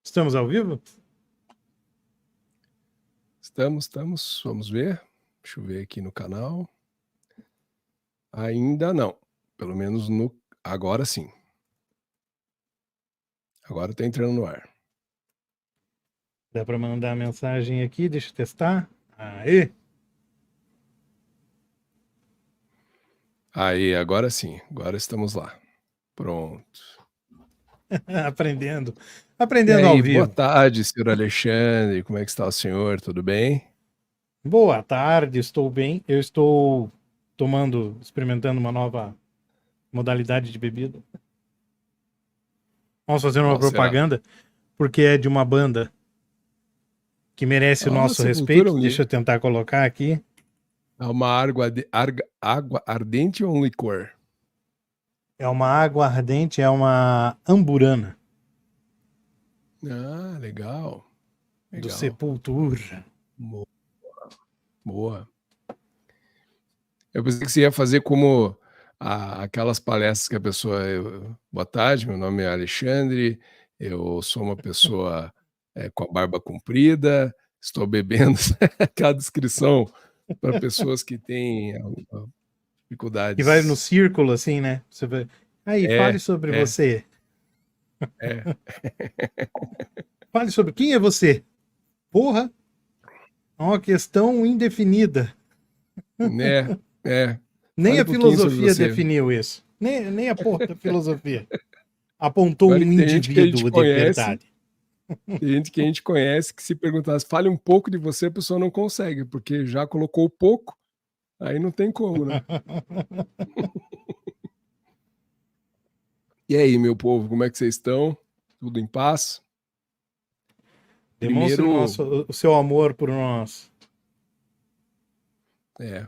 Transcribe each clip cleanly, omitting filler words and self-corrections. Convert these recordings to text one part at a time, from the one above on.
Estamos ao vivo? Estamos. Vamos ver. Deixa eu ver aqui no canal. Ainda não. Pelo menos agora sim. Agora tá entrando no ar. Dá para mandar a mensagem aqui, deixa eu testar. Aê! Aí, agora sim. Agora estamos lá. Pronto. Aprendendo. E Aprendendo ao aí, boa vivo. tarde, senhor Alexandre. Como é que está o senhor? Tudo bem? Boa tarde, estou bem. Eu estou experimentando uma nova modalidade de bebida. Vamos fazer uma Qual será? propaganda, porque é de uma banda que merece o nosso Sepultura respeito. Deixa eu tentar colocar aqui. É uma água ardente ou um licor? É uma água ardente, é uma amburana Ah, legal. do Sepultura. Boa. Eu pensei que você ia fazer como aquelas palestras que a pessoa... Boa tarde, meu nome é Alexandre, eu sou uma pessoa com a barba comprida, estou bebendo aquela descrição para pessoas que têm dificuldades. Que vai no círculo, assim, né? Você vai... Aí, fale sobre você. Fale sobre quem é você. Porra! É uma questão indefinida. Né? Nem Fale a um pouquinho sobre filosofia você. definiu isso. Nem a porra da filosofia. Apontou Olha um que tem gente que a gente indivíduo de conhece, verdade. tem gente que a gente conhece que se perguntasse, fale um pouco de você, a pessoa não consegue, porque já colocou pouco, aí não tem como, né? E aí, meu povo, como é que vocês estão? Tudo em paz? Demonstre o seu amor por nós.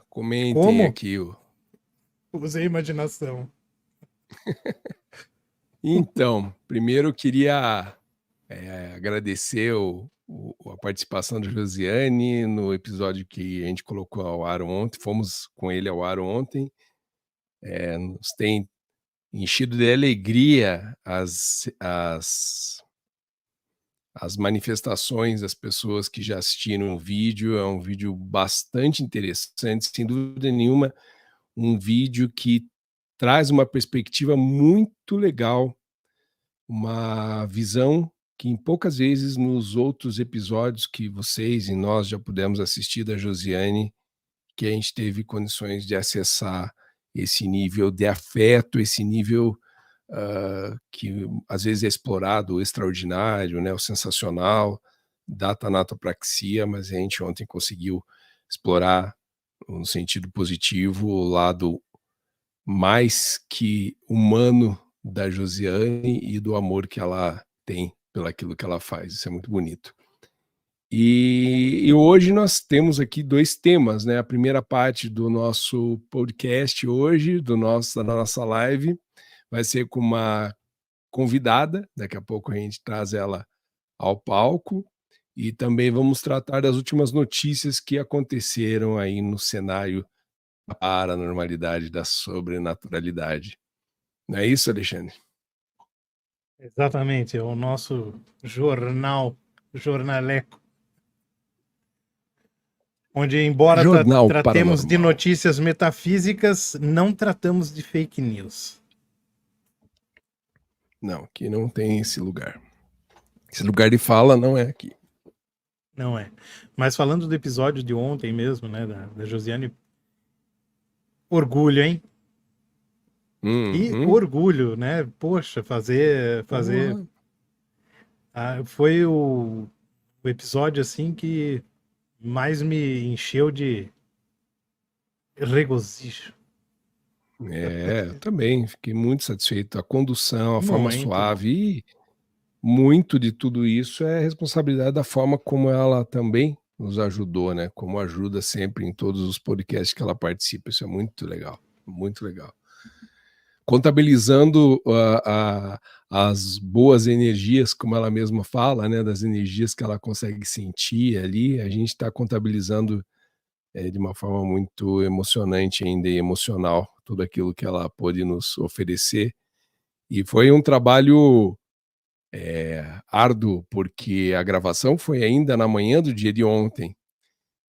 Comentem Como? aqui. Usei imaginação. Então, primeiro eu queria agradecer a participação da Josiane no episódio que a gente colocou ao ar ontem, fomos com ele ao ar ontem. Nos tem enchido de alegria as manifestações das pessoas que já assistiram o vídeo. É um vídeo bastante interessante, sem dúvida nenhuma, um vídeo que traz uma perspectiva muito legal, uma visão que em poucas vezes nos outros episódios que vocês e nós já pudemos assistir da Josiane, que a gente teve condições de acessar esse nível de afeto, esse nível que às vezes é explorado, o extraordinário, né, o sensacional, da tanatopraxia, mas a gente ontem conseguiu explorar no sentido positivo o lado mais que humano da Josiane e do amor que ela tem pelaquilo que ela faz. Isso é muito bonito. E hoje nós temos aqui dois temas, né? A primeira parte do nosso podcast hoje, da nossa live, vai ser com uma convidada, daqui a pouco a gente traz ela ao palco, e também vamos tratar das últimas notícias que aconteceram aí no cenário da paranormalidade, da sobrenaturalidade. Não é isso, Alexandre? Exatamente, é o nosso jornaleco. Onde, embora tratemos de notícias metafísicas, não tratamos de fake news. Não, aqui não tem esse lugar. Esse lugar de fala não é aqui. Não é. Mas falando do episódio de ontem mesmo, né, da Josiane, orgulho, hein? Que orgulho, né? Poxa, fazer. Foi o episódio assim que mais me encheu de regozijo. Eu também fiquei muito satisfeito. A condução, a forma suave, Bom. e muito de tudo isso é responsabilidade da forma como ela também nos ajudou, né? Como ajuda sempre em todos os podcasts que ela participa. Isso é muito legal, muito legal. Contabilizando as boas energias, como ela mesma fala, né? Das energias que ela consegue sentir ali, a gente está contabilizando de uma forma muito emocionante ainda e emocional tudo aquilo que ela pôde nos oferecer. E foi um trabalho árduo, porque a gravação foi ainda na manhã do dia de ontem.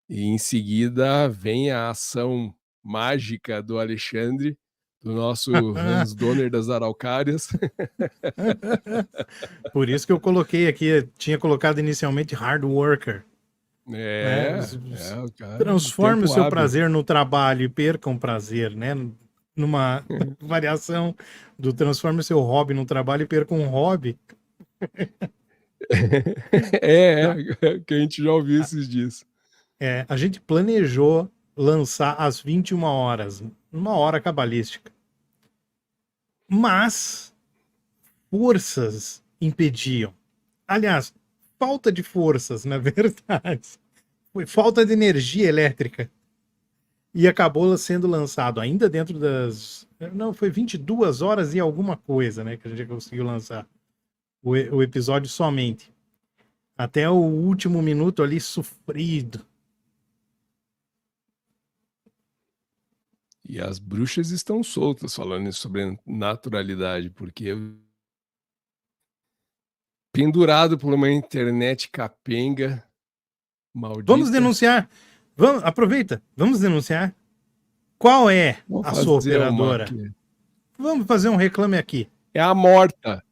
E em seguida vem a ação mágica do Alexandre, do nosso Hans Donner das Araucárias. Por isso que eu coloquei aqui, tinha colocado inicialmente hard worker. Né? O cara, Transforme o tempo seu hábil. prazer no trabalho e perca um prazer, né? Numa variação do transforme o seu hobby no trabalho e perca um hobby. Que a gente já ouviu esses dias. A gente planejou lançar às 21 horas, uma hora cabalística. Mas forças impediam. Aliás, falta de forças, na verdade. Foi falta de energia elétrica. E acabou sendo lançado ainda dentro das... Não, foi 22 horas e alguma coisa, né? Que a gente conseguiu lançar o episódio somente. Até o último minuto ali sofrido. E as bruxas estão soltas falando sobre naturalidade, porque pendurado por uma internet capenga maldita. Vamos denunciar. Vamos, aproveita. Vamos denunciar. Qual é a sua operadora? Vamos fazer um reclame aqui. É a morta.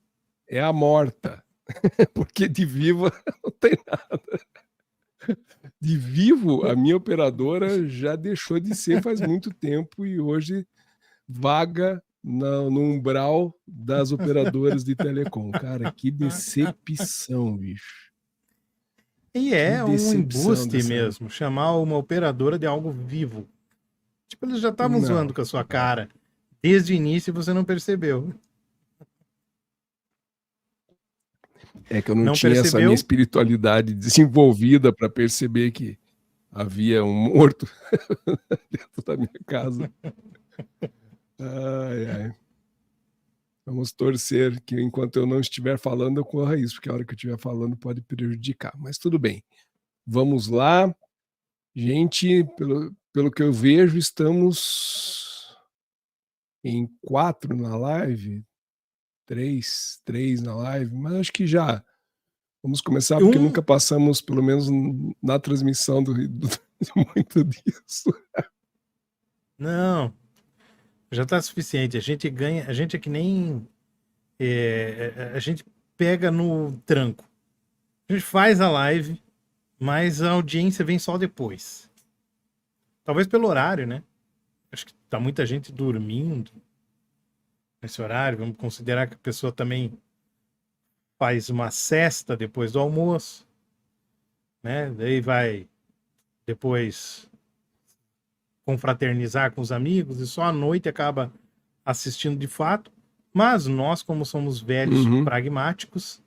É a morta. Porque de viva não tem nada. De vivo, a minha operadora já deixou de ser faz muito tempo e hoje vaga no umbral das operadoras de telecom. Cara, que decepção, bicho. E é um embuste mesmo, chamar uma operadora de algo vivo. Tipo, eles já estavam zoando com a sua cara desde o início e você não percebeu. É que eu não tinha essa minha espiritualidade desenvolvida para perceber que havia um morto dentro da minha casa. Ai, ai. Vamos torcer que enquanto eu não estiver falando, ocorra isso, porque a hora que eu estiver falando pode prejudicar. Mas tudo bem. Vamos lá. Gente, pelo que eu vejo, estamos em 4 na live. 3 na live, mas acho que já vamos começar, porque nunca passamos, pelo menos na transmissão de muito disso. Não, já tá suficiente. A gente ganha, a gente é que nem a gente pega no tranco. A gente faz a live, mas a audiência vem só depois. Talvez pelo horário, né? Acho que tá muita gente dormindo nesse horário. Vamos considerar que a pessoa também faz uma cesta depois do almoço, né? Daí vai depois confraternizar com os amigos e só à noite acaba assistindo de fato. Mas nós, como somos velhos pragmáticos,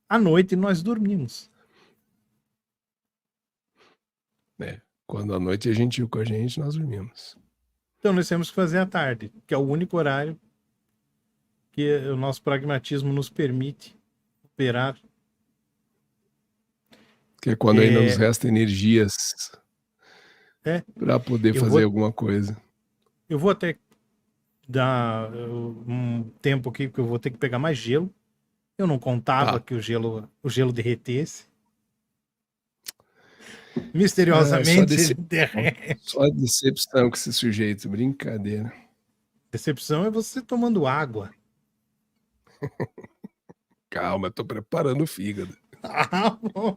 à noite nós dormimos. Quando à noite a gente ia com a gente, nós dormimos. Então nós temos que fazer à tarde, que é o único horário que o nosso pragmatismo nos permite operar. Que é quando ainda nos resta energias para poder fazer alguma coisa. Eu vou até dar um tempo aqui, porque eu vou ter que pegar mais gelo. Eu não contava que o gelo derretesse. Misteriosamente derrete. Só decepção com esse sujeito, brincadeira. Decepção é você tomando água. Calma, eu tô preparando o fígado. Ah, bom.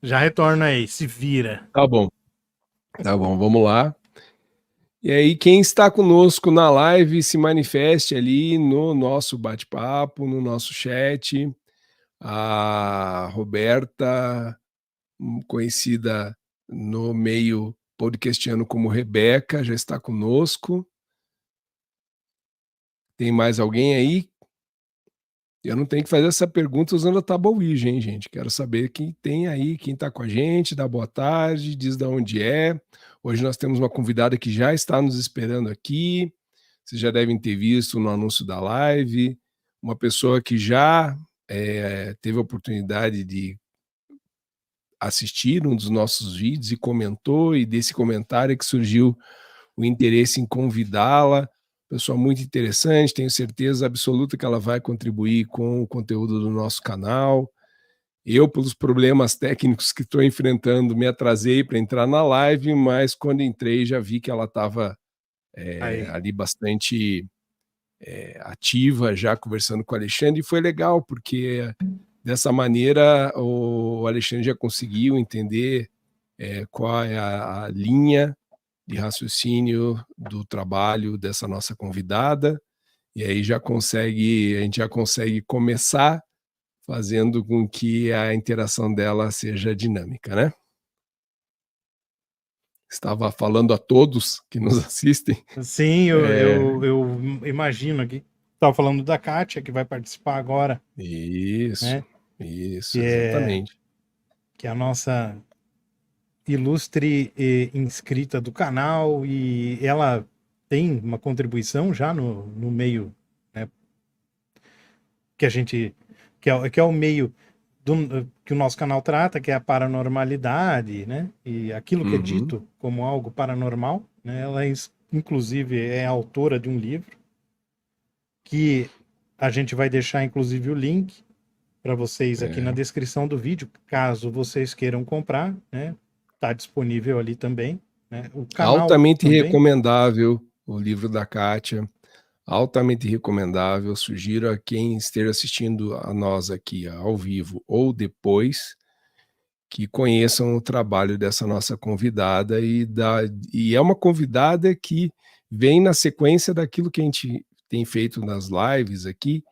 Já retorna aí, se vira. Tá bom, vamos lá. E aí, quem está conosco na live, se manifeste ali no nosso bate-papo, no nosso chat. A Roberta, conhecida no meio podcastiano como Rebeca, já está conosco. Tem mais alguém aí? Eu não tenho que fazer essa pergunta usando a Tabuija, hein, gente? Quero saber quem tem aí, quem está com a gente, dá boa tarde, diz de onde é. Hoje nós temos uma convidada que já está nos esperando aqui. Vocês já devem ter visto no anúncio da live. Uma pessoa que já teve a oportunidade de assistir um dos nossos vídeos e comentou, e desse comentário é que surgiu o interesse em convidá-la. pessoa muito interessante, tenho certeza absoluta que ela vai contribuir com o conteúdo do nosso canal. Eu, pelos problemas técnicos que estou enfrentando, me atrasei para entrar na live, mas quando entrei já vi que ela estava Aí. ali bastante ativa, já conversando com o Alexandre, e foi legal, porque dessa maneira o Alexandre já conseguiu entender qual é a linha de raciocínio do trabalho dessa nossa convidada, e aí a gente já consegue começar fazendo com que a interação dela seja dinâmica, né? Estava falando a todos que nos assistem. Sim, eu imagino aqui. Estava falando da Kátia, que vai participar agora. Isso, né? exatamente. Que é a nossa ilustre inscrita do canal, e ela tem uma contribuição já no meio, né, que a gente que é o meio que o nosso canal trata, que é a paranormalidade, né? E aquilo que é dito como algo paranormal, né? Ela inclusive é autora de um livro que a gente vai deixar inclusive o link para vocês aqui na descrição do vídeo, caso vocês queiram comprar, né? Tá disponível ali também, né? O canal Altamente também. recomendável o livro da Kátia, altamente recomendável. Sugiro a quem esteja assistindo a nós aqui ao vivo ou depois que conheçam o trabalho dessa nossa convidada, e é uma convidada que vem na sequência daquilo que a gente tem feito nas lives aqui,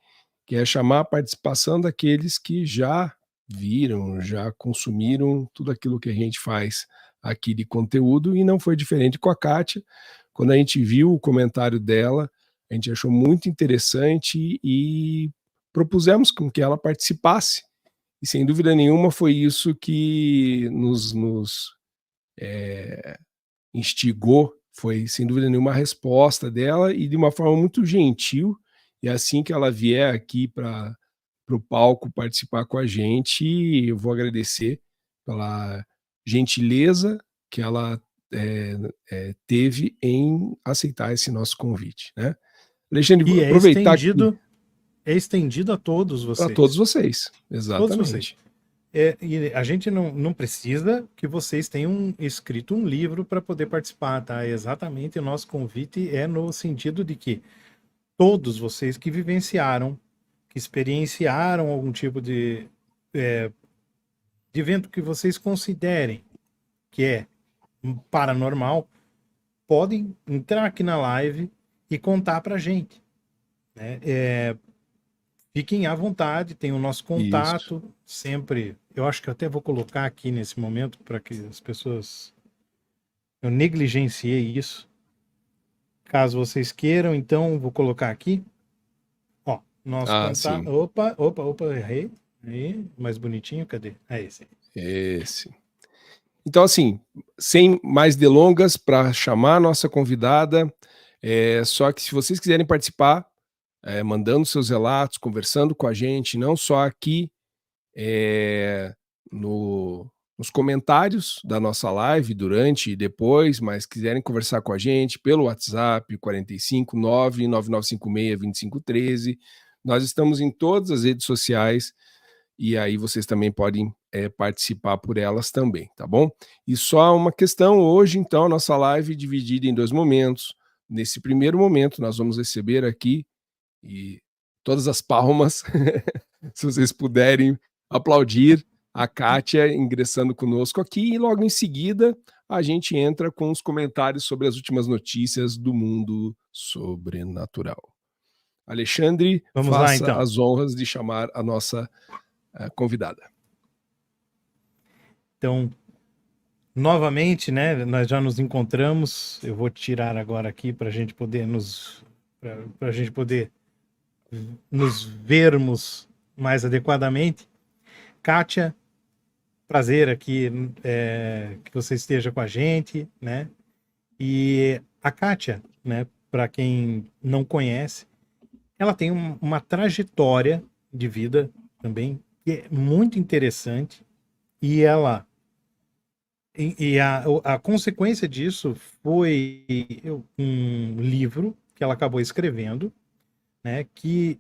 que é chamar a participação daqueles que já viram, já consumiram tudo aquilo que a gente faz aqui de conteúdo, e não foi diferente com a Kátia. Quando a gente viu o comentário dela, a gente achou muito interessante e propusemos com que ela participasse. E sem dúvida nenhuma foi isso que nos instigou, foi sem dúvida nenhuma a resposta dela, e de uma forma muito gentil. E assim que ela vier aqui para o palco participar com a gente, eu vou agradecer pela gentileza que ela teve em aceitar esse nosso convite, né? Alexandre, E aproveitar aqui é estendido a todos para vocês. todos vocês, Todos vocês. exatamente. E a gente não precisa que vocês tenham escrito um livro para poder participar, tá? Exatamente, o nosso convite é no sentido de que todos vocês que vivenciaram, que experienciaram algum tipo de evento que vocês considerem que é paranormal, podem entrar aqui na live e contar pra gente, né? Fiquem à vontade, tem o nosso contato, Isso. sempre. Eu acho que eu até vou colocar aqui nesse momento para que as pessoas. Eu negligenciei isso. Caso vocês queiram, então vou colocar aqui. Ó, nosso contato. Sim. Opa, errei. Aí, mais bonitinho, cadê? É esse. Esse. Então, assim, sem mais delongas, para chamar a nossa convidada, só que se vocês quiserem participar, mandando seus relatos, conversando com a gente, não só aqui nos comentários da nossa live, durante e depois, mas quiserem conversar com a gente pelo WhatsApp, 45 99956 2513. Nós estamos em todas as redes sociais, e aí vocês também podem participar por elas também, tá bom? E só uma questão, hoje então a nossa live é dividida em 2 momentos. Nesse primeiro momento nós vamos receber aqui, e todas as palmas, se vocês puderem aplaudir a Kátia ingressando conosco aqui, e logo em seguida a gente entra com os comentários sobre as últimas notícias do mundo sobrenatural. Alexandre, Vamos lá, faça então. as honras de chamar a nossa convidada. Então, novamente, né? Nós já nos encontramos. Eu vou tirar agora aqui para a gente poder para a gente poder nos vermos mais adequadamente. Kátia, prazer aqui que você esteja com a gente, né? E a Kátia, né? Para quem não conhece, ela tem uma trajetória de vida também que é muito interessante, e ela a consequência disso foi um livro que que ela acabou escrevendo, né, que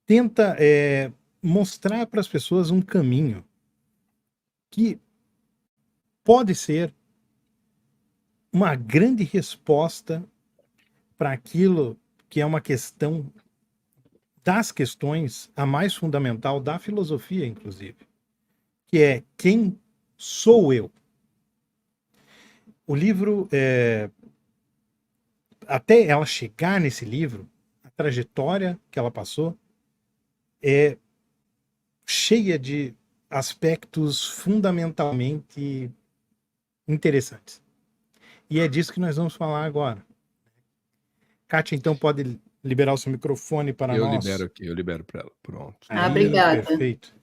tenta mostrar para as pessoas um caminho que pode ser uma grande resposta para aquilo que é uma questão das questões, a mais fundamental da filosofia, inclusive, que é quem sou eu? O livro, até ela chegar nesse livro, a trajetória que ela passou é cheia de aspectos fundamentalmente interessantes. E é disso que nós vamos falar agora. Kátia, então, pode liberar o seu microfone para Eu nós? libero aqui, eu libero para ela. Pronto. Ah, obrigada. Perfeito.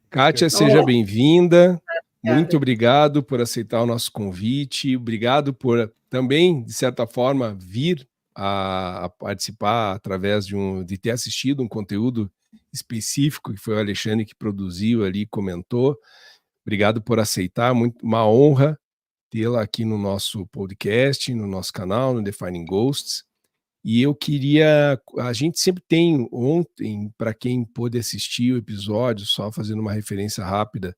Kátia, seja bem-vinda. Muito obrigado por aceitar o nosso convite. Obrigado por também, de certa forma, vir a participar através de ter assistido um conteúdo específico que foi o Alexandre que produziu ali, comentou. Obrigado por aceitar, uma honra tê-la aqui no nosso podcast, no nosso canal, no Defining Ghosts. E eu queria, a gente sempre tem ontem, para quem pôde assistir o episódio, só fazendo uma referência rápida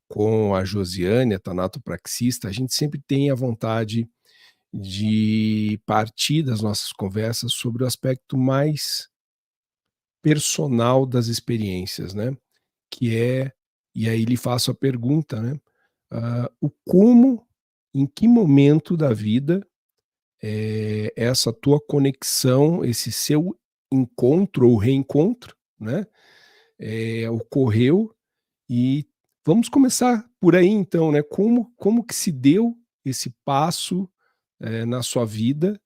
com a Josiane, a tanatopraxista, a gente sempre tem a vontade de partir das nossas conversas sobre o aspecto mais personal das experiências, né? Que é, e aí lhe faço a pergunta, né? O como, em que momento da vida essa tua conexão, esse seu encontro ou reencontro, né? Ocorreu, e vamos começar por aí então, né? Como que se deu esse passo na sua vida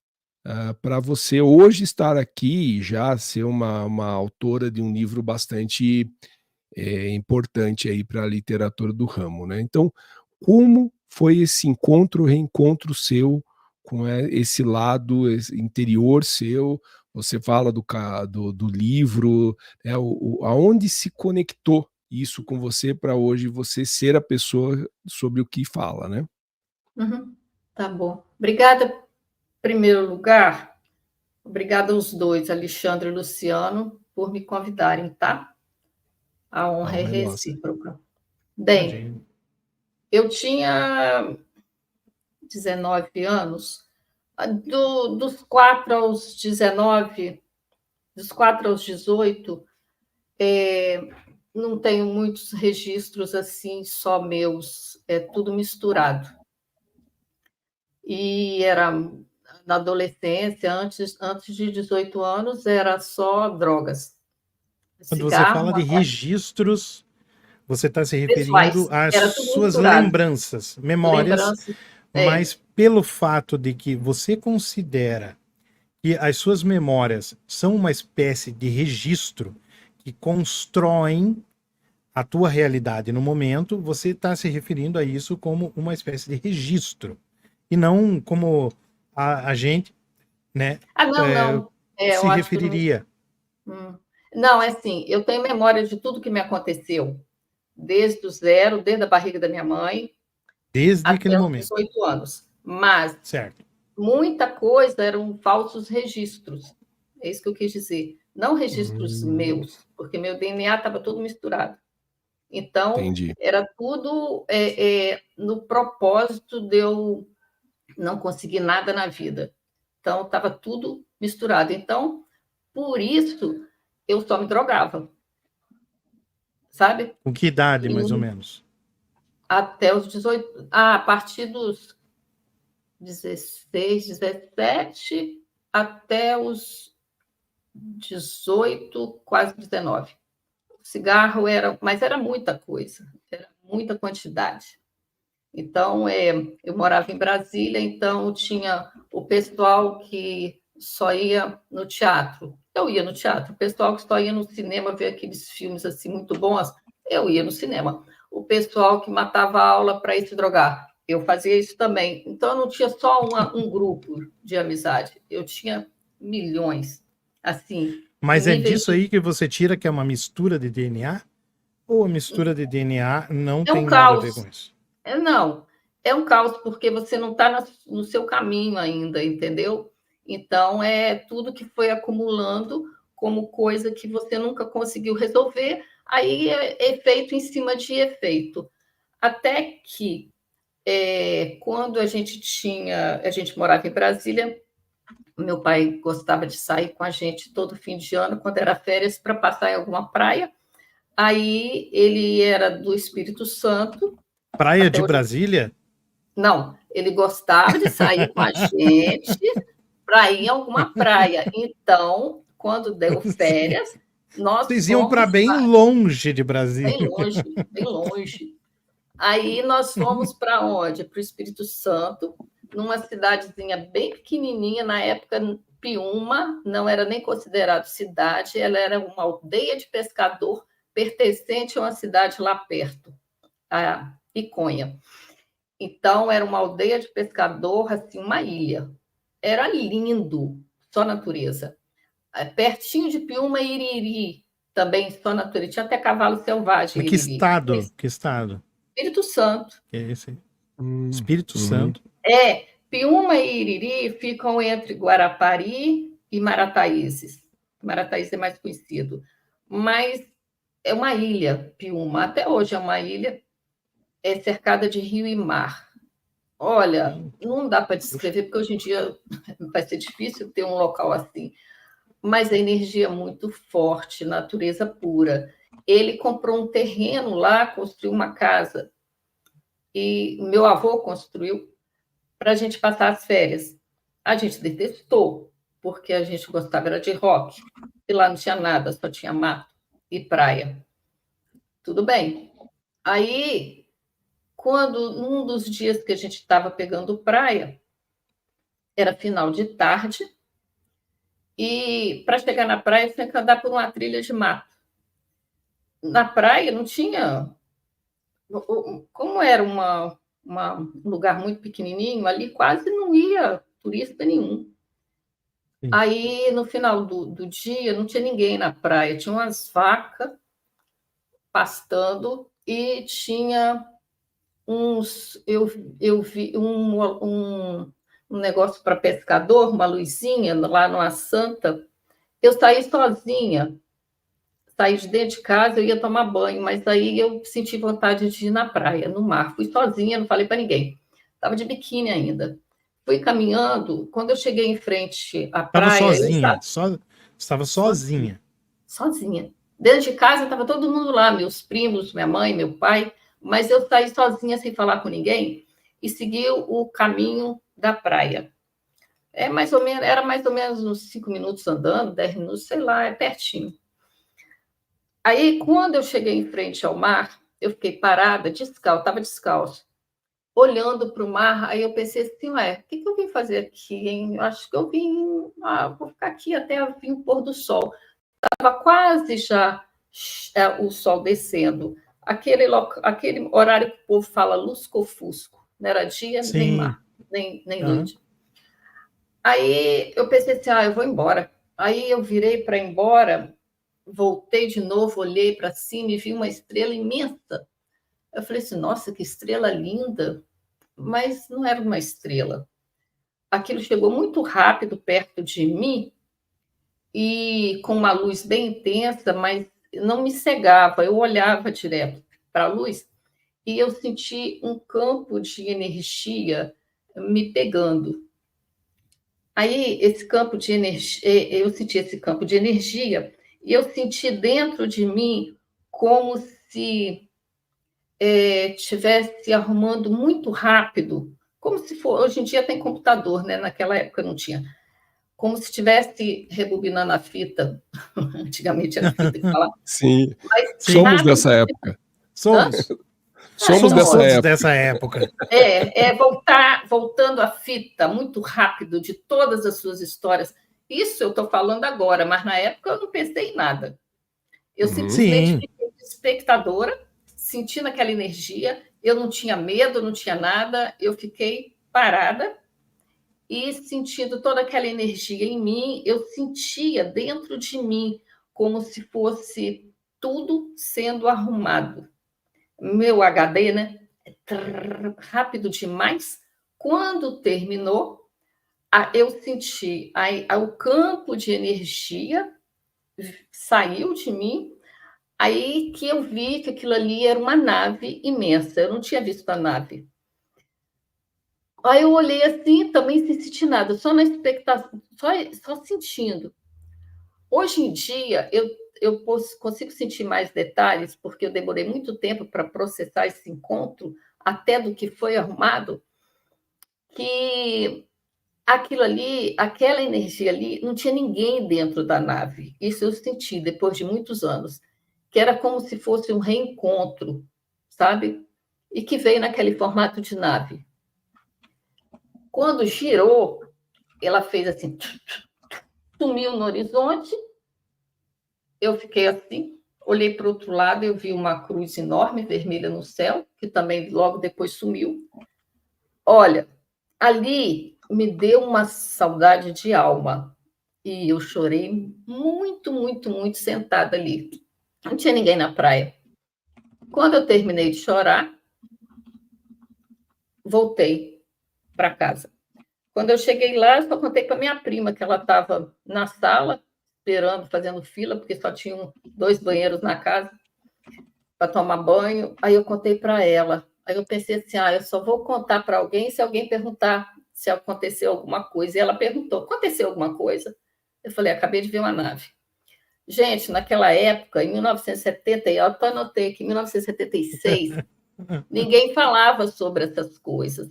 para você hoje estar aqui e já ser uma autora de um livro bastante importante aí para a literatura do ramo, né? Então, como foi esse encontro, reencontro seu com esse lado interior seu? Você fala do livro, né? Aonde se conectou isso com você para hoje você ser a pessoa sobre o que fala, né? Uhum, tá bom. Obrigada, em primeiro lugar. Obrigada aos dois, Alexandre e Luciano, por me convidarem, tá? A honra é recíproca. Bem, Imagina. eu tinha 19 anos. Dos 4 aos 19, dos 4 aos 18, não tenho muitos registros assim, só meus, é tudo misturado. E era na adolescência, antes de 18 anos, era só drogas. Quando você fala de registros, você está se referindo pessoais, às era tudo suas misturado. lembranças, memórias, mas pelo fato de que você considera que as suas memórias são uma espécie de registro que constroem a tua realidade no momento, você está se referindo a isso como uma espécie de registro, e não como a gente, né, Não. se referiria. Não, é assim, eu tenho memória de tudo que me aconteceu, desde o zero, desde a barriga da minha mãe, desde aquele até os momento. 18 anos. Mas certo. Muita coisa eram falsos registros. É isso que eu quis dizer. Não registros meus, porque meu DNA estava todo misturado. Então, Entendi. era tudo no propósito de eu não conseguir nada na vida. Então, estava tudo misturado. Então, por isso, eu só me drogava. Sabe? Com que idade, mais ou menos? Até os 18. A partir dos 16, 17, até os 18, quase 19. O cigarro mas era muita coisa, era muita quantidade. Então, eu morava em Brasília, então tinha o pessoal que só ia no teatro. Eu ia no teatro. O pessoal que só ia no cinema ver aqueles filmes assim muito bons, eu ia no cinema. O pessoal que matava a aula para ir se drogar, eu fazia isso também. Então, eu não tinha só um grupo de amizade, eu tinha milhões. Assim. Mas é disso aí que você tira que é uma mistura de DNA? Ou a mistura de DNA não tem nada a ver com isso? Não, é um caos, porque você não está no seu caminho ainda, entendeu? Então, é tudo que foi acumulando como coisa que você nunca conseguiu resolver, aí é efeito em cima de efeito. Até que, quando a gente morava em Brasília, meu pai gostava de sair com a gente todo fim de ano, quando era férias, para passar em alguma praia. Aí ele era do Espírito Santo. Praia Até de hoje... Brasília? Não, ele gostava de sair com a gente para ir em alguma praia. Então, quando deu férias, nós Vocês iam para fomos bem longe de Brasília. bem longe, bem longe. Aí nós fomos para onde? Para o Espírito Santo, numa cidadezinha bem pequenininha, na época Piúma, não era nem considerado cidade, ela era uma aldeia de pescador pertencente a uma cidade lá perto, a Iconha. Então, era uma aldeia de pescador, assim, uma ilha. Era lindo, só natureza. Pertinho de Piúma, Iriri, também só natureza. Tinha até cavalo selvagem, Mas que Iriri. estado? Que estado? Espírito Santo. Que é esse? Espírito Santo. Piúma e Iriri ficam entre Guarapari e Marataízes. Marataízes é mais conhecido. Mas é uma ilha, Piúma. Até hoje é uma ilha, é cercada de rio e mar. Olha, não dá para descrever, porque hoje em dia vai ser difícil ter um local assim. Mas a energia é muito forte, natureza pura. Ele comprou um terreno lá, construiu uma casa. E meu avô construiu para a gente passar as férias. A gente detestou, porque a gente gostava era de rock. E lá não tinha nada, só tinha mato e praia. Tudo bem. Aí, quando num dos dias que a gente estava pegando praia, era final de tarde, e para chegar na praia tinha que andar por uma trilha de mato. Na praia não tinha... Como era um lugar muito pequenininho, ali quase não ia turista nenhum. Sim. Aí, no final do dia, não tinha ninguém na praia. Tinha umas vacas pastando e tinha uns... Eu vi um negócio para pescador, uma luzinha lá numa santa. Eu saí sozinha. Saí de dentro de casa, eu ia tomar banho, mas aí eu senti vontade de ir na praia, no mar. Fui sozinha, não falei para ninguém. Estava de biquíni ainda. Fui caminhando, quando eu cheguei em frente à Estava praia... sozinha, estava sozinha. Sozinha. Dentro de casa estava todo mundo lá, meus primos, minha mãe, meu pai, mas eu saí sozinha sem falar com ninguém e segui o caminho da praia. Era mais ou menos uns 5 minutos andando, 10 minutos, sei lá, é pertinho. Aí, quando eu cheguei em frente ao mar, eu fiquei parada, descalço, estava descalço, olhando para o mar. Aí eu pensei assim, o que eu vim fazer aqui, hein? Eu acho que eu vim, vou ficar aqui até vir o pôr do sol. Estava quase já o sol descendo. Aquele horário que o povo fala lusco-fusco, não era dia, Sim. nem mar, nem noite. Aí eu pensei assim, eu vou embora. Aí eu virei para ir embora, voltei de novo, olhei para cima e vi uma estrela imensa. Eu falei assim, nossa, que estrela linda, mas não era uma estrela. Aquilo chegou muito rápido perto de mim e com uma luz bem intensa, mas não me cegava. Eu olhava direto para a luz e eu senti um campo de energia me pegando. Aí, esse campo de energia, eu senti esse campo de energia e eu senti dentro de mim como se estivesse arrumando muito rápido, como se for... Hoje em dia tem computador, né? Naquela época não tinha. Como se estivesse rebobinando a fita. Antigamente era fita que falava. Sim, Mas, somos dessa época. Somos. Somos dessa época. Voltando à fita muito rápido de todas as suas histórias. Isso eu estou falando agora, mas na época eu não pensei em nada. Eu simplesmente fiquei espectadora, sentindo aquela energia. Eu não tinha medo, não tinha nada. Eu fiquei parada e sentindo toda aquela energia em mim. Eu sentia dentro de mim como se fosse tudo sendo arrumado. Meu HD, né? Rápido demais. Quando terminou, eu senti o campo de energia saiu de mim, aí que eu vi que aquilo ali era uma nave imensa, eu não tinha visto a nave. Aí eu olhei assim, também sem sentir nada, só na expectação, só sentindo. Hoje em dia, eu consigo sentir mais detalhes, porque eu demorei muito tempo para processar esse encontro, até do que foi arrumado, que aquilo ali, aquela energia ali, não tinha ninguém dentro da nave. Isso eu senti depois de muitos anos, que era como se fosse um reencontro, sabe? E que veio naquele formato de nave. Quando girou, ela fez assim, sumiu no horizonte, eu fiquei assim, olhei para o outro lado, eu vi uma cruz enorme, vermelha no céu, que também logo depois sumiu. Olha, ali me deu uma saudade de alma. E eu chorei muito, muito, muito sentada ali. Não tinha ninguém na praia. Quando eu terminei de chorar, voltei para casa. Quando eu cheguei lá, eu só contei para minha prima que ela estava na sala, esperando, fazendo fila, porque só tinham 2 banheiros na casa para tomar banho. Aí eu contei para ela. Aí eu pensei assim, eu só vou contar para alguém se alguém perguntar se aconteceu alguma coisa. E ela perguntou, aconteceu alguma coisa? Eu falei, acabei de ver uma nave. Gente, naquela época, em 1970, eu até anotei que em 1976, ninguém falava sobre essas coisas.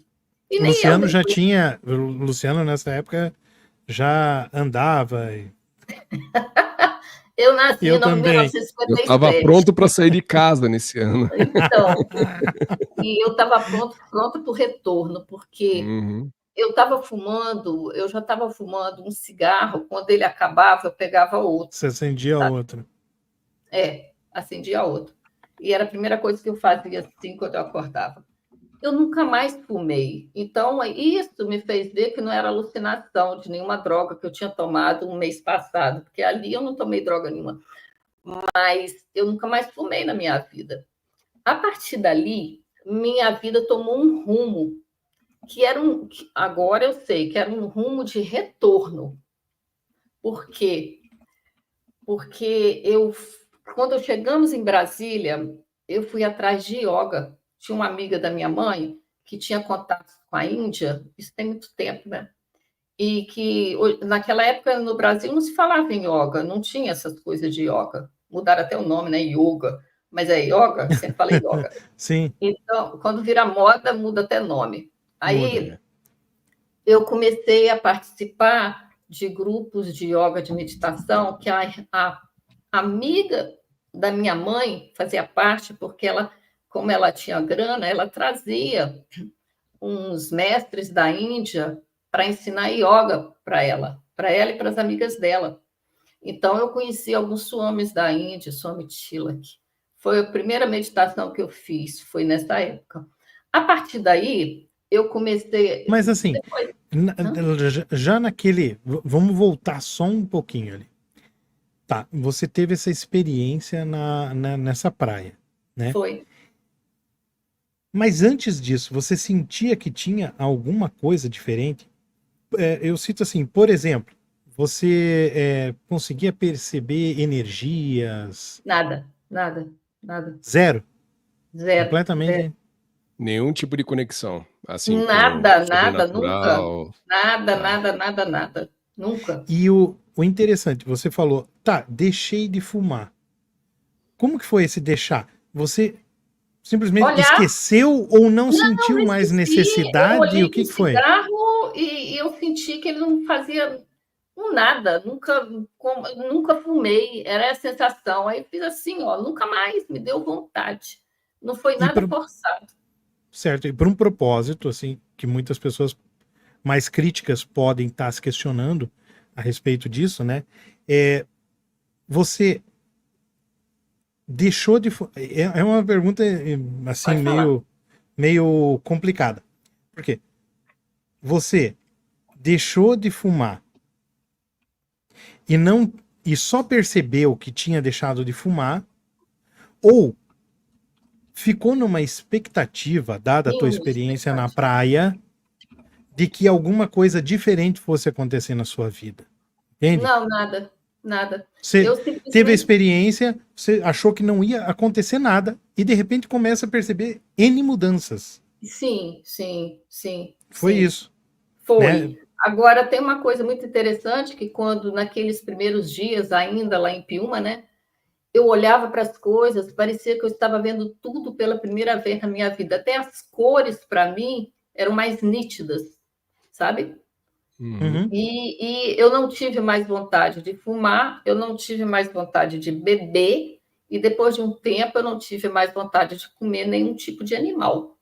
E O nem eu. Luciano já tinha. O Luciano, nessa época, já andava. Eu nasci Eu em também. 1957. Eu estava pronto para sair de casa nesse ano. Então, e eu estava pronta para o retorno, porque eu estava fumando, eu já estava fumando um cigarro, quando ele acabava, eu pegava outro. Você acendia outro. Acendia outro. E era a primeira coisa que eu fazia assim quando eu acordava. Eu nunca mais fumei. Então, isso me fez ver que não era alucinação de nenhuma droga que eu tinha tomado um mês passado, porque ali eu não tomei droga nenhuma. Mas eu nunca mais fumei na minha vida. A partir dali, minha vida tomou um rumo que era agora eu sei que era um rumo de retorno. Por quê? Porque quando chegamos em Brasília, eu fui atrás de yoga. Tinha uma amiga da minha mãe que tinha contato com a Índia, isso tem muito tempo, né? E que naquela época no Brasil não se falava em yoga, não tinha essas coisas de yoga. Mudaram até o nome, né? Yoga. Mas é yoga, sempre falei yoga. Sim. Então, quando vira moda, muda até nome. Aí Muda. eu comecei a participar de grupos de yoga, de meditação, que a amiga da minha mãe fazia parte, porque ela, como ela tinha grana, ela trazia uns mestres da Índia para ensinar yoga para ela e para as amigas dela. Então, eu conheci alguns swamis da Índia, Swami Tilak. Foi a primeira meditação que eu fiz, foi nessa época. A partir daí, eu comecei... Mas assim, já naquele... Vamos voltar só um pouquinho ali. Tá, você teve essa experiência nessa praia, né? Foi. Mas antes disso, você sentia que tinha alguma coisa diferente? Eu cito assim, por exemplo, você conseguia perceber energias? Nada. Zero? Zero. Completamente? Zero. Nenhum tipo de conexão, assim, Nada, sobrenatural. nunca. Nada. Nunca. E o interessante, você falou, tá, deixei de fumar. Como que foi esse deixar? Você simplesmente esqueceu ou não sentiu mais necessidade? Eu olhei O que foi? cigarro e eu senti que ele não fazia nada. Nunca fumei. Era a sensação. Aí fiz assim, nunca mais. Me deu vontade. Não foi nada forçado. Certo. E por um propósito, assim, que muitas pessoas mais críticas podem estar se questionando a respeito disso, né? Você deixou de... É uma pergunta, assim, meio complicada. Por quê? Você deixou de fumar e só percebeu que tinha deixado de fumar, ou ficou numa expectativa, dada a tua experiência na praia, de que alguma coisa diferente fosse acontecer na sua vida. Entende? Não, nada, nada. Você Eu teve a simplesmente experiência, você achou que não ia acontecer nada e de repente começa a perceber N mudanças. sim, sim, sim, Foi sim. isso, né? Foi. Agora, tem uma coisa muito interessante, que quando, naqueles primeiros dias, ainda lá em Piúma, né, eu olhava para as coisas, parecia que eu estava vendo tudo pela primeira vez na minha vida. Até as cores, para mim, eram mais nítidas, sabe? Uhum. Uhum. E eu não tive mais vontade de fumar, eu não tive mais vontade de beber, e depois de um tempo eu não tive mais vontade de comer nenhum tipo de animal.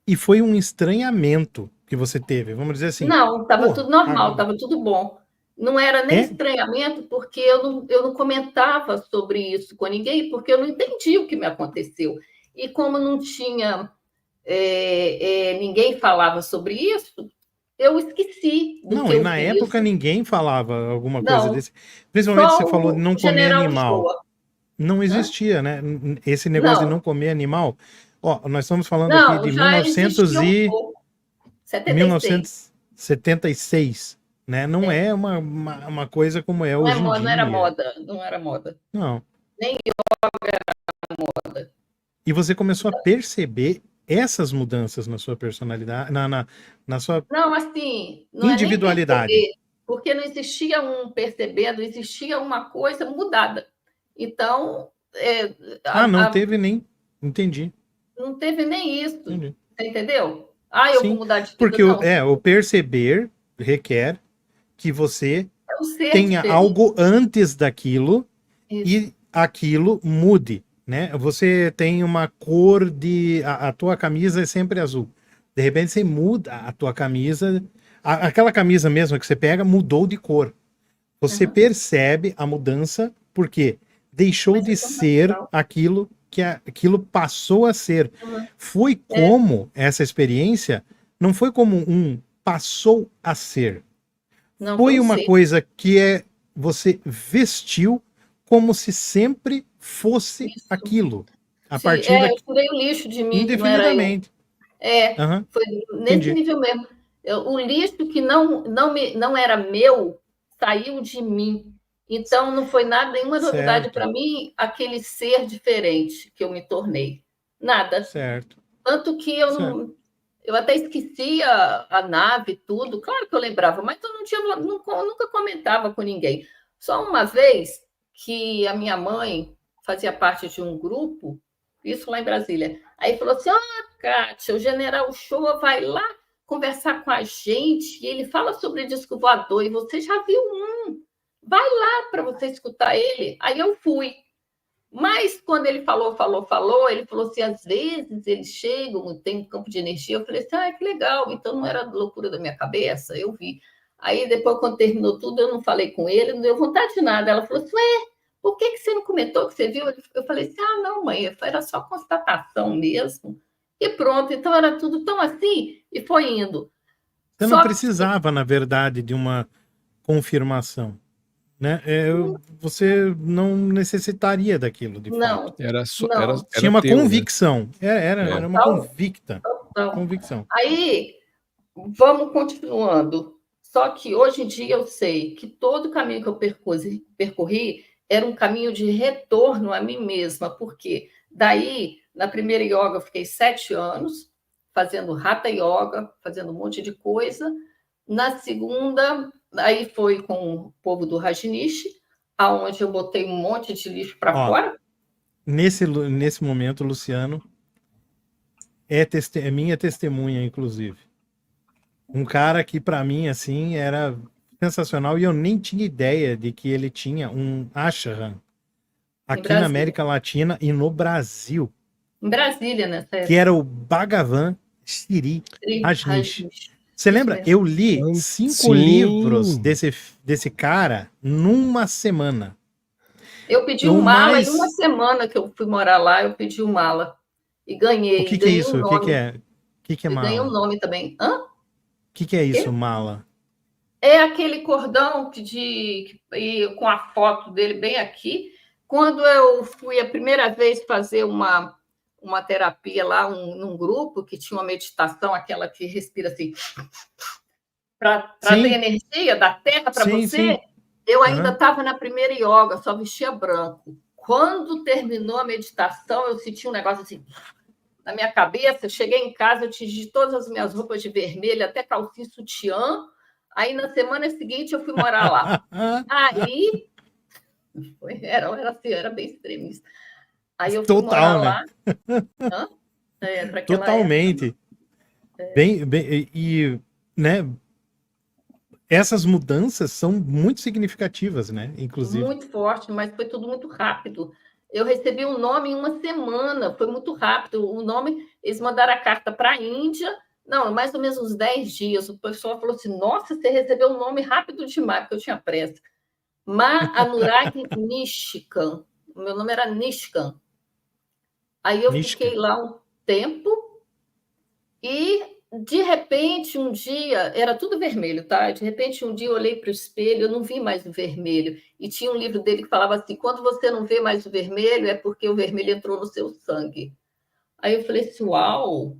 E foi um estranhamento que você teve, vamos dizer assim, Não, estava pô, tudo normal, estava tudo bom. Não era nem é? estranhamento, porque eu não comentava sobre isso com ninguém, porque eu não entendi o que me aconteceu. E como não tinha ninguém falava sobre isso, eu esqueci do Não, que e eu na vi época isso. ninguém falava alguma coisa Não, desse. Principalmente só você falou de o não comer General animal. Uchoa. Não Hã? existia, né? Esse negócio de Não, não comer animal. Ó, nós estamos falando aqui não, de já existia um pouco. 76. 1976, né? Não É, é uma coisa como é não, hoje em não era dia. moda, não era moda. Não. Nem moda. E você começou a perceber essas mudanças na sua personalidade, na sua Não, assim, não é nem individualidade. perceber, porque não existia um percebendo, existia uma coisa mudada. Então, Ah, não a teve nem. Entendi, não teve nem isso, entendi. você entendeu? "Ah, eu vou Sim, mudar de vida", porque não, o perceber requer que você é um ser tenha diferente. algo antes daquilo Isso. e aquilo mude, né? Você tem uma cor de. A tua camisa é sempre azul. De repente você muda a tua camisa. Aquela camisa mesmo que você pega mudou de cor. Você Aham. percebe a mudança porque deixou Mas de isso é ser natural. aquilo que aquilo passou a ser. Aham. Foi É, como essa experiência não foi como um passou a ser. não, foi Foi um uma ser. coisa que você vestiu como se sempre fosse Isso. aquilo. A Se partir eu daqui, tirei o lixo de mim, que não era eu. indefinidamente. Aham, Foi nesse entendi. nível mesmo. O lixo que não era meu saiu de mim. Então, não foi nada, nenhuma novidade Certo, para mim, aquele ser diferente que eu me tornei. Nada. certo, Tanto que certo. eu até esquecia a nave, tudo. Claro que eu lembrava, mas eu não tinha, nunca comentava com ninguém. Só uma vez que a minha mãe fazia parte de um grupo, isso lá em Brasília. Aí falou assim: Kátia, o General Shoa vai lá conversar com a gente e ele fala sobre disco voador e você já viu um. Vai lá para você escutar ele. Aí eu fui. Mas quando ele falou, ele falou assim: às vezes eles chegam, tem um campo de energia. Eu falei assim: que legal, então não era loucura da minha cabeça, eu vi. Aí depois, quando terminou tudo, eu não falei com ele, não deu vontade de nada. Ela falou assim: ué, por que você não comentou que você viu? Eu falei assim: não, mãe, era só constatação mesmo. E pronto, então era tudo tão assim, e foi indo. Você não Só que precisava, na verdade, de uma confirmação, né? Você não necessitaria daquilo, de fato. não, Era só, não, Tinha era uma teu, né? convicção. Era uma total, convicta total. convicção. Aí vamos continuando. Só que hoje em dia eu sei que todo o caminho que eu percorri era um caminho de retorno a mim mesma, porque daí, na primeira yoga, eu fiquei 7 anos fazendo hatha yoga, fazendo um monte de coisa. Na segunda, aí foi com o povo do Rajneesh, aonde eu botei um monte de lixo para Ó, fora. nesse momento, Luciano é minha testemunha, inclusive. Um cara que para mim assim era sensacional e eu nem tinha ideia de que ele tinha um ashram Em aqui na Brasília. América Latina e no Brasil, Em Brasília, nessa que época. era o Bhagavan Sri Rajneesh. Rajneesh. Você Isso lembra? mesmo. Eu li 5 livros Sim. desse cara numa semana. Eu pedi O um mala em uma mais. semana que eu fui morar lá, eu pedi um mala. E O ganhei, que que é ganhei um isso? O que que nome. é? O que que é E ganhei um mala? nome também. Hã? O que que é isso, Quê? mala? É aquele cordão com a foto dele bem aqui. Quando eu fui a primeira vez fazer uma terapia lá, num grupo que tinha uma meditação, aquela que respira assim, para trazer energia da terra para você. Sim. Eu ainda estava na primeira yoga, só vestia branco. Quando terminou a meditação, eu senti um negócio assim na minha cabeça. Eu cheguei em casa, eu tingi todas as minhas roupas de vermelho, até calcinha e sutiã. Aí, na semana seguinte, eu fui morar lá. Aí, era bem extremista. Aí eu fui morar lá. Totalmente. Bem, e, né, essas mudanças são muito significativas, né? Inclusive. Muito forte, mas foi tudo muito rápido. Eu recebi um nome em uma semana, foi muito rápido. O nome, eles mandaram a carta para a Índia, não, mais ou menos uns 10 dias. O pessoal falou assim: nossa, você recebeu um nome rápido demais, porque eu tinha pressa. Anurag Nishkan. O meu nome era Nishkan. Aí eu fiquei lá um tempo e, de repente, um dia, era tudo vermelho, tá? De repente, um dia eu olhei para o espelho, eu não vi mais o vermelho. E tinha um livro dele que falava assim: quando você não vê mais o vermelho, é porque o vermelho entrou no seu sangue. Aí eu falei assim: uau,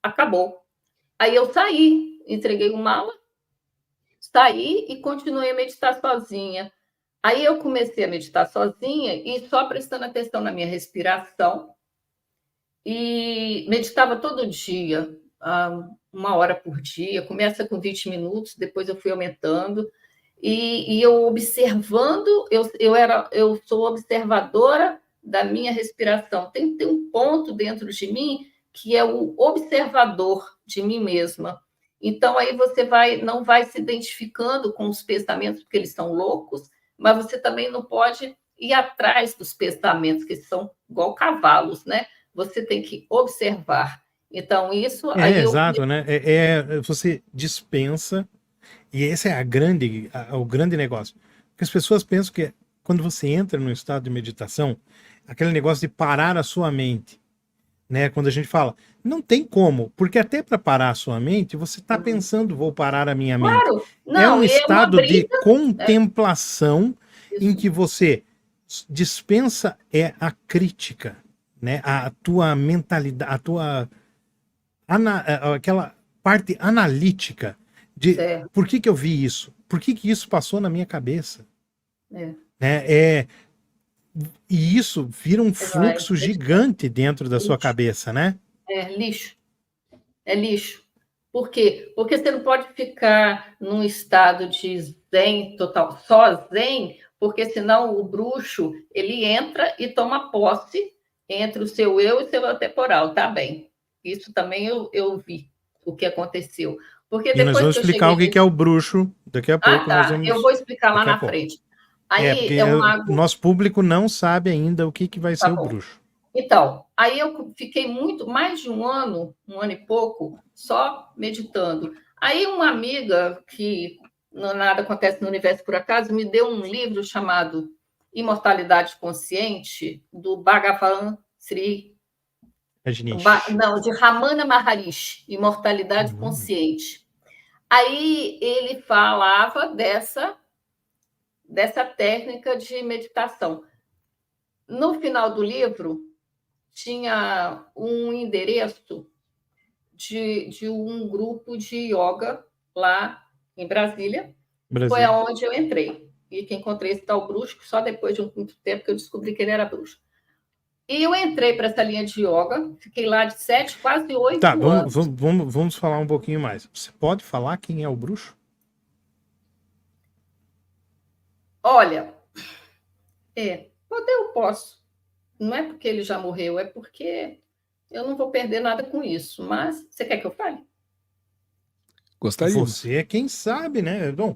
acabou. Aí eu saí, entreguei o mala, saí e continuei a meditar sozinha. Aí eu comecei a meditar sozinha e só prestando atenção na minha respiração. E meditava todo dia, 1 hora por dia. Começa com 20 minutos, depois eu fui aumentando. E eu observando, eu sou observadora da minha respiração. Tem que ter um ponto dentro de mim que é o observador de mim mesma. Então, aí você não vai se identificando com os pensamentos, porque eles são loucos, mas você também não pode ir atrás dos pensamentos, que são igual cavalos, né? Você tem que observar. Então, isso... Exato, né? Você dispensa, e esse é o grande negócio. Porque as pessoas pensam que quando você entra num estado de meditação, aquele negócio de parar a sua mente, né? Quando a gente fala, não tem como, porque até para parar a sua mente, você está pensando, vou parar a minha mente. Claro. Não, um estado de contemplação, né? em que você dispensa a crítica, né? A tua mentalidade, a tua aquela parte analítica de por que eu vi isso, por que isso passou na minha cabeça, né? E isso vira um fluxo gigante dentro da sua cabeça, né? Lixo. É lixo. Por quê? Porque você não pode ficar num estado de zen total, só zen, porque senão o bruxo, ele entra e toma posse entre o seu eu e o seu eu temporal, tá bem. Isso também eu vi o que aconteceu. Porque depois nós vamos explicar o que é o bruxo daqui a pouco. Nós vamos... Eu vou explicar lá na frente. Aí nosso público não sabe ainda o que vai ser o bruxo. Então, aí eu fiquei mais de um ano e pouco, só meditando. Aí uma amiga, que nada acontece no universo por acaso, me deu um livro chamado Imortalidade Consciente, do Bhagavan Sri... de Ramana Maharishi, Imortalidade Consciente. Aí ele falava dessa técnica de meditação. No final do livro, tinha um endereço de um grupo de yoga lá em Brasília. Foi aonde eu entrei. E que encontrei esse tal bruxo, só depois de muito tempo que eu descobri que ele era bruxo. E eu entrei para essa linha de yoga, fiquei lá de 7, quase 8 anos. Vamos falar um pouquinho mais. Você pode falar quem é o bruxo? Olha, eu posso. Não é porque ele já morreu, é porque eu não vou perder nada com isso. Mas você quer que eu fale? Gostaria. Você é quem sabe, né? Bom,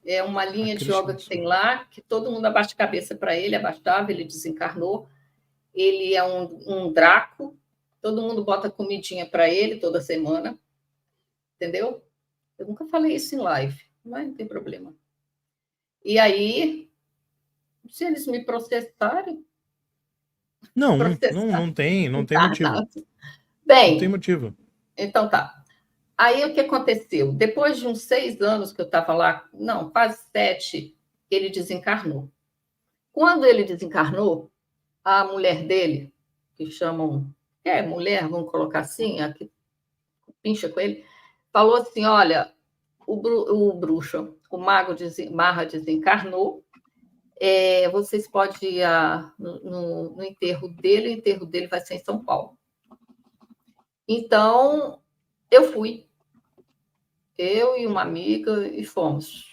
é uma linha de yoga que tem lá, que todo mundo abaixa a cabeça para ele, abaixava, ele desencarnou. Ele é um Draco, todo mundo bota comidinha para ele toda semana, entendeu? Eu nunca falei isso em live, mas não tem problema. E aí, se eles me processarem... Não tem motivo. Bem, não tem motivo. Então tá. Aí o que aconteceu? Depois de uns 6 anos que eu estava lá, não, quase 7, ele desencarnou. Quando ele desencarnou, a mulher dele, que chamam, mulher, vamos colocar assim, a que pincha com ele, falou assim, olha, o bruxo, o Marra desencarnou, vocês podem ir no enterro dele, o enterro dele vai ser em São Paulo. Então, eu fui. Eu e uma amiga, e fomos.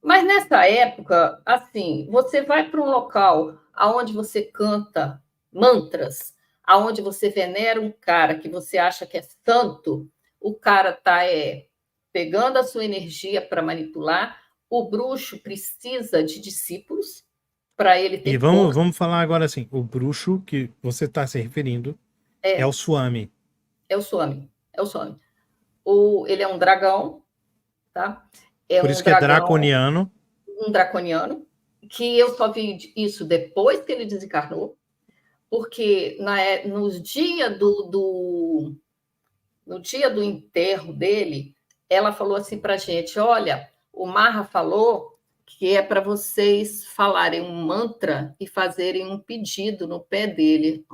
Mas nessa época, assim, você vai para um local onde você canta mantras, aonde você venera um cara que você acha que é santo, o cara está pegando a sua energia para manipular, o bruxo precisa de discípulos para ele ter E vamos falar agora assim, o bruxo que você está se referindo é o Swami. É o Swami. Ele é um dragão, tá? Por isso que é draconiano. Um draconiano, que eu só vi isso depois que ele desencarnou, porque no dia do enterro dele, ela falou assim para a gente, olha, o Marra falou que é para vocês falarem um mantra e fazerem um pedido no pé dele.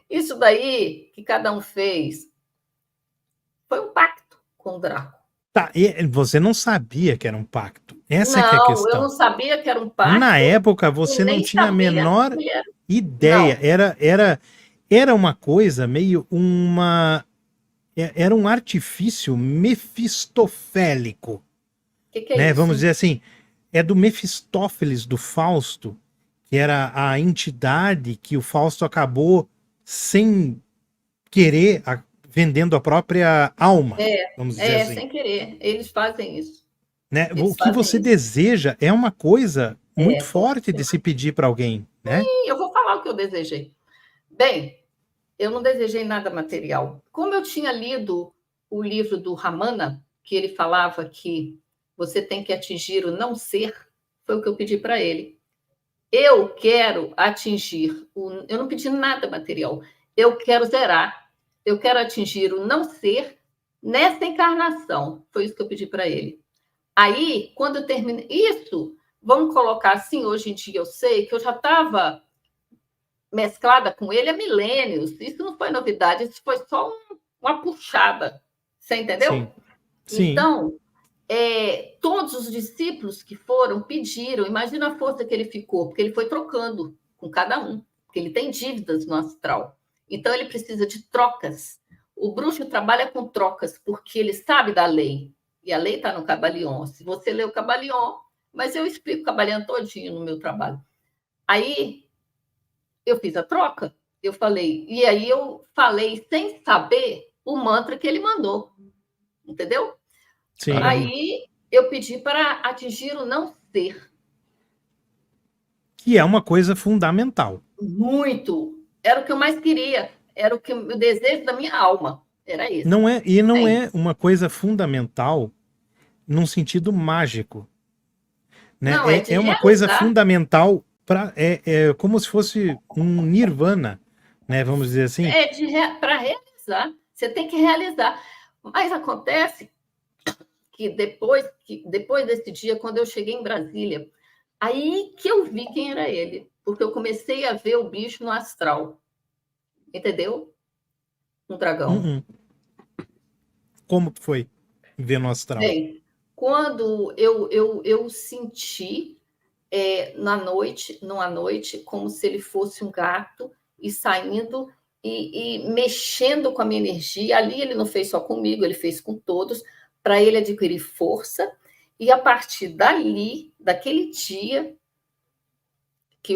Isso daí que cada um fez foi um pacto com o Draco. Tá, e você não sabia que era um pacto. Essa é que é a Não, questão. eu não sabia que era um pacto. Na época, você não tinha a menor ideia. Era uma coisa meio era um artifício mefistofélico. Que é né? isso? Vamos dizer assim, é do Mefistófeles, do Fausto, que era a entidade que o Fausto acabou sem querer vendendo a própria alma. Vamos dizer assim. Sem querer. Eles fazem isso. Né? O que você deseja é uma coisa muito forte de se pedir para alguém, né? Sim, eu vou falar o que eu desejei. Bem, eu não desejei nada material. Como eu tinha lido o livro do Ramana, que ele falava que você tem que atingir o não ser, foi o que eu pedi para ele. Eu quero atingir eu não pedi nada material. Eu quero zerar. Eu quero atingir o não ser nessa encarnação. Foi isso que eu pedi para ele. Aí, quando eu terminei isso, vamos colocar assim, hoje em dia eu sei que eu já estava mesclada com ele há milênios. Isso não foi novidade, isso foi só uma puxada. Você entendeu? Sim. Sim. Então, todos os discípulos que foram pediram, imagina a força que ele ficou, porque ele foi trocando com cada um, porque ele tem dívidas no astral. Então, ele precisa de trocas. O bruxo trabalha com trocas, porque ele sabe da lei. E a lei está no Cabalion. Se você lê o Cabalion, mas eu explico o Cabalion todinho no meu trabalho. Aí, eu fiz a troca, eu falei sem saber o mantra que ele mandou. Entendeu? Sim. Aí, eu pedi para atingir o não ser. Que é uma coisa fundamental. Muito. Era o que eu mais queria. Era o desejo da minha alma. Era isso. Não é uma coisa fundamental num sentido mágico. Né? Não, é uma coisa fundamental é como se fosse um nirvana, né? Vamos dizer assim. Para realizar. Você tem que realizar. Mas acontece que depois desse dia, quando eu cheguei em Brasília, aí que eu vi quem era ele. Porque eu comecei a ver o bicho no astral. Entendeu? Um dragão. Como que foi ver no astral? Bem, quando eu senti numa noite, como se ele fosse um gato e saindo e mexendo com a minha energia. Ali ele não fez só comigo, ele fez com todos, para ele adquirir força. E a partir dali, daquele dia, que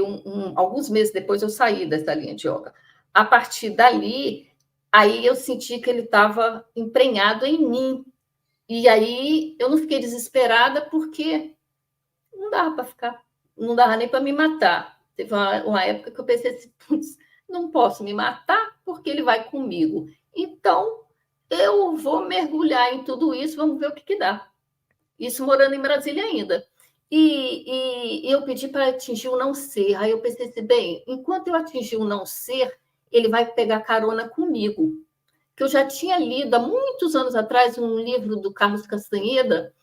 alguns meses depois eu saí dessa linha de yoga, a partir dali, aí eu senti que ele estava emprenhado em mim. E aí eu não fiquei desesperada, porque não dava para ficar, não dava nem para me matar. Teve uma época que eu pensei assim, não posso me matar porque ele vai comigo. Então, eu vou mergulhar em tudo isso, vamos ver o que dá. Isso morando em Brasília ainda. E eu pedi para atingir o não ser. Aí eu pensei assim, bem, enquanto eu atingir o não ser, ele vai pegar carona comigo. Que eu já tinha lido há muitos anos atrás um livro do Carlos Castaneda.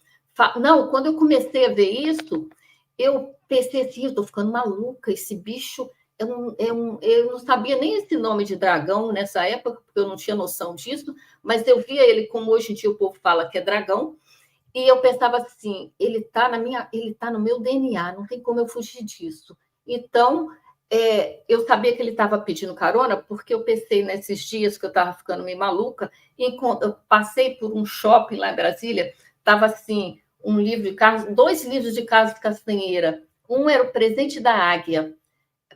Não, quando eu comecei a ver isso, eu pensei assim, eu estou ficando maluca, esse bicho eu não sabia nem esse nome de dragão nessa época, porque eu não tinha noção disso, mas eu via ele como hoje em dia o povo fala que é dragão, e eu pensava assim, ele está no meu DNA, não tem como eu fugir disso. Então, eu sabia que ele estava pedindo carona, porque eu pensei nesses dias que eu estava ficando meio maluca, eu passei por um shopping lá em Brasília, estava assim, dois livros de Carlos Castanheira. Um era O Presente da Águia.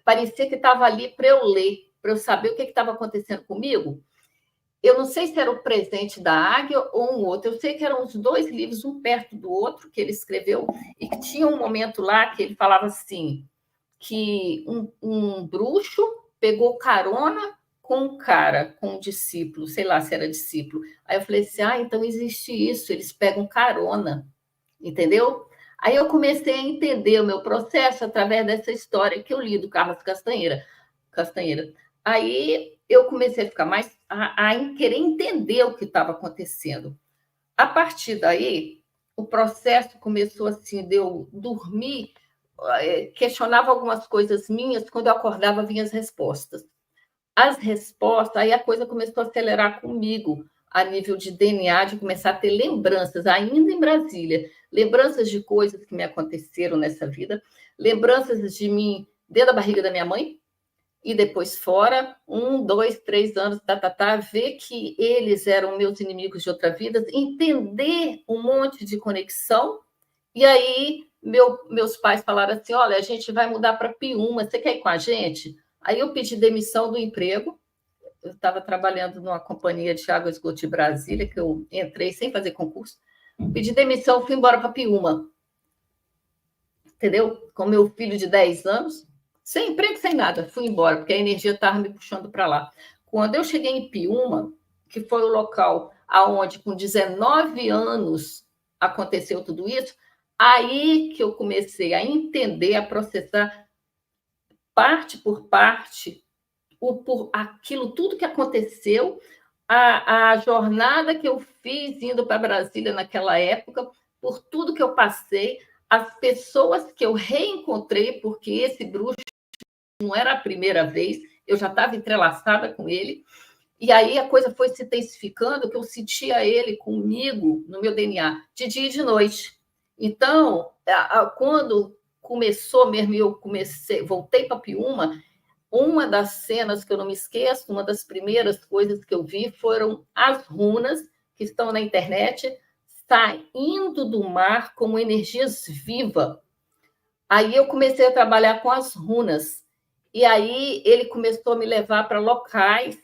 Parecia que estava ali para eu ler, para eu saber o que estava acontecendo comigo. Eu não sei se era O Presente da Águia ou um outro. Eu sei que eram os dois livros, um perto do outro, que ele escreveu, e que tinha um momento lá que ele falava assim, que um bruxo pegou carona com um cara, com um discípulo, sei lá se era discípulo. Aí eu falei assim, então existe isso, eles pegam carona, entendeu? Aí eu comecei a entender o meu processo através dessa história que eu li do Carlos Castanheira. Aí eu comecei a ficar mais a querer entender o que estava acontecendo. A partir daí, o processo começou assim, de eu dormir, questionava algumas coisas minhas, quando eu acordava vinham as respostas. As respostas, aí a coisa começou a acelerar comigo, a nível de DNA, de começar a ter lembranças, ainda em Brasília, lembranças de coisas que me aconteceram nessa vida, lembranças de mim dentro da barriga da minha mãe, e depois fora, 1, 2, 3 anos, ver que eles eram meus inimigos de outra vida, entender um monte de conexão, e aí meus pais falaram assim, olha, a gente vai mudar para Piúma, você quer ir com a gente? Aí eu pedi demissão do emprego, eu estava trabalhando numa companhia de água e esgoto de Brasília, que eu entrei sem fazer concurso, pedi demissão, fui embora para Piúma, entendeu? Com meu filho de 10 anos, sem emprego, sem nada, fui embora, porque a energia estava me puxando para lá. Quando eu cheguei em Piúma, que foi o local aonde com 19 anos aconteceu tudo isso, aí que eu comecei a entender, a processar parte por parte, por aquilo tudo que aconteceu, a jornada que eu fiz indo para Brasília naquela época, por tudo que eu passei, as pessoas que eu reencontrei, porque esse bruxo não era a primeira vez, eu já estava entrelaçada com ele, e aí a coisa foi se intensificando, que eu sentia ele comigo no meu DNA, de dia e de noite. Então, quando começou mesmo, eu voltei para Piúma, uma das cenas que eu não me esqueço, uma das primeiras coisas que eu vi foram as runas que estão na internet, saindo do mar como energias vivas. Aí eu comecei a trabalhar com as runas. E aí ele começou a me levar para locais.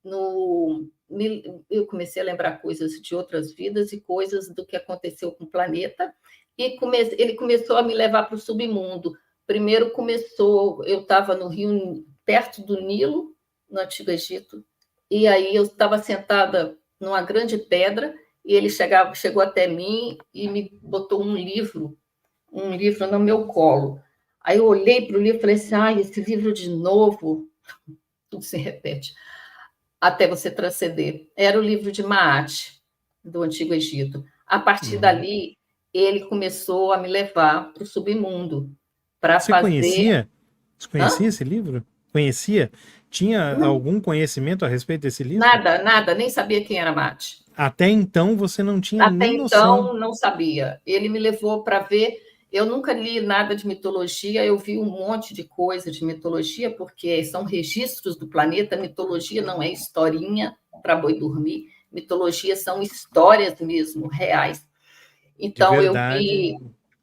Eu comecei a lembrar coisas de outras vidas e coisas do que aconteceu com o planeta. E ele começou a me levar para o submundo. Primeiro eu estava no Rio, perto do Nilo, no Antigo Egito, e aí eu estava sentada numa grande pedra, e ele chegou até mim e me botou um livro no meu colo. Aí eu olhei para o livro e falei assim, esse livro de novo, tudo se repete, até você transcender. Era o livro de Maat, do Antigo Egito. A partir dali, ele começou a me levar para o submundo, para fazer... Você conhecia esse livro? Conhecia? Tinha algum conhecimento a respeito desse livro? Nada, nem sabia quem era Maat. Até então você não tinha nem noção? Até então não sabia. Ele me levou para ver... Eu nunca li nada de mitologia, eu vi um monte de coisa de mitologia, porque são registros do planeta. Mitologia não é historinha para boi dormir. Mitologia são histórias mesmo, reais. Então,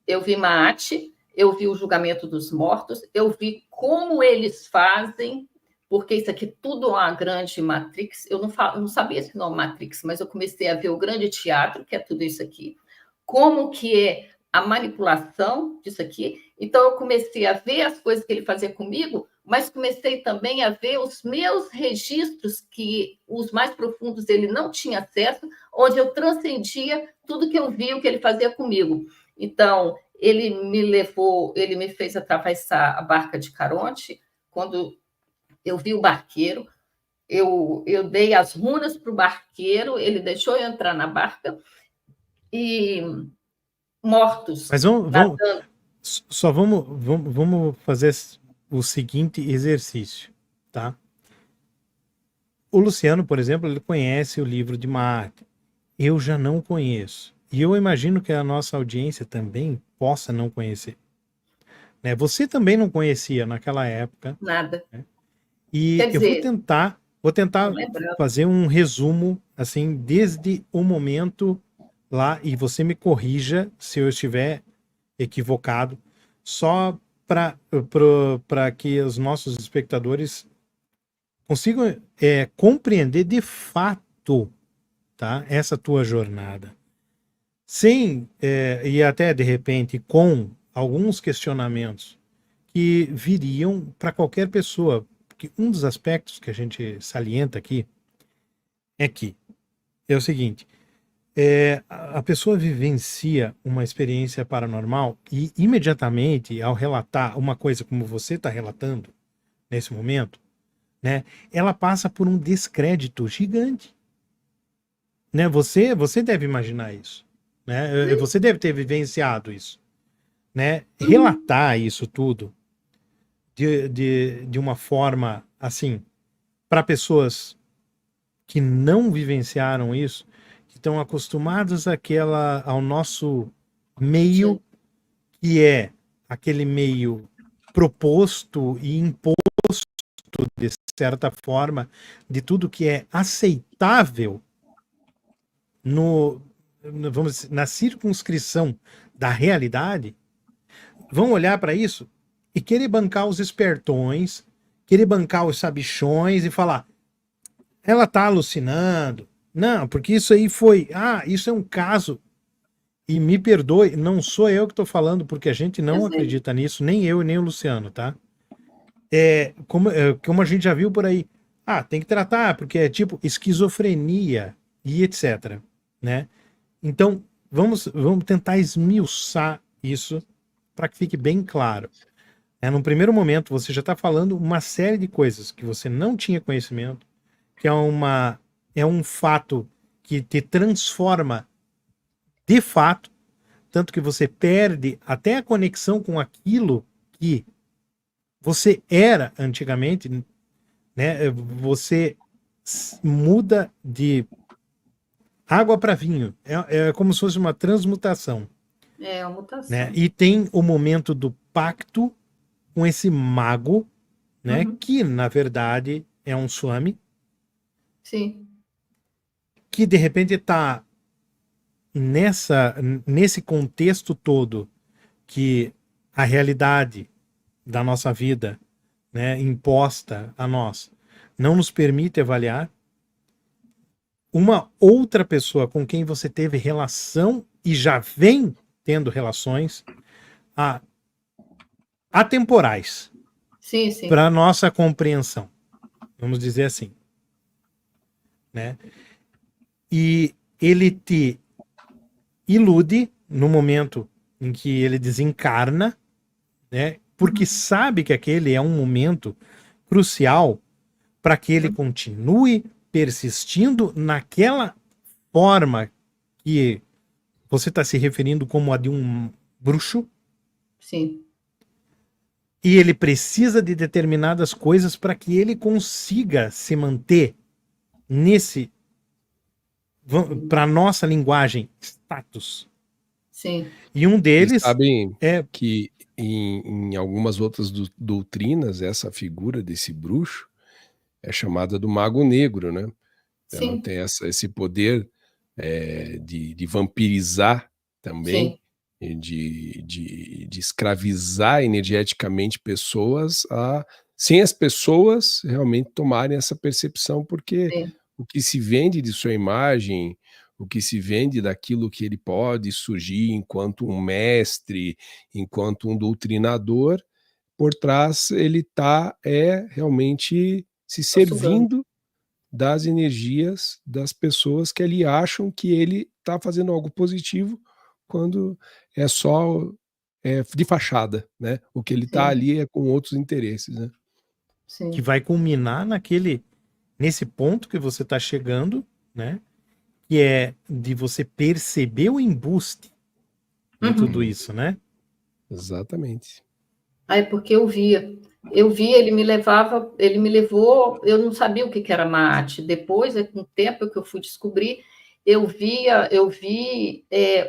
eu vi Maat, eu vi o julgamento dos mortos, eu vi como eles fazem, porque isso aqui tudo é uma grande Matrix. Eu não sabia esse nome Matrix, mas eu comecei a ver o grande teatro, que é tudo isso aqui. Como que é a manipulação disso aqui. Então, eu comecei a ver as coisas que ele fazia comigo, mas comecei também a ver os meus registros, que os mais profundos ele não tinha acesso, onde eu transcendia tudo que eu via, o que ele fazia comigo. Então, ele me fez atravessar a barca de Caronte. Quando eu vi o barqueiro, eu dei as runas para o barqueiro, ele deixou eu entrar na barca, e mortos. Só vamos fazer o seguinte exercício, tá? O Luciano, por exemplo, ele conhece o livro de Marte. Eu já não conheço. E eu imagino que a nossa audiência também possa não conhecer. Né? Você também não conhecia naquela época. Nada. Né? E Quer eu vou dizer, tentar não lembrava. fazer um resumo, assim, desde o momento lá, e você me corrija se eu estiver equivocado, só para que os nossos espectadores consigam compreender de fato, tá, essa tua jornada. Sem, e até de repente com alguns questionamentos que viriam para qualquer pessoa. Porque um dos aspectos que a gente salienta aqui é que é o seguinte: a pessoa vivencia uma experiência paranormal e imediatamente, ao relatar uma coisa como você está relatando nesse momento, né, ela passa por um descrédito gigante. Né? Você deve imaginar isso. Né? Você deve ter vivenciado isso. Né? Relatar isso tudo de uma forma assim, para pessoas que não vivenciaram isso, que estão acostumadas ao nosso meio, que é aquele meio proposto e imposto de certa forma, de tudo que é aceitável vamos dizer, na circunscrição da realidade, vão olhar para isso e querer bancar os espertões, querer bancar os sabichões e falar: ela tá alucinando. Não, porque isso aí foi. Isso é um caso. E me perdoe, não sou eu que estou falando, porque a gente não acredita nisso, nem eu e nem o Luciano, tá? Como a gente já viu por aí. Tem que tratar, porque é tipo esquizofrenia e etc. Né? Então, vamos tentar esmiuçar isso para que fique bem claro. Num primeiro momento, você já está falando uma série de coisas que você não tinha conhecimento, que é um fato que te transforma de fato, tanto que você perde até a conexão com aquilo que você era antigamente, né? Você muda de água para vinho. É como se fosse uma transmutação. É uma mutação. Né? E tem o momento do pacto com esse mago, né? Que, na verdade, é um swami. Sim. Que, de repente, está nesse contexto todo que a realidade da nossa vida, né, imposta a nós, não nos permite avaliar. Uma outra pessoa com quem você teve relação e já vem tendo relações atemporais para nossa compreensão, vamos dizer assim, né? E ele te ilude no momento em que ele desencarna, né? Porque sabe que aquele é um momento crucial para que ele continue persistindo naquela forma que você está se referindo como a de um bruxo. Sim. E ele precisa de determinadas coisas para que ele consiga se manter nesse, para nossa linguagem, status. Sim. E um deles sabem que em algumas outras doutrinas, essa figura desse bruxo é chamada do mago negro, né? Ela tem esse poder de vampirizar também, de escravizar energeticamente pessoas, sem as pessoas realmente tomarem essa percepção, porque o que se vende de sua imagem, o que se vende daquilo que ele pode surgir enquanto um mestre, enquanto um doutrinador, por trás ele está realmente se servindo das energias das pessoas que ali acham que ele está fazendo algo positivo, quando é só de fachada, né? O que ele está ali é com outros interesses, né? Que vai culminar nesse ponto que você está chegando, né? Que é de você perceber o embuste de tudo isso, né? Exatamente. É porque eu via, ele me levou, eu não sabia o que que era mate. Depois, com o tempo que eu fui descobrir, eu vi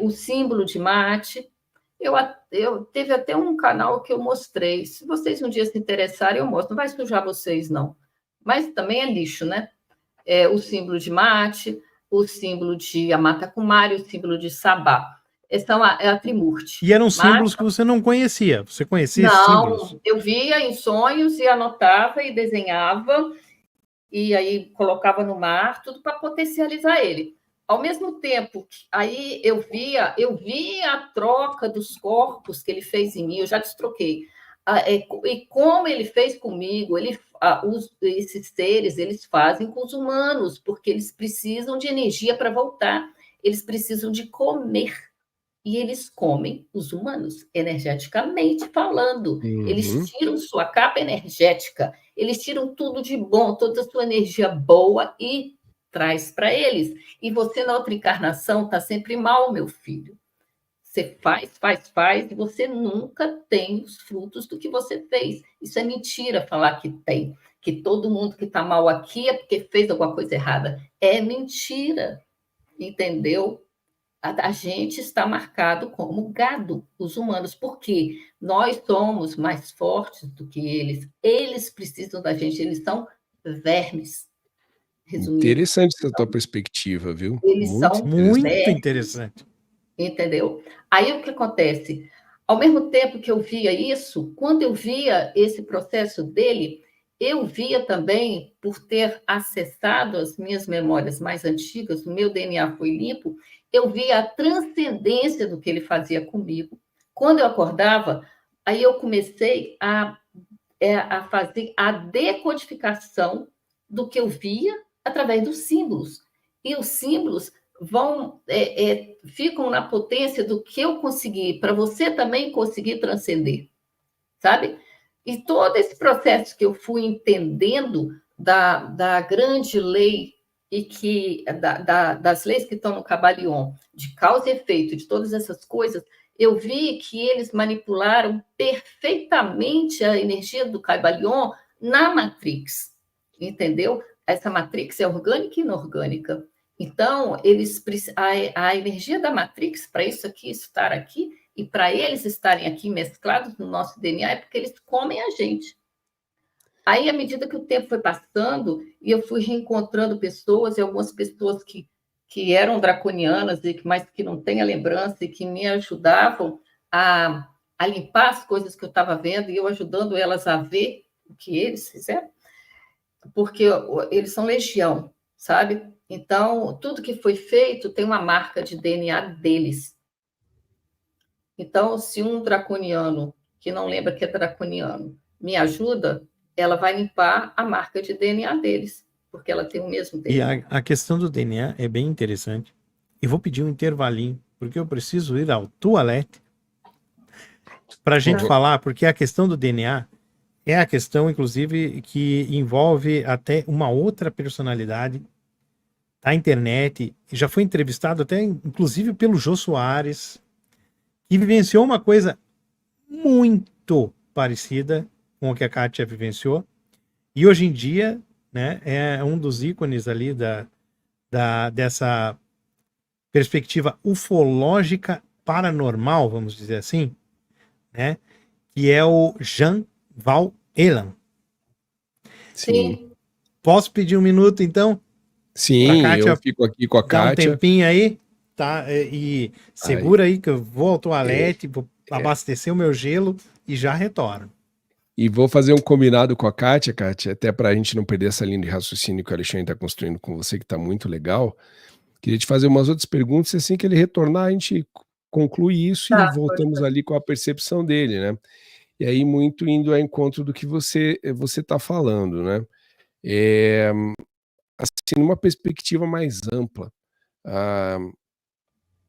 o símbolo de mate. Eu teve até um canal que eu mostrei. Se vocês um dia se interessarem, eu mostro. Não vai sujar vocês, não. Mas também é lixo, né? O símbolo de mate, o símbolo de Amata-Kumari, o símbolo de Sabá. Essa é a Trimurti. E eram Mas símbolos que você não conhecia. Você conhecia esses símbolos? não, eu via em sonhos e anotava e desenhava, e aí colocava no mar, tudo para potencializar ele. Ao mesmo tempo, aí eu via a troca dos corpos que ele fez em mim, eu já destroquei. E como ele fez comigo, esses seres, eles fazem com os humanos, porque eles precisam de energia para voltar, eles precisam de comer. E eles comem os humanos, energeticamente falando. Eles Uhum. tiram sua capa energética, eles tiram tudo de bom, toda a sua energia boa e traz para eles. E você, na outra encarnação, está sempre mal, meu filho. Você faz, e você nunca tem os frutos do que você fez. Isso é mentira falar que tem. Que todo mundo que está mal aqui é porque fez alguma coisa errada. É mentira, entendeu? A gente está marcado como gado, os humanos, porque nós somos mais fortes do que eles. Eles precisam da gente, eles são vermes, resumindo. Interessante essa tua perspectiva, viu? Eles Muito são interessante. Muito vermes, interessante. entendeu? Aí o que acontece? Ao mesmo tempo que eu via isso, quando eu via esse processo dele, eu via também, por ter acessado as minhas memórias mais antigas, o meu DNA foi limpo, eu via a transcendência do que ele fazia comigo. Quando eu acordava, aí eu comecei a fazer a decodificação do que eu via através dos símbolos. E os símbolos ficam na potência do que eu consegui, para você também conseguir transcender, sabe? E todo esse processo que eu fui entendendo da grande lei e das leis que estão no Cabalion, de causa e efeito, de todas essas coisas, eu vi que eles manipularam perfeitamente a energia do Cabalion na Matrix, entendeu? Essa Matrix é orgânica e inorgânica. Então, a energia da Matrix, para isso aqui estar aqui, e para eles estarem aqui mesclados no nosso DNA, é porque eles comem a gente. Aí, à medida que o tempo foi passando, e eu fui reencontrando pessoas, e algumas pessoas que eram draconianas, mas que não têm a lembrança, e que me ajudavam a limpar as coisas que eu estava vendo, e eu ajudando elas a ver o que eles fizeram, porque eles são legião, sabe? Então, tudo que foi feito tem uma marca de DNA deles. Então, se um draconiano, que não lembra que é draconiano, me ajuda, ela vai limpar a marca de DNA deles, porque ela tem o mesmo E DNA. a questão do DNA é bem interessante. E vou pedir um intervalinho, porque eu preciso ir ao toalete para a gente Uhum. falar, porque a questão do DNA é a questão, inclusive, que envolve até uma outra personalidade da internet. Já foi entrevistado até, inclusive, pelo Jô Soares, que vivenciou uma coisa muito parecida com o que a Kátia vivenciou. E hoje em dia, né, é um dos ícones ali dessa perspectiva ufológica paranormal, vamos dizer assim, né, que é o Jean Val Elan. Sim. Posso pedir um minuto, então, para Sim, eu Kátia fico aqui com a dar um Kátia. tempinho aí, tá? E segura aí que eu vou ao toalete, vou abastecer o meu gelo e já retorno. E vou fazer um combinado com a Kátia, até para a gente não perder essa linha de raciocínio que o Alexandre está construindo com você, que está muito legal. Queria te fazer umas outras perguntas, e assim que ele retornar, a gente conclui isso e voltamos ali com a percepção dele, né? E aí, muito indo ao encontro do que você está falando, né? Assim, numa perspectiva mais ampla, ah,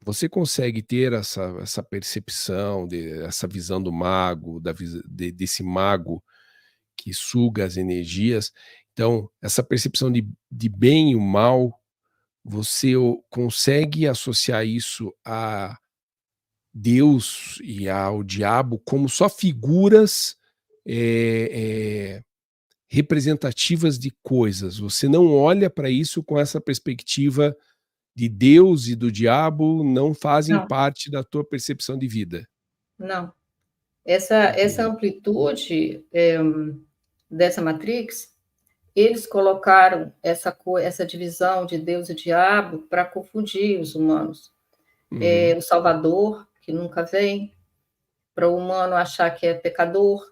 você consegue ter essa percepção, essa visão do mago, desse mago que suga as energias. Então, essa percepção de bem e o mal, você consegue associar isso Deus e ao diabo como só figuras representativas de coisas. Você não olha para isso com essa perspectiva de Deus e do diabo não fazem Não, parte da tua percepção de vida. não. Essa Entendi. amplitude dessa Matrix, eles colocaram essa divisão de Deus e diabo para confundir os humanos. Uhum. O Salvador, que nunca vem, para o humano achar que é pecador,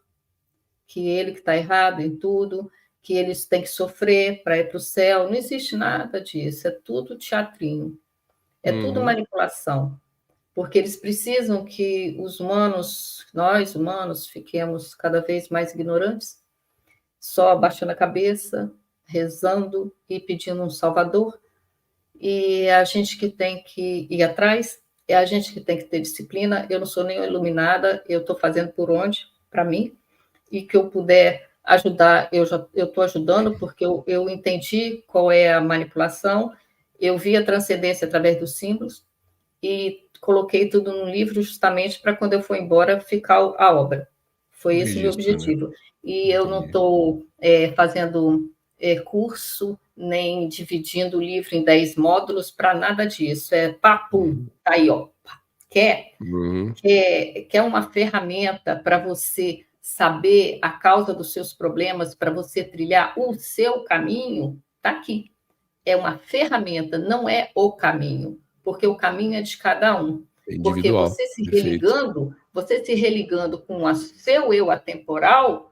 que ele que está errado em tudo, que eles têm que sofrer para ir para o céu. Não existe nada disso, é tudo teatrinho, é tudo Uhum. manipulação, porque eles precisam que os humanos, nós humanos, fiquemos cada vez mais ignorantes, só abaixando a cabeça, rezando e pedindo um salvador, e é a gente que tem que ir atrás, é a gente que tem que ter disciplina. Eu não sou nem iluminada, eu estou fazendo por onde, para mim, e que eu puder ajudar, eu estou ajudando, porque eu entendi qual é a manipulação, eu vi a transcendência através dos símbolos, e coloquei tudo no livro justamente para quando eu for embora ficar a obra. Foi esse o meu Registro, né? objetivo. E eu não estou fazendo curso, nem dividindo o livro em 10 módulos para nada disso. É papo, tá aí, ó. Quer uma ferramenta para você saber a causa dos seus problemas, para você trilhar o seu caminho? Está aqui. É uma ferramenta, não é o caminho, porque o caminho é de cada um. Porque Individual, perfeito. você se religando com o seu eu atemporal,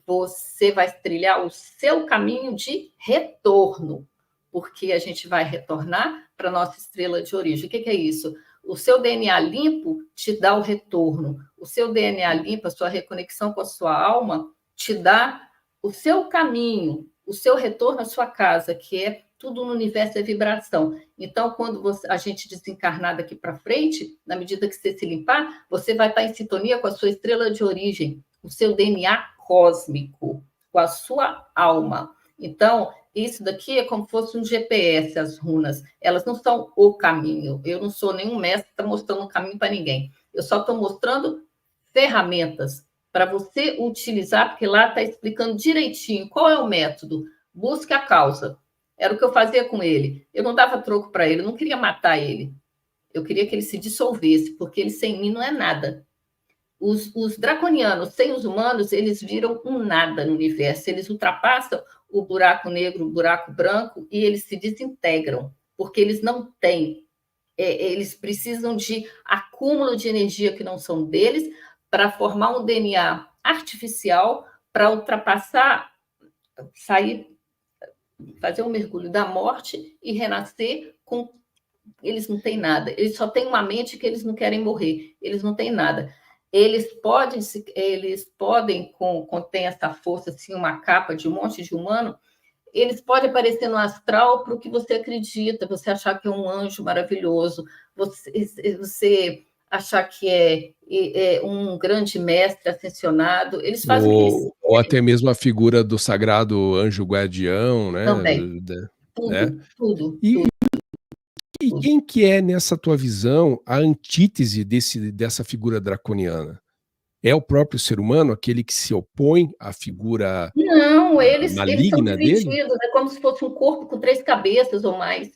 você vai trilhar o seu caminho de retorno, porque a gente vai retornar para a nossa estrela de origem. O que é isso? O seu DNA limpo te dá o retorno. O seu DNA limpo, a sua reconexão com a sua alma, te dá o seu caminho, o seu retorno à sua casa, que é tudo no universo é vibração. Então, quando a gente desencarnar daqui para frente, na medida que você se limpar, você vai estar em sintonia com a sua estrela de origem, o seu DNA cósmico, com a sua alma. Então, isso daqui é como se fosse um GPS, as runas. Elas não são o caminho. Eu não sou nenhum mestre que está mostrando um caminho para ninguém. Eu só estou mostrando ferramentas para você utilizar, porque lá está explicando direitinho qual é o método. Busque a causa. Era o que eu fazia com ele. Eu não dava troco para ele, eu não queria matar ele. Eu queria que ele se dissolvesse, porque ele sem mim não é nada. Os draconianos, sem os humanos, eles viram um nada no universo. Eles ultrapassam o buraco negro, o buraco branco, e eles se desintegram, porque eles não têm. Eles precisam de acúmulo de energia que não são deles para formar um DNA artificial para ultrapassar, sair, fazer um mergulho da morte e renascer com... Eles não têm nada. Eles só têm uma mente que eles não querem morrer. Eles não têm nada. Eles podem tem essa força, assim, uma capa de um monte de humano, eles podem aparecer no astral para o que você acredita, você achar que é um anjo maravilhoso, você achar que é um grande mestre ascensionado, eles fazem o que eles Ou até mesmo a figura do sagrado anjo guardião, né? também. Tudo. E quem que é, nessa tua visão, a antítese dessa figura draconiana? É o próprio ser humano, aquele que se opõe à figura Não, eles são maligna dele? divididos, é como se fosse um corpo com 3 cabeças ou mais.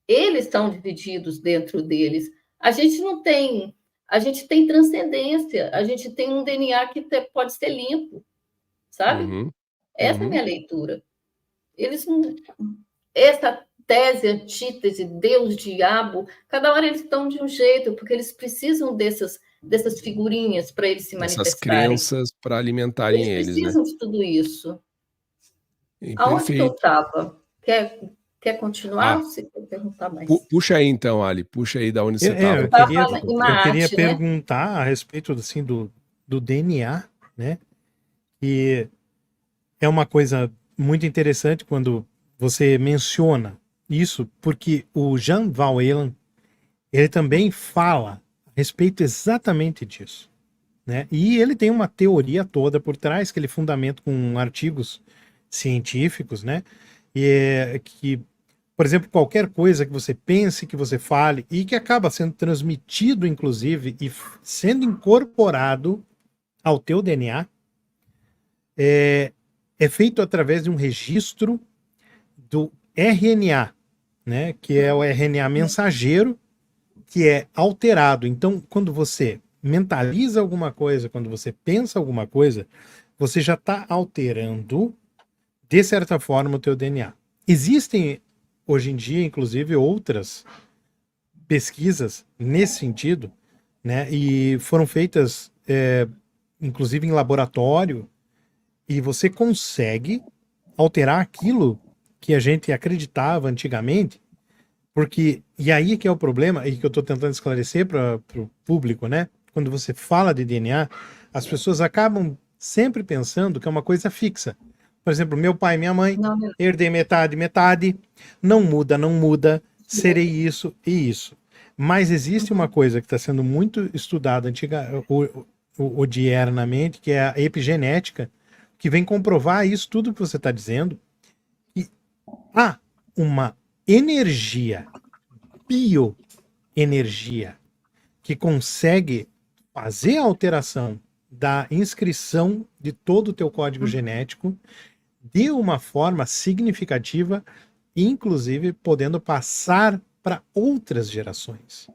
Eles são divididos dentro deles. A gente não tem, a gente tem transcendência, a gente tem um DNA que pode ser limpo, sabe? Uhum, Essa é a uhum. minha leitura. Eles não, essa tese, antítese, Deus, diabo, cada hora eles estão de um jeito, porque eles precisam dessas figurinhas para eles se Essas manifestarem. crenças para alimentarem Eles eles, né? precisam de tudo isso. Aonde que eu Perfeito. estava? Quer continuar? Você quer perguntar mais? Puxa aí então, Ali, puxa aí da onde você estava. Eu queria né? perguntar a respeito assim, do DNA, né? E é uma coisa muito interessante quando você menciona isso, porque o Jean Van ele também fala a respeito exatamente disso, né? E ele tem uma teoria toda por trás que ele fundamenta com artigos científicos, né? E que por exemplo, qualquer coisa que você pense, que você fale, e que acaba sendo transmitido, inclusive, e sendo incorporado ao teu DNA, é feito através de um registro do RNA, né? Que é o RNA mensageiro, que é alterado. Então, quando você mentaliza alguma coisa, quando você pensa alguma coisa, você já está alterando, de certa forma, o teu DNA. Existem, hoje em dia, inclusive, outras pesquisas nesse sentido, né? E foram feitas, inclusive, em laboratório, e você consegue alterar aquilo que a gente acreditava antigamente, porque, e aí que é o problema, e que eu estou tentando esclarecer para o público, né? Quando você fala de DNA, as pessoas acabam sempre pensando que é uma coisa fixa. Por exemplo, meu pai e minha mãe, Não, herdei metade, metade, não muda, não muda, serei isso e isso. Mas existe uma coisa que está sendo muito estudada odiernamente, que é a epigenética, que vem comprovar isso tudo que você está dizendo, que há uma energia, bioenergia, que consegue fazer a alteração da inscrição de todo o teu código genético de uma forma significativa, inclusive podendo passar para outras gerações.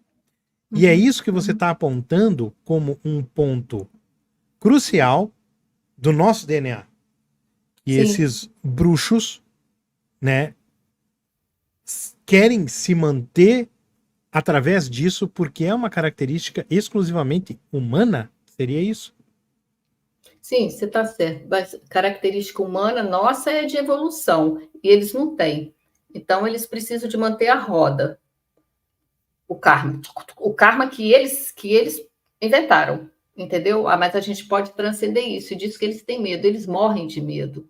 E é isso que você está apontando como um ponto crucial do nosso DNA. E Sim. esses bruxos, né, querem se manter através disso porque é uma característica exclusivamente humana? Seria isso? Sim, você está certo. Mas característica humana nossa é de evolução, e eles não têm. Então, eles precisam de manter a roda. O karma que eles inventaram, entendeu? Mas a gente pode transcender isso, e diz que eles têm medo, eles morrem de medo.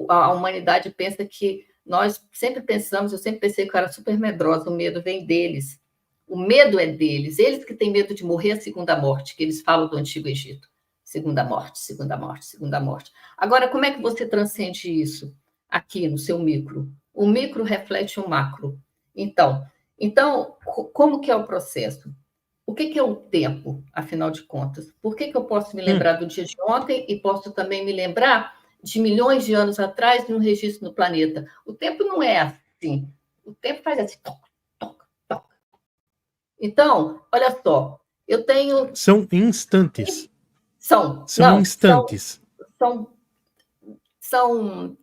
A humanidade pensa que nós sempre pensamos, eu sempre pensei que eu era super medrosa, o medo vem deles. O medo é deles, eles que têm medo de morrer a segunda morte, que eles falam do Antigo Egito. Segunda morte, segunda morte, segunda morte. Agora, como é que você transcende isso aqui no seu micro? O micro reflete o macro. Então, como que é o processo? O que é o tempo, afinal de contas? Por que eu posso me lembrar do dia de ontem e posso também me lembrar de milhões de anos atrás de um registro no planeta? O tempo não é assim. O tempo faz assim, toca, toca, toca. Então, olha só, eu tenho... São instantes. São instantes. São...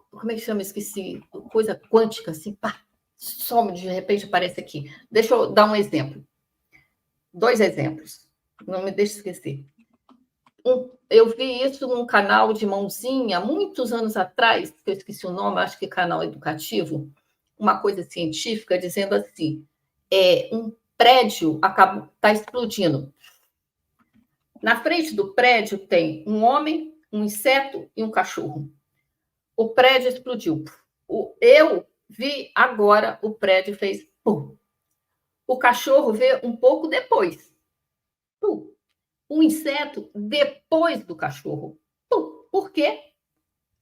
Como é que chama? Esqueci. Coisa quântica, assim, pá, some, de repente aparece aqui. Deixa eu dar um exemplo. 2 exemplos. Não me deixe esquecer. Eu vi isso num canal de mãozinha, muitos anos atrás, que eu esqueci o nome, acho que canal educativo, uma coisa científica, dizendo assim, um prédio está explodindo. Na frente do prédio tem um homem, um inseto e um cachorro. O prédio explodiu. Eu vi agora o prédio fez pum. O cachorro vê um pouco depois. Pum. O inseto depois do cachorro. Pum. Por quê?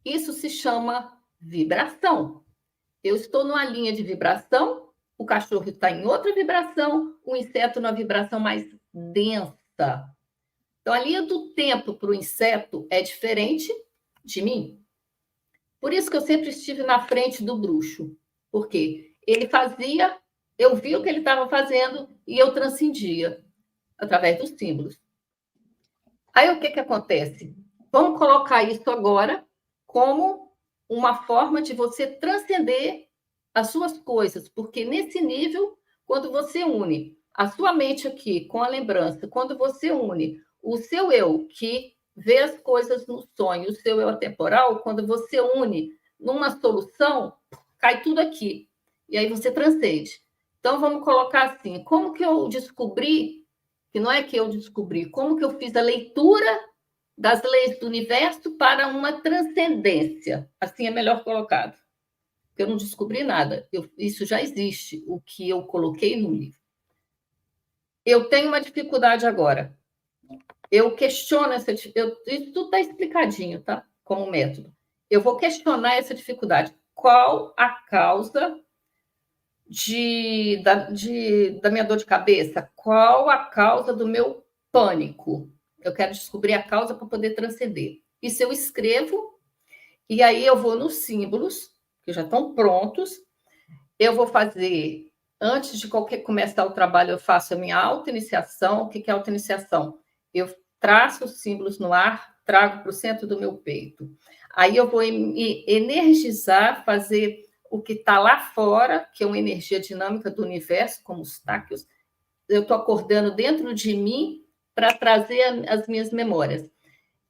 Isso se chama vibração. Eu estou numa linha de vibração, o cachorro está em outra vibração, o inseto numa vibração mais densa. Então, a linha do tempo para o inseto é diferente de mim. Por isso que eu sempre estive na frente do bruxo. Porque ele fazia, eu vi o que ele estava fazendo e eu transcendia através dos símbolos. Aí o que acontece? Vamos colocar isso agora como uma forma de você transcender as suas coisas, porque nesse nível, quando você une a sua mente aqui com a lembrança, quando você une o seu eu que vê as coisas no sonho, o seu eu atemporal, quando você une numa solução, cai tudo aqui. E aí você transcende. Então, vamos colocar assim, como que eu descobri, que não é que eu descobri, como que eu fiz a leitura das leis do universo para uma transcendência. Assim é melhor colocado. Porque eu não descobri nada. Isso já existe, o que eu coloquei no livro. Eu tenho uma dificuldade agora. Eu questiono essa dificuldade. Isso tudo está explicadinho, tá? Como método. Eu vou questionar essa dificuldade. qual a causa da minha dor de cabeça, qual a causa do meu pânico. Eu quero descobrir a causa para poder transcender. Isso eu escrevo, e aí eu vou nos símbolos, que já estão prontos. Eu vou fazer, antes de começar o trabalho, eu faço a minha auto-iniciação. O que é auto-iniciação? Eu traço os símbolos no ar, trago para o centro do meu peito. Aí eu vou energizar, fazer o que está lá fora, que é uma energia dinâmica do universo, como os táquios. Eu estou acordando dentro de mim para trazer as minhas memórias.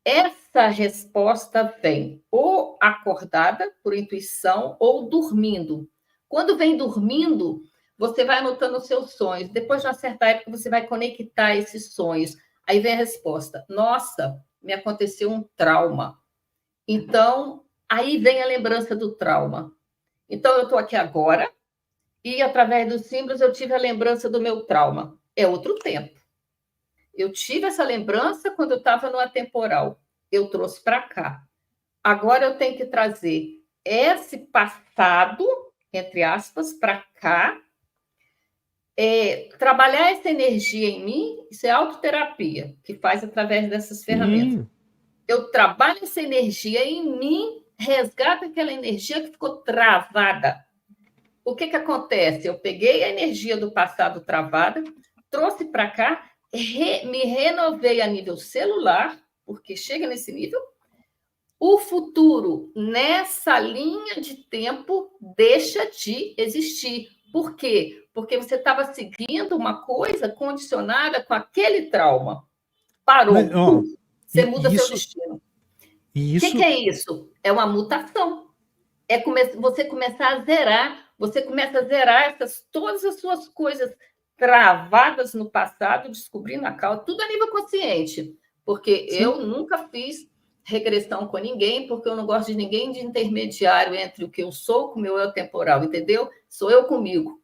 Essa resposta vem ou acordada, por intuição, ou dormindo. Quando vem dormindo, você vai anotando os seus sonhos. Depois de uma certa época, você vai conectar esses sonhos. Aí vem a resposta. Nossa, me aconteceu um trauma. Então, aí vem a lembrança do trauma. Então, eu estou aqui agora e, através dos símbolos, eu tive a lembrança do meu trauma. É outro tempo. Eu tive essa lembrança quando eu estava no atemporal. Eu trouxe para cá. Agora eu tenho que trazer esse passado, entre aspas, para cá. Trabalhar essa energia em mim, isso é autoterapia, que faz através dessas ferramentas. Eu trabalho essa energia em mim, resgato aquela energia que ficou travada. O que acontece? Eu peguei a energia do passado travada, trouxe para cá, me renovei a nível celular, porque chega nesse nível. O futuro, nessa linha de tempo, deixa de existir. Por quê? Porque você estava seguindo uma coisa condicionada com aquele trauma. Parou. Mas, você muda seu destino. O que é isso? É uma mutação. É você começar a zerar. Você começa a zerar todas as suas coisas travadas no passado, descobrindo a causa, tudo a nível consciente. Porque eu nunca fiz regressão com ninguém, porque eu não gosto de ninguém de intermediário entre o que eu sou com o meu eu temporal, entendeu? Sou eu comigo.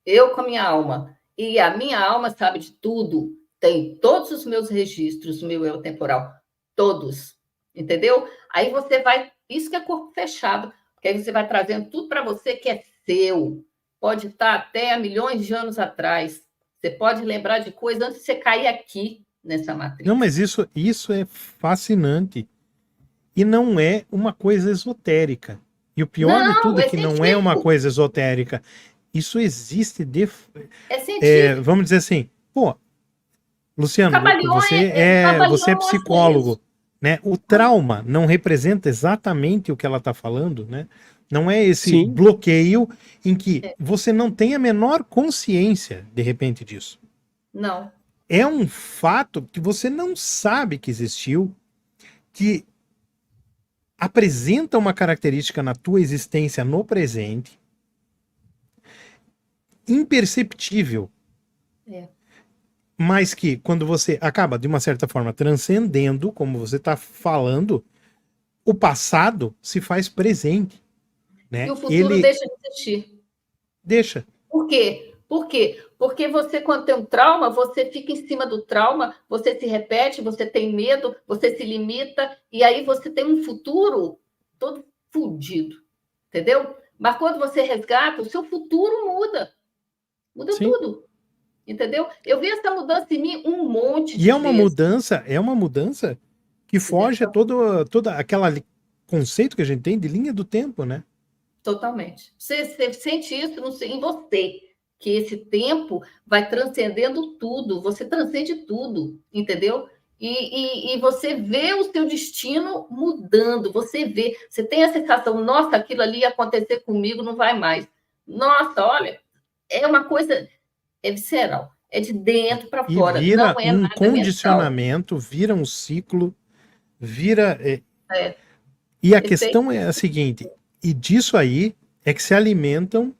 Eu com a minha alma. E a minha alma sabe de tudo. Tem todos os meus registros, o meu eu temporal. Todos. Entendeu? Aí você vai... Isso que é corpo fechado. Porque aí você vai trazendo tudo para você que é seu. Pode estar até há milhões de anos atrás. Você pode lembrar de coisas antes de você cair aqui nessa matriz. Não, mas isso é fascinante. E não é uma coisa esotérica. E o pior de tudo é que não é uma coisa esotérica. Isso existe É científico. Vamos dizer assim, Luciano, você é psicólogo, né? O trauma não representa exatamente o que ela está falando, né? Não é esse bloqueio em que você não tem a menor consciência, de repente, disso. Não. É um fato que você não sabe que existiu, que apresenta uma característica na tua existência no presente, imperceptível, mas que quando você acaba, de uma certa forma, transcendendo, como você está falando, o passado se faz presente. Né? E o futuro deixa de existir. Deixa. Por quê? Porque você, quando tem um trauma, você fica em cima do trauma, você se repete, você tem medo, você se limita, e aí você tem um futuro todo fudido, entendeu? Mas quando você resgata, o seu futuro muda. Muda tudo. Entendeu? Eu vi essa mudança em mim um monte de vezes. E é uma mudança que foge a todo aquele conceito que a gente tem de linha do tempo, né? Totalmente. Você sente isso em você, que esse tempo vai transcendendo tudo, você transcende tudo, entendeu? E você vê o seu destino mudando, você tem a sensação, nossa, aquilo ali ia acontecer comigo, não vai mais. Nossa, olha, é uma coisa, é visceral, é de dentro para fora. E vira não é um nada condicionamento, mental. Vira um ciclo, vira... É. E a questão é a seguinte, e disso aí é que se alimentam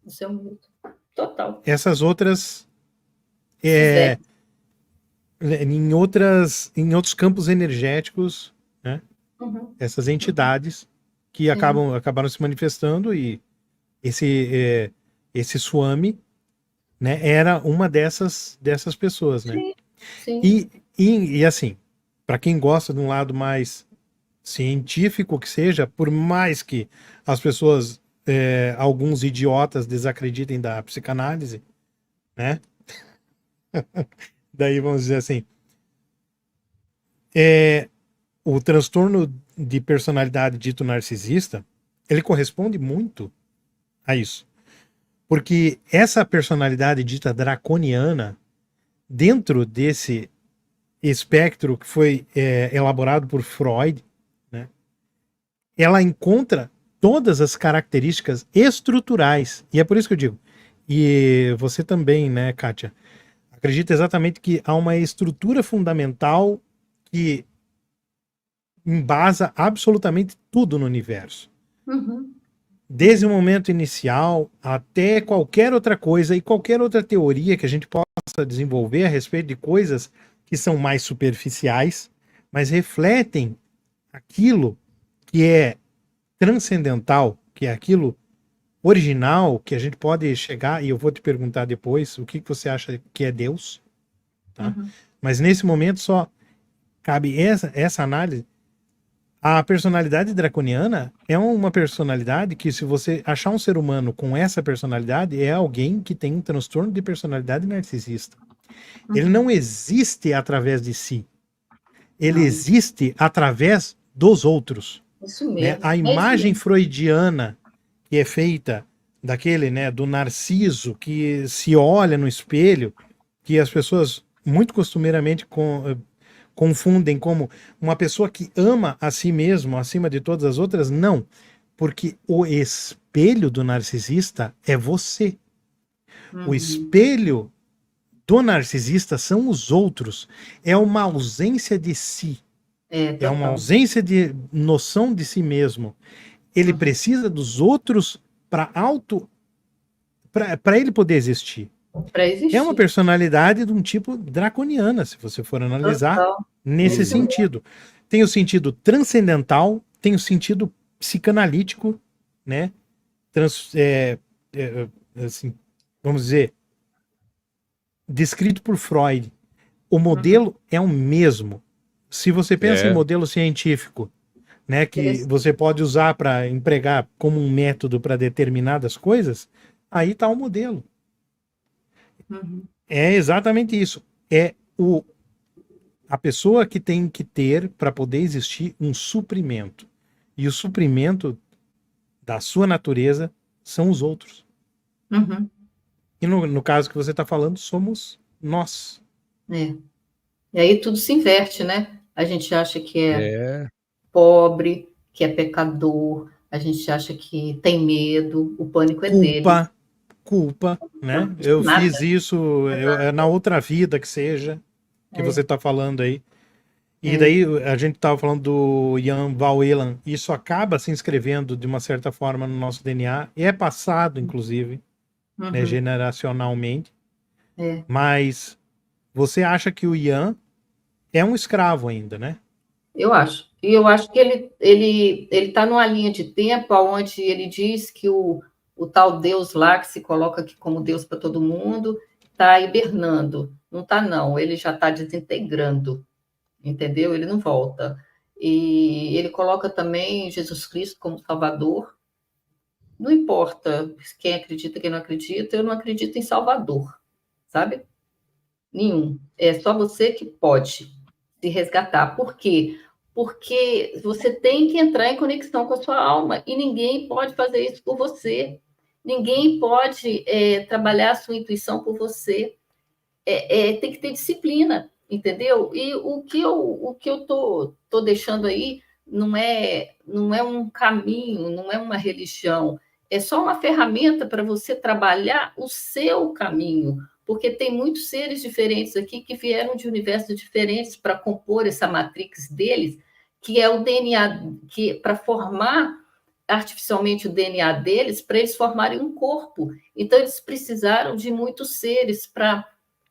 isso é um total. Essas outras em outros campos energéticos, né? Essas entidades que acabaram se manifestando, e esse Swami, né, era uma dessas pessoas, né? Sim. E assim, para quem gosta de um lado mais científico que seja, por mais que as pessoas, alguns idiotas desacreditem da psicanálise, né? Daí vamos dizer assim, o transtorno de personalidade dito narcisista, ele corresponde muito a isso. Porque essa personalidade dita draconiana, dentro desse espectro que foi elaborado por Freud, né, ela encontra todas as características estruturais. E é por isso que eu digo, e você também, né, Kátia, acredita exatamente que há uma estrutura fundamental que embasa absolutamente tudo no universo. Uhum. Desde o momento inicial até qualquer outra coisa e qualquer outra teoria que a gente possa desenvolver a respeito de coisas que são mais superficiais, mas refletem aquilo que é transcendental, que é aquilo original, que a gente pode chegar, e eu vou te perguntar depois o que você acha que é Deus, tá? Uhum. Mas nesse momento só cabe essa análise. A personalidade draconiana é uma personalidade que, se você achar um ser humano com essa personalidade, é alguém que tem um transtorno de personalidade narcisista. Ele não existe através de si. Ele Não. existe através dos outros. Isso Né? mesmo. A É isso imagem mesmo. freudiana que é feita daquele, né, do Narciso que se olha no espelho, que as pessoas muito costumeiramente confundem como uma pessoa que ama a si mesmo acima de todas as outras, não, porque o espelho do narcisista é você. O Uhum. espelho do narcisista são os outros. É uma ausência de si. É uma Total. ausência de noção de si mesmo. Ele Uhum. precisa dos outros para ele poder existir. Para existir. É uma personalidade de um tipo draconiana, se você for analisar Total. nesse Isso sentido. Tem o sentido transcendental, tem o sentido psicanalítico, né? Assim, vamos dizer, descrito por Freud. O modelo é o mesmo. Se você pensa em modelo científico, né, que você pode usar para empregar como um método para determinadas coisas, aí está o modelo. Uhum. É exatamente isso. É a pessoa que tem que ter, para poder existir, um suprimento. E o suprimento da sua natureza são os outros. Uhum. E no caso que você está falando, somos nós. E aí tudo se inverte, né? A gente acha que É. pobre, que é pecador, a gente acha que tem medo, o pânico é dele. Culpa, né? Não, Eu nada. fiz isso na outra vida que seja, que você está falando aí. E daí a gente estava falando do Jan Van-Elan. Isso acaba se inscrevendo de uma certa forma no nosso DNA. E é passado, inclusive, né, generacionalmente. Mas você acha que o Jan é um escravo ainda, né? Eu acho. E eu acho que ele está numa linha de tempo onde ele diz que o tal Deus lá, que se coloca aqui como Deus para todo mundo, está hibernando. Não está, não. Ele já está desintegrando, entendeu? Ele não volta. E ele coloca também Jesus Cristo como Salvador. Não importa quem acredita, quem não acredita, eu não acredito em Salvador, sabe? Nenhum. É só você que pode se resgatar. Por quê? Porque você tem que entrar em conexão com a sua alma e ninguém pode fazer isso por você. Ninguém pode trabalhar a sua intuição por você. Tem que ter disciplina, entendeu? E o que eu tô deixando aí não é um caminho, não é uma religião, é só uma ferramenta para você trabalhar o seu caminho, porque tem muitos seres diferentes aqui que vieram de universos diferentes para compor essa matrix deles, que é o DNA, que para formar artificialmente o DNA deles, para eles formarem um corpo. Então, eles precisaram de muitos seres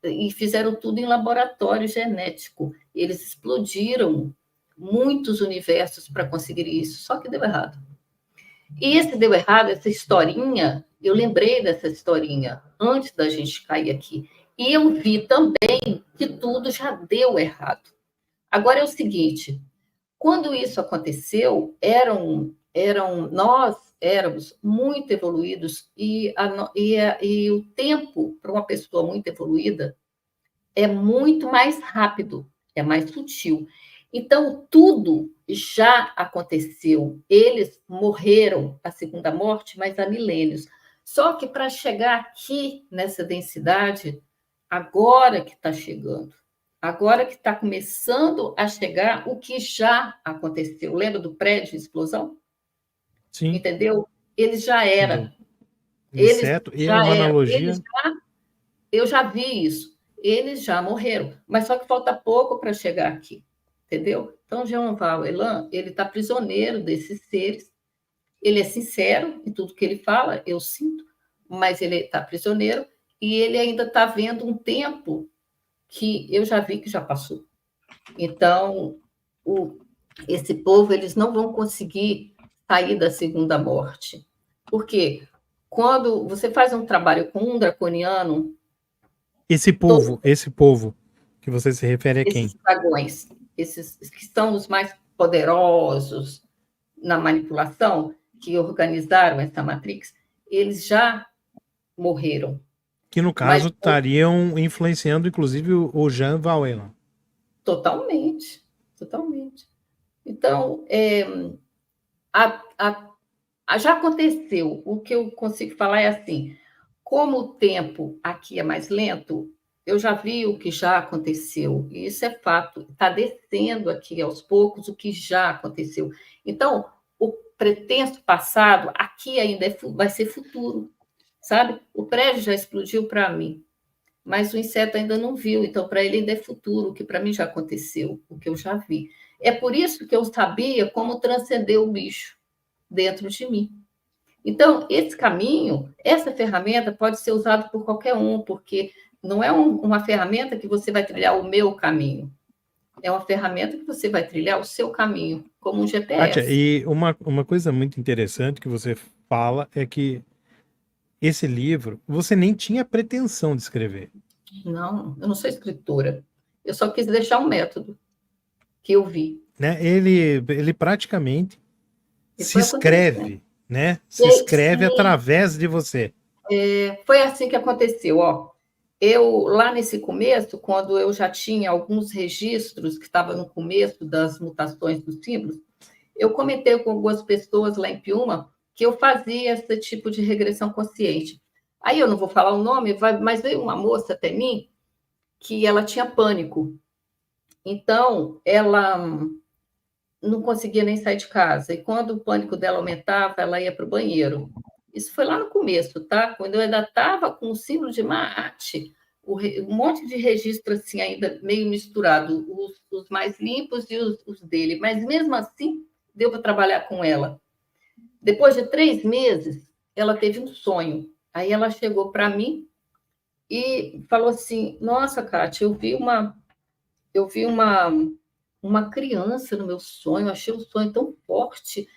e fizeram tudo em laboratório genético. Eles explodiram muitos universos para conseguir isso, só que deu errado. E esse deu errado, essa historinha, eu lembrei dessa historinha antes da gente cair aqui. E eu vi também que tudo já deu errado. Agora é o seguinte, quando isso aconteceu, nós éramos muito evoluídos e o tempo para uma pessoa muito evoluída é muito mais rápido, é mais sutil. Então, tudo já aconteceu. Eles morreram a segunda morte, mas há milênios. Só que para chegar aqui, nessa densidade, agora que está chegando, agora que está começando a chegar o que já aconteceu. Lembra do prédio de explosão? Sim. Entendeu? Ele já era. Inseto. E é uma analogia. Eu já vi isso. Eles já morreram, mas só que falta pouco para chegar aqui, entendeu? Então, Jean-Val Elan, ele está prisioneiro desses seres. Ele é sincero em tudo que ele fala, eu sinto, mas ele está prisioneiro e ele ainda está vendo um tempo que eu já vi que já passou. Então, esse povo, eles não vão conseguir sair da segunda morte. Por quê? Quando você faz um trabalho com um draconiano, Esse povo que você se refere a quem? esses dragões, esses que são os mais poderosos na manipulação, que organizaram essa Matrix, eles já morreram. Que, no caso, estariam influenciando, inclusive, o Jean Valjean. Totalmente, totalmente. Então, já aconteceu. O que eu consigo falar é assim, como o tempo aqui é mais lento, eu já vi o que já aconteceu, e isso é fato. Está descendo aqui aos poucos o que já aconteceu. Então, o pretenso passado, aqui ainda vai ser futuro, sabe? O prédio já explodiu para mim, mas o inseto ainda não viu, então para ele ainda é futuro, o que para mim já aconteceu, o que eu já vi. É por isso que eu sabia como transcender o bicho dentro de mim. Então, esse caminho, essa ferramenta pode ser usada por qualquer um, porque não é uma ferramenta que você vai trilhar o meu caminho. É uma ferramenta que você vai trilhar o seu caminho, como um GPS. Kátia, e uma coisa muito interessante que você fala é que esse livro, você nem tinha pretensão de escrever. Não, eu não sou escritora. Eu só quis deixar um método que eu vi. Né? Ele praticamente se escreve, né? Se escreve através de você. Foi assim que aconteceu, ó. Eu, lá nesse começo, quando eu já tinha alguns registros que estavam no começo das mutações dos símbolos, eu comentei com algumas pessoas lá em Piuma que eu fazia esse tipo de regressão consciente. Aí eu não vou falar o nome, mas veio uma moça até mim que ela tinha pânico. Então, ela não conseguia nem sair de casa. E quando o pânico dela aumentava, ela ia para o banheiro. Isso foi lá no começo, tá? Quando eu ainda estava com o símbolo de Maat, um monte de registro assim, ainda meio misturado, os mais limpos e os dele. Mas mesmo assim, deu para trabalhar com ela. Depois de 3 meses, ela teve um sonho. Aí ela chegou para mim e falou assim: Nossa, Kátia, eu vi uma criança no meu sonho, achei o sonho tão forte.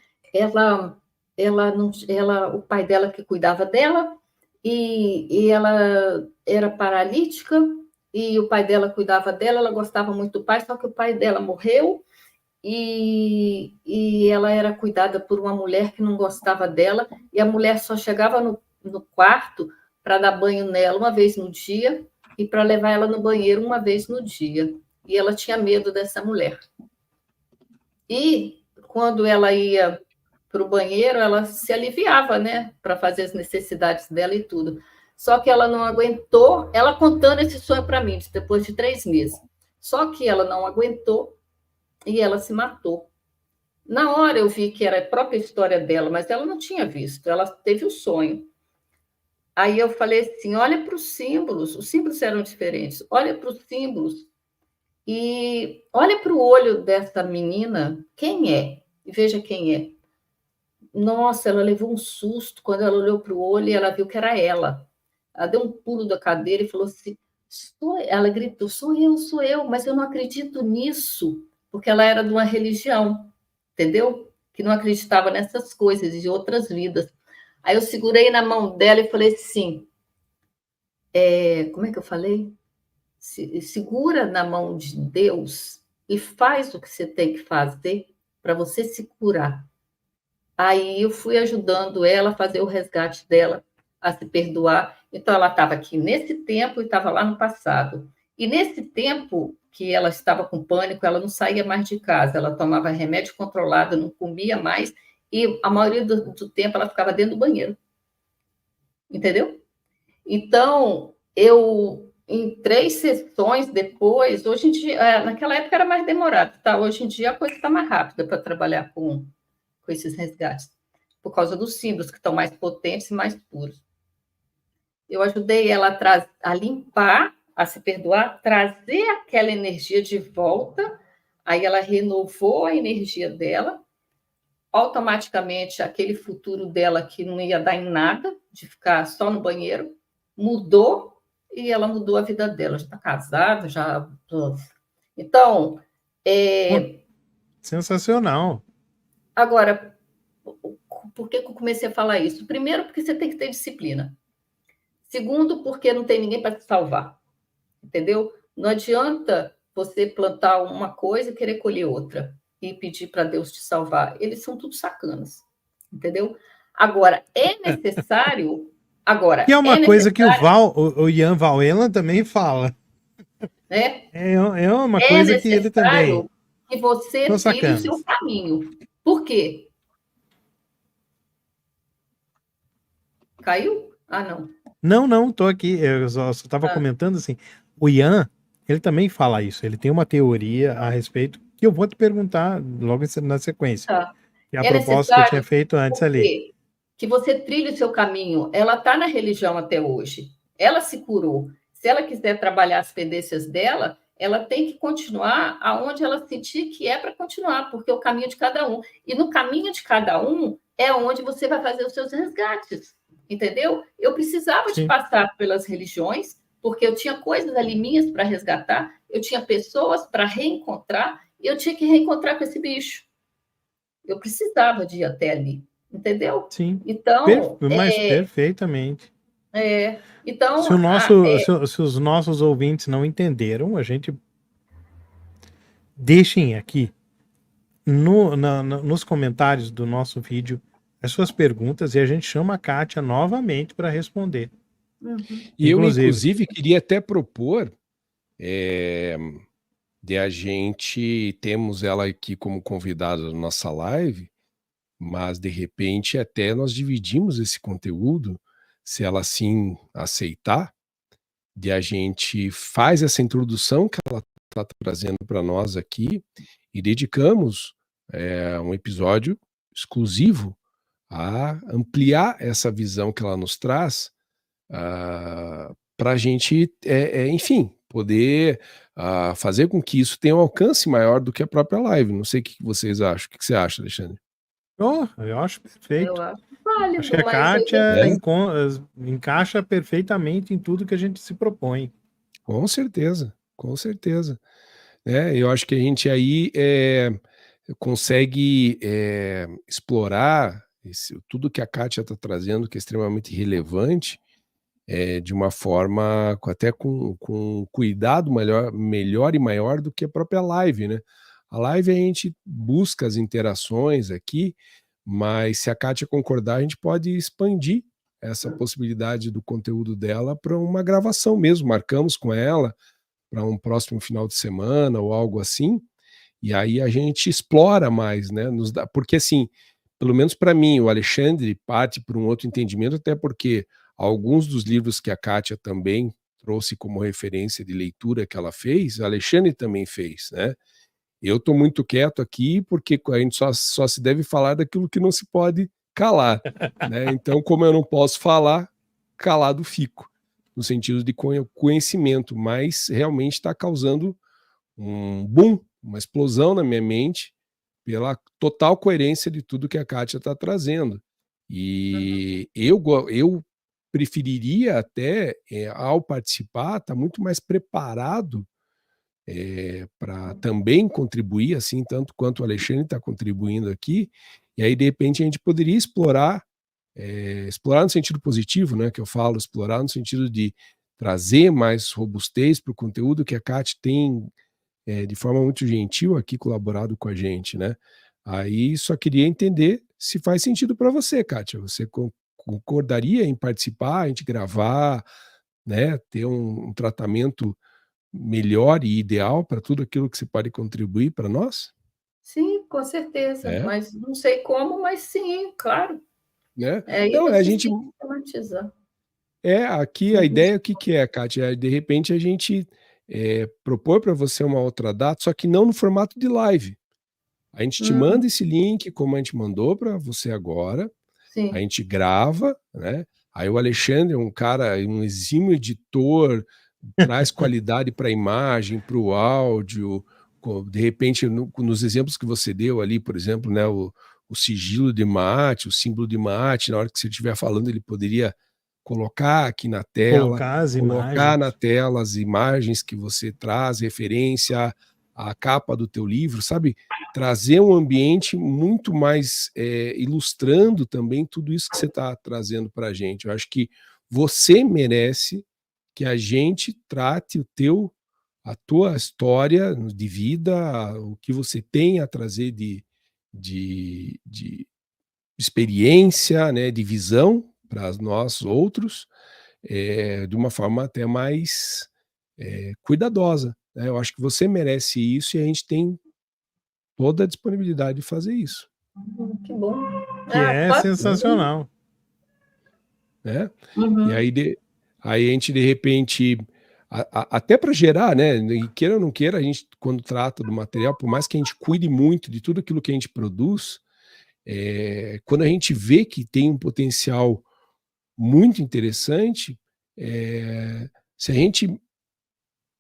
O pai dela que cuidava dela, e ela era paralítica, e o pai dela cuidava dela, ela gostava muito do pai, só que o pai dela morreu, e ela era cuidada por uma mulher que não gostava dela, e a mulher só chegava no quarto para dar banho nela uma vez no dia, e para levar ela no banheiro uma vez no dia. E ela tinha medo dessa mulher. E quando ela ia para o banheiro, ela se aliviava, né, para fazer as necessidades dela e tudo. Só que ela não aguentou, ela contando esse sonho para mim, depois de 3 meses. Só que ela não aguentou e ela se matou. Na hora eu vi que era a própria história dela, mas ela não tinha visto, ela teve o sonho. Aí eu falei assim, olha para os símbolos eram diferentes, olha para os símbolos e olha para o olho dessa menina, quem é? E veja quem é. Nossa, ela levou um susto quando ela olhou para o olho e ela viu que era ela. Ela deu um pulo da cadeira e falou assim, ela gritou, sou eu, mas eu não acredito nisso, porque ela era de uma religião, entendeu? Que não acreditava nessas coisas de outras vidas. Aí eu segurei na mão dela e falei assim, como é que eu falei? Segura na mão de Deus e faz o que você tem que fazer, para você se curar. Aí eu fui ajudando ela a fazer o resgate dela, a se perdoar. Então, ela estava aqui nesse tempo e estava lá no passado. E nesse tempo que ela estava com pânico, ela não saía mais de casa, ela tomava remédio controlado, não comia mais, e a maioria do tempo ela ficava dentro do banheiro. Entendeu? Então, em 3 sessões depois, hoje em dia, naquela época era mais demorado, tá? Hoje em dia a coisa está mais rápida para trabalhar com esses resgates, por causa dos símbolos que estão mais potentes e mais puros. Eu ajudei ela a limpar, a se perdoar, trazer aquela energia de volta, aí ela renovou a energia dela, automaticamente aquele futuro dela que não ia dar em nada, de ficar só no banheiro, mudou, e ela mudou a vida dela, já está casada, já... Então, Sensacional. Agora, por que eu comecei a falar isso? Primeiro, porque você tem que ter disciplina. Segundo, porque não tem ninguém para te salvar. Entendeu? Não adianta você plantar uma coisa e querer colher outra e pedir para Deus te salvar. Eles são tudo sacanas. Entendeu? Agora, é necessário... E é uma coisa que o Ian Valwela também fala. Né? É uma coisa que ele também... que você trilhe o seu caminho. Por quê? Caiu? Ah, não. Não, tô aqui. Eu só estava comentando assim. O Ian, ele também fala isso. Ele tem uma teoria a respeito que eu vou te perguntar logo na sequência. Tá. Que é a proposta que eu tinha feito antes ali. Que você trilhe o seu caminho. Ela está na religião até hoje. Ela se curou. Se ela quiser trabalhar as pendências dela, ela tem que continuar aonde ela sentir que é para continuar, porque é o caminho de cada um. E no caminho de cada um é onde você vai fazer os seus resgates. Entendeu? Eu precisava de passar pelas religiões, porque eu tinha coisas ali minhas para resgatar, eu tinha pessoas para reencontrar, e eu tinha que reencontrar com esse bicho. Eu precisava de ir até ali, entendeu? Sim. Então, mas perfeitamente. Então, se os nossos ouvintes não entenderam, a gente deixem aqui nos comentários do nosso vídeo as suas perguntas e a gente chama a Kátia novamente para responder. E eu, inclusive, queria até propor de a gente, temos ela aqui como convidada na nossa live, mas de repente até nós dividimos esse conteúdo, se ela sim aceitar, de a gente faz essa introdução que ela está trazendo para nós aqui e dedicamos um episódio exclusivo a ampliar essa visão que ela nos traz para a gente, enfim, poder fazer com que isso tenha um alcance maior do que a própria live. Não sei o que vocês acham. O que você acha, Alexandre? Eu acho perfeito. Eu acho válido, acho que a Kátia encaixa perfeitamente em tudo que a gente se propõe. Com certeza, com certeza. Eu acho que a gente aí consegue explorar tudo que a Kátia está trazendo, que é extremamente relevante, de uma forma até com cuidado melhor e maior do que a própria live, né? A live a gente busca as interações aqui, mas se a Kátia concordar, a gente pode expandir essa possibilidade do conteúdo dela para uma gravação mesmo. Marcamos com ela para um próximo final de semana ou algo assim, e aí a gente explora mais, né? Porque assim, pelo menos para mim, o Alexandre parte por um outro entendimento, até porque alguns dos livros que a Kátia também trouxe como referência de leitura que ela fez, a Alexandre também fez, né? Eu estou muito quieto aqui porque a gente só se deve falar daquilo que não se pode calar, né? Então, como eu não posso falar, calado fico, no sentido de conhecimento, mas realmente está causando um boom, uma explosão na minha mente pela total coerência de tudo que a Kátia está trazendo. E eu preferiria até, ao participar, estar muito mais preparado para também contribuir, assim, tanto quanto o Alexandre está contribuindo aqui, e aí, de repente, a gente poderia explorar no sentido positivo, né, que eu falo, explorar no sentido de trazer mais robustez para o conteúdo que a Kátia tem, de forma muito gentil aqui, colaborado com a gente, né? Aí só queria entender se faz sentido para você, Kátia. Você concordaria em participar, a gente gravar, né, ter um tratamento melhor e ideal para tudo aquilo que você pode contribuir para nós? Sim, com certeza, É, mas não sei como, mas sim, claro. né? É Não, a isso, gente sistematizar. aqui a Uhum, ideia o que que é, Kátia? De repente a gente propor para você uma outra data, só que não no formato de live. A gente te uhum, manda esse link, como a gente mandou para você agora, a sim. gente grava, né? Aí o Alexandre é um cara, um exímio editor, traz qualidade para a imagem, para o áudio. De repente, nos exemplos que você deu ali, por exemplo, né, o sigilo de mate, o símbolo de mate, na hora que você estiver falando, ele poderia colocar aqui na tela, Colocar as colocar na imagens. tela as imagens que você traz, referência à capa do teu livro, sabe? Trazer um ambiente muito mais ilustrando também tudo isso que você está trazendo para a gente. Eu acho que você merece que a gente trate a tua história de vida, o que você tem a trazer de experiência, né, de visão para nós outros, de uma forma até mais cuidadosa, né? Eu acho que você merece isso e a gente tem toda a disponibilidade de fazer isso, Que bom. Que Ah, é pode né? sim. sensacional. Né? E Uhum, aí a gente de repente até para gerar, né? E queira ou não queira, a gente quando trata do material, por mais que a gente cuide muito de tudo aquilo que a gente produz, quando a gente vê que tem um potencial muito interessante, se a gente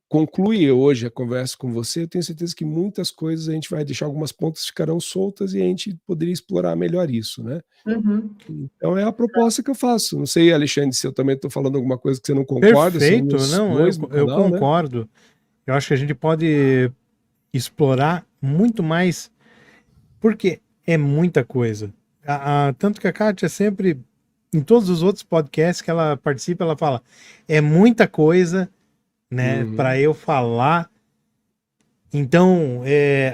conclui hoje a conversa com você, eu tenho certeza que muitas coisas a gente vai deixar, algumas pontas ficarão soltas e a gente poderia explorar melhor isso, né? uhum. Então é a proposta que eu faço. Não sei, Alexandre, se eu também estou falando alguma coisa que você não concorda, Perfeito, somos não, dois no eu canal, né? concordo. Eu acho que a gente pode explorar muito mais, porque é muita coisa. Tanto que a Kátia sempre, em todos os outros podcasts que ela participa, ela fala, é muita coisa, né, Uhum. para eu falar. Então,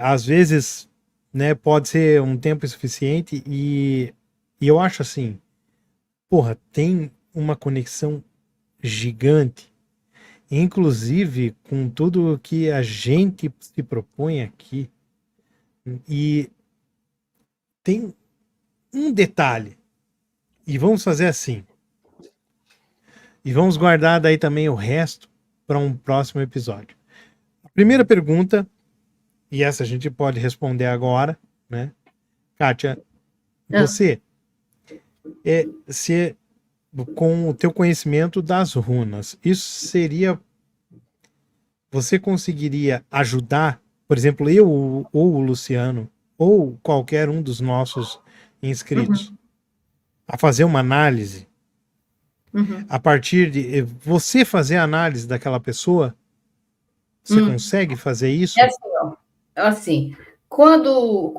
às vezes, né, pode ser um tempo insuficiente e eu acho assim, porra, tem uma conexão gigante, inclusive com tudo que a gente se propõe aqui. E tem um detalhe, e vamos fazer assim, e vamos guardar daí também o resto para um próximo episódio. A primeira pergunta, e essa a gente pode responder agora, né? Kátia, Ah, você se com o teu conhecimento das runas, isso seria, você conseguiria ajudar, por exemplo, eu ou o Luciano ou qualquer um dos nossos inscritos uhum, a fazer uma análise uhum, a partir de você fazer a análise daquela pessoa? Você hum. consegue fazer É isso? assim, ó, assim, quando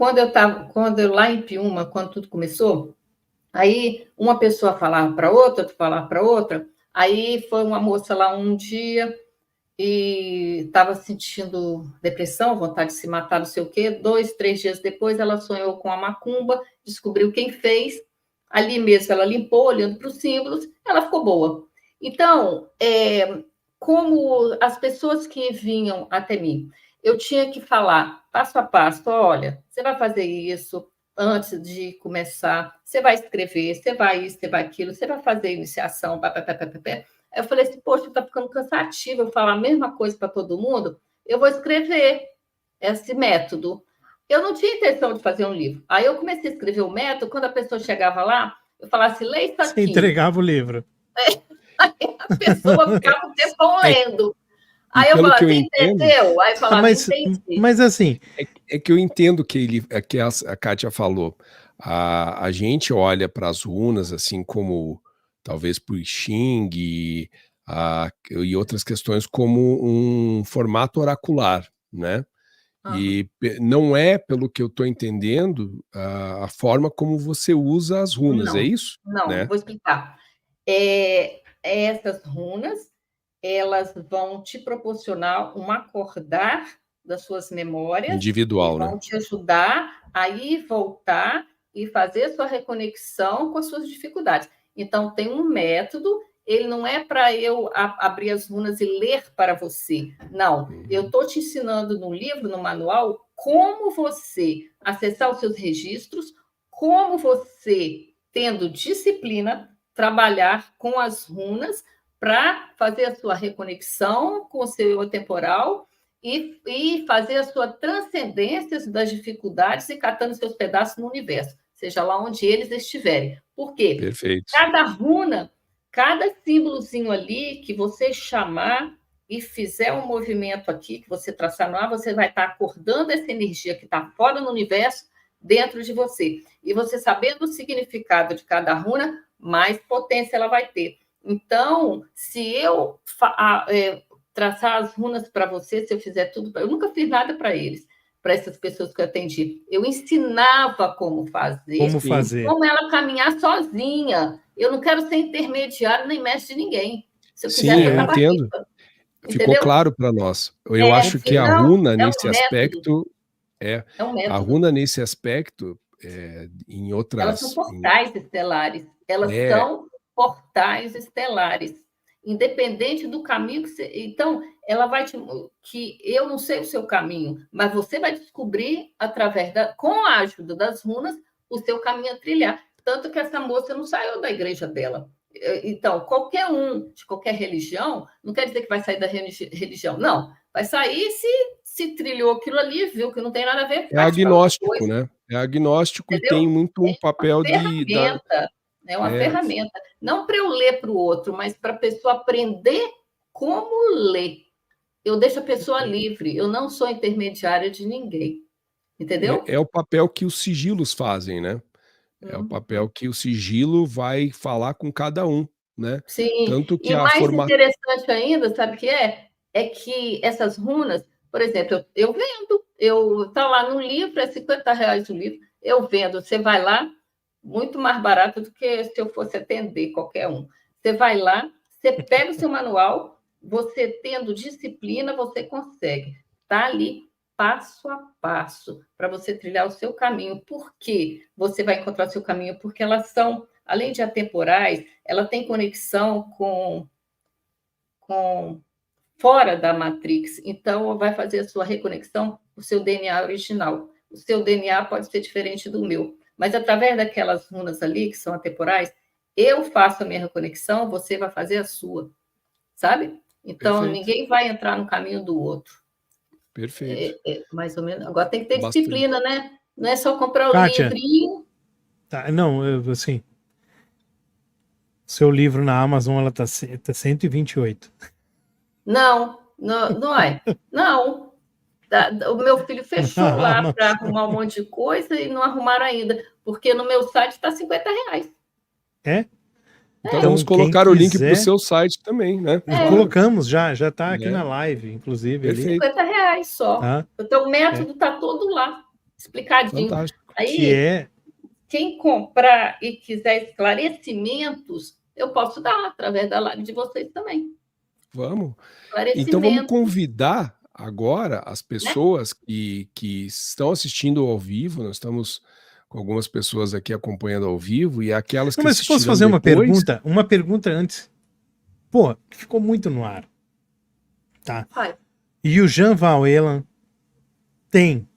eu lá em Piúma, quando tudo começou, aí uma pessoa falava para outra, outra falava para outra, aí foi uma moça lá um dia e estava sentindo depressão, vontade de se matar, não sei o quê. 2, 3 dias depois, ela sonhou com a macumba, descobriu quem fez. Ali mesmo, ela limpou, olhando para os símbolos, ela ficou boa. Então, como as pessoas que vinham até mim, eu tinha que falar passo a passo: olha, você vai fazer isso antes de começar, você vai escrever, você vai isso, você vai aquilo, você vai fazer iniciação, pá, pá, pá, pá, pá, pá. Eu falei assim, poxa, está ficando cansativo eu falar a mesma coisa para todo mundo, eu vou escrever esse método. Eu não tinha intenção de fazer um livro. Aí eu comecei a escrever o método, quando a pessoa chegava lá, eu falava assim, lê isso Você aqui. entregava o livro. A pessoa ficava um tempão É, lendo. e Aí eu pelo que falava, eu você entendo, entendeu? Aí eu Ah, falava, entendi. mas assim, é que eu entendo que que a Kátia falou. A gente olha para as runas assim como talvez para o I Ching e outras questões como um formato oracular, né? Uhum. E não é, pelo que eu estou entendendo, a forma como você usa as runas, é Não, isso? não, Né? vou explicar. Essas runas, elas vão te proporcionar um acordar das suas memórias, Individual, vão né? te ajudar a ir voltar e fazer sua reconexão com as suas dificuldades. Então, tem um método, ele não é para eu abrir as runas e ler para você. Não, eu estou te ensinando no livro, no manual, como você acessar os seus registros, como você, tendo disciplina, trabalhar com as runas para fazer a sua reconexão com o seu eu temporal e fazer a sua transcendência das dificuldades e catando seus pedaços no universo, seja lá onde eles estiverem. Por quê? Perfeito. Cada runa, cada símbolozinho ali que você chamar e fizer um movimento aqui, que você traçar no ar, você vai estar acordando essa energia que está fora no universo dentro de você. E você sabendo o significado de cada runa, mais potência ela vai ter. Então, se eu traçar as runas para você, se eu fizer tudo, eu nunca fiz nada para eles, para essas pessoas que eu atendi. Eu ensinava como fazer, como ela caminhar sozinha. Eu não quero ser intermediário nem mestre de ninguém. Se eu quiser, eu entendo. Ficou claro para nós. Eu acho que a runa nesse aspecto a runa nesse aspecto em outras. Elas são portais estelares. Elas são portais estelares. Independente do caminho que você. Então, ela vai te. Que eu não sei o seu caminho, mas você vai descobrir, com a ajuda das runas, o seu caminho a trilhar. Tanto que essa moça não saiu da igreja dela. Então, qualquer um de qualquer religião, não quer dizer que vai sair da religião, não. Vai sair se trilhou aquilo ali, viu que não tem nada a ver. É agnóstico, né? É agnóstico. Entendeu? E tem muito um papel É uma ferramenta. Não para eu ler para o outro, mas para a pessoa aprender como ler. Eu deixo a pessoa livre. Eu não sou intermediária de ninguém. Entendeu? É o papel que os sigilos fazem, né? É o papel que o sigilo vai falar com cada um, né? Sim. Tanto que e mais interessante ainda, sabe o que é? É que essas runas, por exemplo, eu vendo. Tá lá no livro, é R$50 o livro. Eu vendo. Você vai lá, muito mais barato do que se eu fosse atender qualquer um. Você vai lá, você pega o seu manual, você tendo disciplina, você consegue. Está ali passo a passo para você trilhar o seu caminho. Por quê? Você vai encontrar o seu caminho? Porque elas são, além de atemporais, ela tem conexão com fora da Matrix. Então, vai fazer a sua reconexão com o seu DNA original. O seu DNA pode ser diferente do meu. Mas através daquelas runas ali, que são atemporais, eu faço a minha reconexão, você vai fazer a sua. Sabe? Então, ninguém vai entrar no caminho do outro. Perfeito. Mais ou menos. Agora tem que ter disciplina, né? Não é só comprar o livrinho. Tá, não, assim. Seu livro na Amazon, ela tá 128. Não é. Não. O meu filho fechou lá para arrumar um monte de coisa e não arrumaram ainda, porque no meu site está R$50. Então vamos colocar o link para o seu site também, né? Colocamos, já está aqui na live, inclusive. Perfeito. R$50 só. Tá? Então o método está todo lá, explicadinho. Fantástico. Aí, quem comprar e quiser esclarecimentos, eu posso dar através da live de vocês também. Vamos. Então vamos convidar agora as pessoas que estão assistindo ao vivo. Nós estamos com algumas pessoas aqui acompanhando ao vivo e aquelas que mas se fosse fazer uma pergunta antes. Pô, ficou muito no ar. Tá. E o Jean Van Elan tem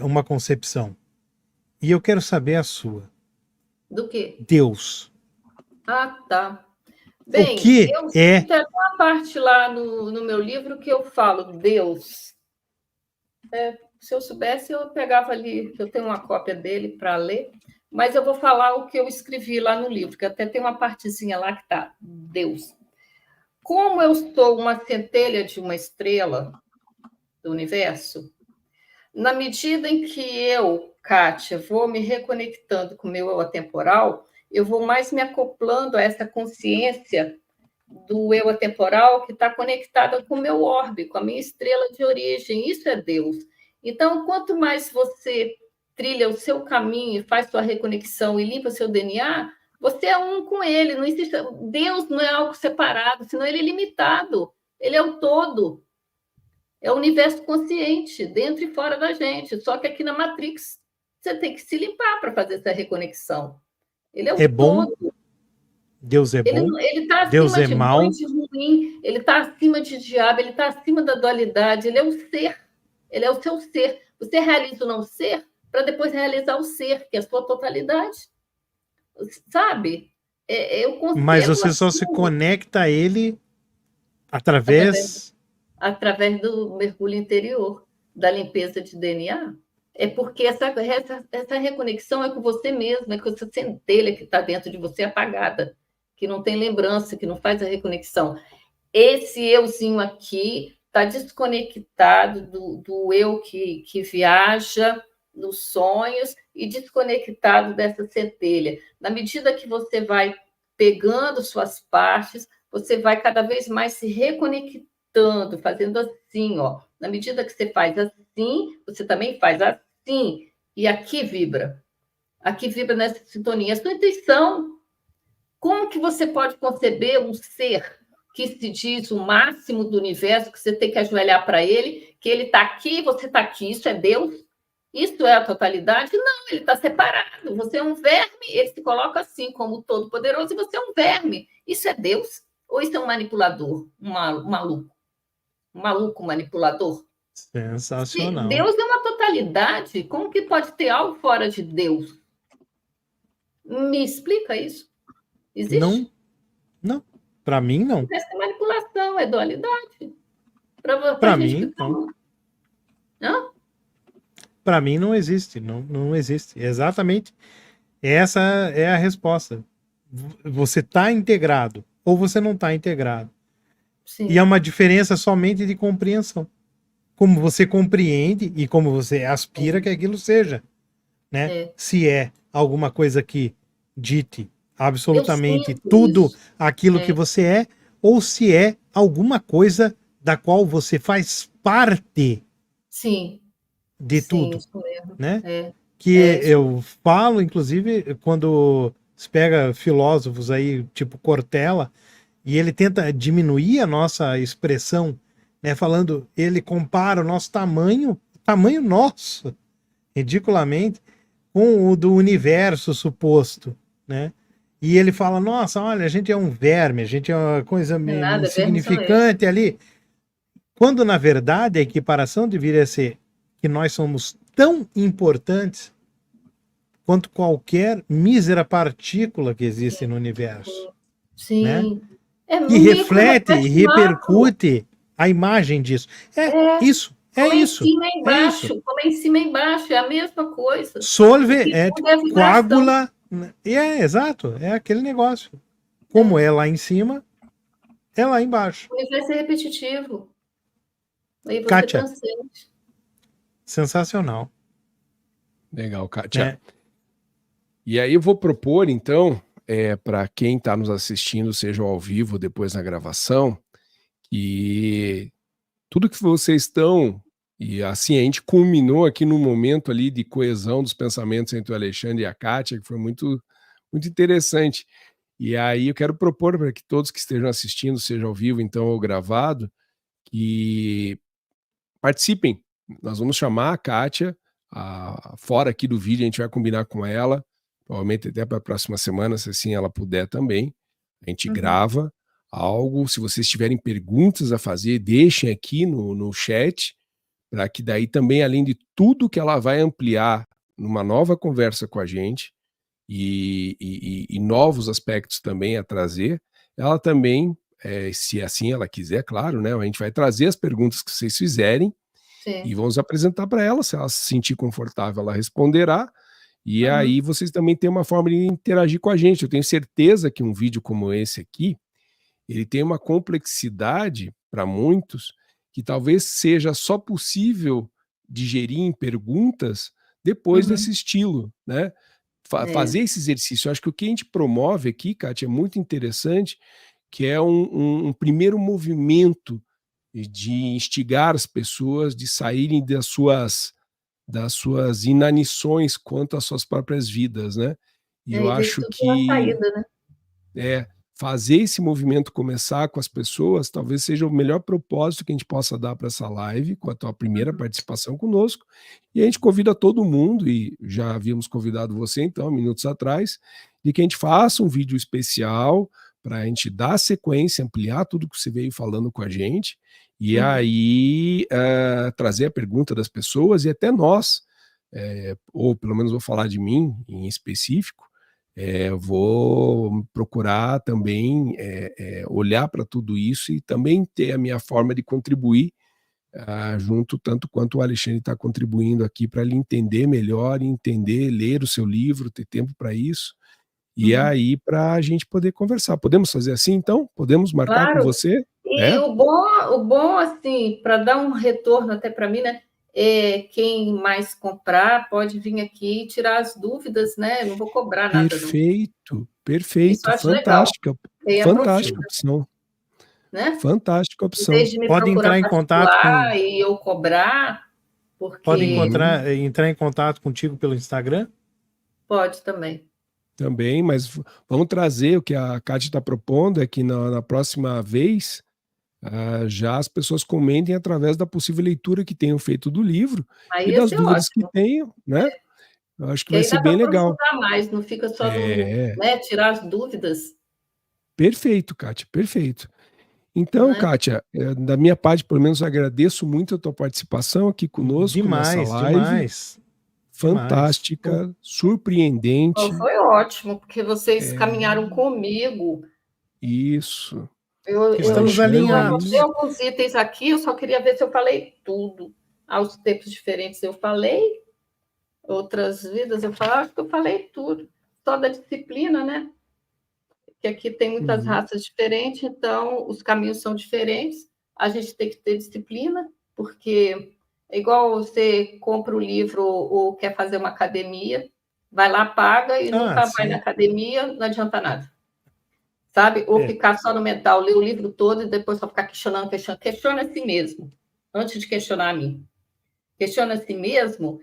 uma concepção. E eu quero saber a sua. Do quê? Deus. Ah, tá. Bem, tem uma parte lá no meu livro que eu falo Deus. Se eu soubesse, eu pegava ali, eu tenho uma cópia dele para ler, mas eu vou falar o que eu escrevi lá no livro, que até tem uma partezinha lá que está Deus. Como eu sou uma centelha de uma estrela do universo, na medida em que eu, Kátia, vou me reconectando com o meu eu atemporal, eu vou mais me acoplando a essa consciência do eu atemporal que está conectada com o meu orbe, com a minha estrela de origem. Isso é Deus. Então, quanto mais você trilha o seu caminho, faz sua reconexão e limpa seu DNA, você é um com ele. Não existe. Deus não é algo separado, senão ele é limitado. Ele é o todo. É o universo consciente, dentro e fora da gente. Só que aqui na Matrix, você tem que se limpar para fazer essa reconexão. Ele é o É bom, todo. Deus é bom, Ele está Deus acima é de bom e mau. de ruim, ele está acima de diabo, ele está acima da dualidade, ele é o ser, ele é o seu ser. Você realiza o não ser para depois realizar o ser, que é a sua totalidade. Sabe? Eu Mas concebo você só se assim, conecta a ele através, através. através do mergulho interior, da limpeza de DNA. É porque essa reconexão é com você mesmo, é com essa centelha que está dentro de você apagada, que não tem lembrança, que não faz a reconexão. Esse euzinho aqui está desconectado do eu que viaja nos sonhos e desconectado dessa centelha. Na medida que você vai pegando suas partes, você vai cada vez mais se reconectando, fazendo assim, ó. Na medida que você faz assim, você também faz assim. E aqui vibra nessa sintonia. A sua intuição, como que você pode conceber um ser que se diz o máximo do universo, que você tem que ajoelhar para ele, que ele está aqui, você está aqui, isso é Deus? Isso é a totalidade? Não, ele está separado. Você é um verme, ele se coloca assim, como todo-poderoso, e você é um verme. Isso é Deus? Ou isso é um manipulador, um maluco? Um maluco manipulador? Se Sensacional. Deus é uma totalidade, como que pode ter algo fora de Deus? Me explica isso. Existe? Não. Para mim, não. Essa é manipulação, é dualidade. Para a Para gente mim, ficar. não. Hã? Para mim, não existe. Não existe. Exatamente. Essa é a resposta. Você está integrado ou você não está integrado. Sim. E é uma diferença somente de compreensão. Como você compreende e como você aspira que aquilo seja, né? É. Se é alguma coisa que dite absolutamente sinto tudo isso. aquilo que você é, ou se é alguma coisa da qual você faz parte Sim. de Sim, tudo, isso mesmo. né? É. Que isso. eu falo, inclusive, quando se pega filósofos aí, tipo Cortella, e ele tenta diminuir a nossa expressão, né? Falando, ele compara o nosso tamanho nosso, ridiculamente, com o do universo suposto, né? E ele fala, nossa, olha, a gente é um verme, a gente é uma coisa Não é nada, verme são eles. insignificante ali. Quando, na verdade, a equiparação deveria ser que nós somos tão importantes quanto qualquer mísera partícula que existe no universo, Sim. né? É, Que o micro reflete e reflete o macro. repercute a imagem disso. Isso. Como em cima e É embaixo. isso. Como em cima e embaixo. É a mesma coisa. Solve Que é tudo é vibração. coágula. Exato. É aquele negócio. Como é lá em cima, é lá embaixo. O universo é repetitivo. Aí você Kátia, transcende. sensacional. Legal, Kátia. Né? E aí eu vou propor, então, para quem está nos assistindo, seja ao vivo, depois na gravação, que tudo que vocês estão, e assim, a gente culminou aqui no momento ali de coesão dos pensamentos entre o Alexandre e a Kátia, que foi muito, muito interessante. E aí eu quero propor para que todos que estejam assistindo, seja ao vivo, então, ou gravado, que participem. Nós vamos chamar a Kátia, fora aqui do vídeo, a gente vai combinar com ela, provavelmente até para a próxima semana, se assim ela puder também. A gente grava algo. Se vocês tiverem perguntas a fazer, deixem aqui no chat, para que daí também, além de tudo que ela vai ampliar numa nova conversa com a gente e novos aspectos também a trazer, ela também, se assim ela quiser, claro, né? A gente vai trazer as perguntas que vocês fizerem. Sim. E vamos apresentar para ela. Se ela se sentir confortável, ela responderá. E aí vocês também têm uma forma de interagir com a gente. Eu tenho certeza que um vídeo como esse aqui, ele tem uma complexidade para muitos que talvez seja só possível digerir em perguntas depois desse estilo, né? Fazer esse exercício. Eu acho que o que a gente promove aqui, Kátia, é muito interessante, que é um primeiro movimento de instigar as pessoas de saírem das suas inanições quanto às suas próprias vidas, né? E eu acho que saída, né? fazer esse movimento começar com as pessoas, talvez seja o melhor propósito que a gente possa dar para essa live, com a tua primeira participação conosco, e a gente convida todo mundo, e já havíamos convidado você então, minutos atrás, de que a gente faça um vídeo especial para a gente dar sequência, ampliar tudo que você veio falando com a gente, e aí trazer a pergunta das pessoas, e até nós, ou pelo menos vou falar de mim em específico, vou procurar também olhar para tudo isso e também ter a minha forma de contribuir junto, tanto quanto o Alexandre está contribuindo aqui, para ele entender melhor, entender, ler o seu livro, ter tempo para isso, e aí para a gente poder conversar. Podemos fazer assim, então? Podemos marcar com você? E o bom, assim, para dar um retorno até para mim, né? Quem mais comprar pode vir aqui e tirar as dúvidas, né? Não vou cobrar nada. Perfeito, Isso eu acho fantástica, legal. fantástica opção. Né? Fantástica Em opção. vez de me Pode entrar em contato com... e eu cobrar, porque... Pode entrar em contato contigo pelo Instagram? Pode também. Também, mas vamos trazer o que a Kátia está propondo, é que na próxima vez já as pessoas comentem através da possível leitura que tenham feito do livro Aí e das dúvidas ótimo. que tenham, né? Eu acho que vai aí ser dá bem pra legal. mais, não fica só no, tirar as dúvidas. Perfeito, Kátia, perfeito. Então, Kátia, da minha parte, pelo menos, agradeço muito a tua participação aqui conosco nessa live. Demais. Fantástica, surpreendente. Foi ótimo, porque vocês caminharam comigo. Isso. Estamos alinhados. Eu alguns itens aqui, eu só queria ver se eu falei tudo. Aos tempos diferentes eu falei, outras vidas eu falava, acho que eu falei tudo. Só da disciplina, né? Que aqui tem muitas raças diferentes, então os caminhos são diferentes. A gente tem que ter disciplina, porque é igual você compra o livro ou quer fazer uma academia, vai lá, paga e nunca vai na academia, não adianta nada. Sabe? Ou ficar só no mental, ler o livro todo e depois só ficar questionando. Questiona a si mesmo, antes de questionar a mim. Questiona a si mesmo,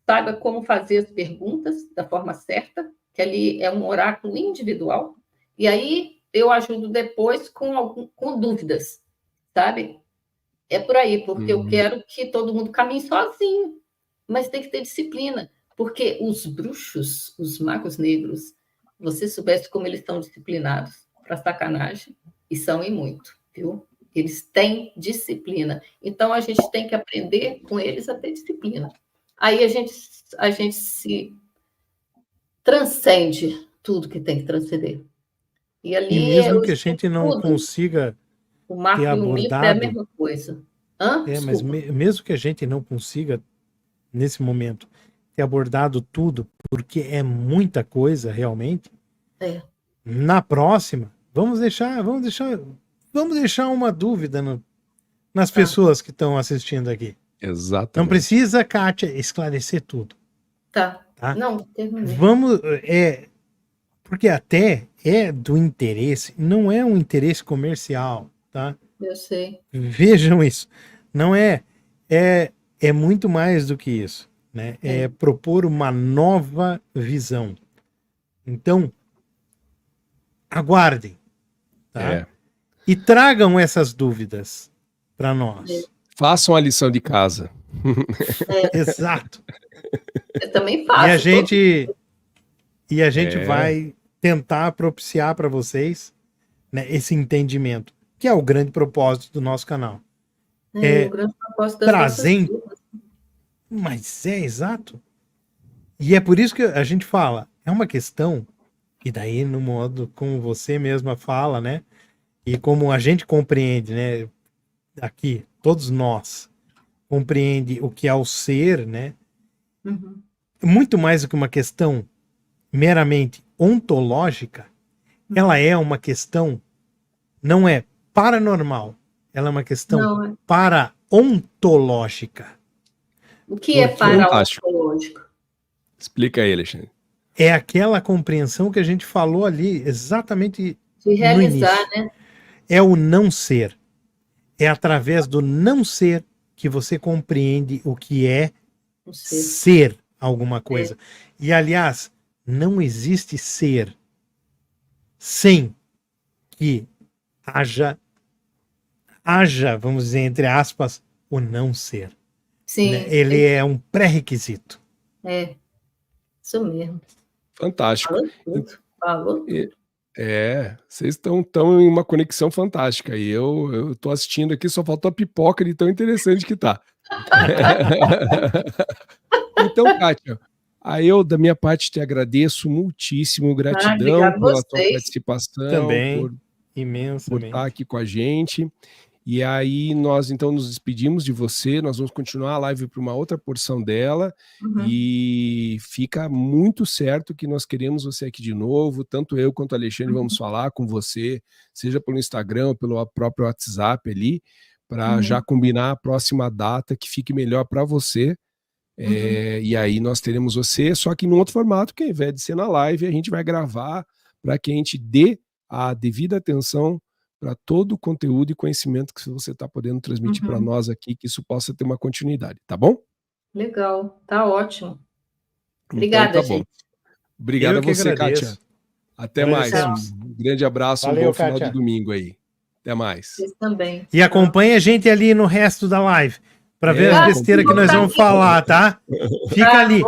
saiba como fazer as perguntas da forma certa, que ali é um oráculo individual, e aí eu ajudo depois com dúvidas, sabe? É por aí, porque eu quero que todo mundo caminhe sozinho, mas tem que ter disciplina, porque os bruxos, os magos negros, você soubesse como eles estão disciplinados, para sacanagem, e são e muito, viu? Eles têm disciplina. Então, a gente tem que aprender com eles a ter disciplina. Aí a gente se transcende tudo que tem que transcender. E ali mesmo que a gente não consiga o marco ter e o mito é a mesma coisa. Mas mesmo que a gente não consiga, nesse momento, ter abordado tudo, porque é muita coisa realmente, na próxima, vamos deixar uma dúvida nas pessoas que estão assistindo aqui. Exatamente. Não precisa, Kátia, esclarecer tudo. Tá? Não, vamos... porque até é do interesse, não é um interesse comercial, tá? Eu sei. Vejam isso. Não é muito mais do que isso, né? É propor uma nova visão. Então, aguardem, tá? E tragam essas dúvidas para nós. Façam a lição de casa. Exato. Eu também faço. E a gente vai tentar propiciar para vocês, né, esse entendimento, que é o grande propósito do nosso canal. O grande propósito das trazendo. Mas exato. E é por isso que a gente fala, é uma questão, e daí no modo como você mesma fala, né? E como a gente compreende, né? Aqui, todos nós compreende o que é o ser, né? Muito mais do que uma questão meramente ontológica, ela é uma questão, não é paranormal, ela é uma questão paraontológica. O que é paraontológico? Explica aí, Alexandre. É aquela compreensão que a gente falou ali, exatamente de realizar, no início. Né? É o não ser. É através do não ser que você compreende o que é ser alguma coisa. E, aliás, não existe ser sem que haja, vamos dizer, entre aspas, o não ser. Sim, Né? Ele é um pré-requisito. é, isso mesmo. Fantástico. Falou tudo. Falou tudo. Vocês estão em uma conexão fantástica. E eu estou assistindo aqui, só faltou a pipoca de tão interessante que tá. Então, Kátia, aí eu, da minha parte, te agradeço muitíssimo, gratidão Obrigado pela tua vocês. participação, Também, por imensamente. estar aqui com a gente. E aí nós, então, nos despedimos de você, nós vamos continuar a live para uma outra porção dela, e fica muito certo que nós queremos você aqui de novo, tanto eu quanto o Alexandre vamos falar com você, seja pelo Instagram ou pelo próprio WhatsApp ali, para já combinar a próxima data que fique melhor para você. E aí nós teremos você, só que num outro formato, que ao invés de ser na live, a gente vai gravar para que a gente dê a devida atenção para todo o conteúdo e conhecimento que você está podendo transmitir para nós aqui, que isso possa ter uma continuidade, tá bom? Legal, tá ótimo. Obrigada, então, tá bom. gente. Obrigado Eu a que você, agradeço. Kátia. Até mais. Agradecemos. Um grande abraço, Valeu, um bom final Kátia. de domingo aí. Até mais. Vocês também. E acompanha a gente ali no resto da live, para ver as besteiras que nós vamos falar, tá? Fica ali.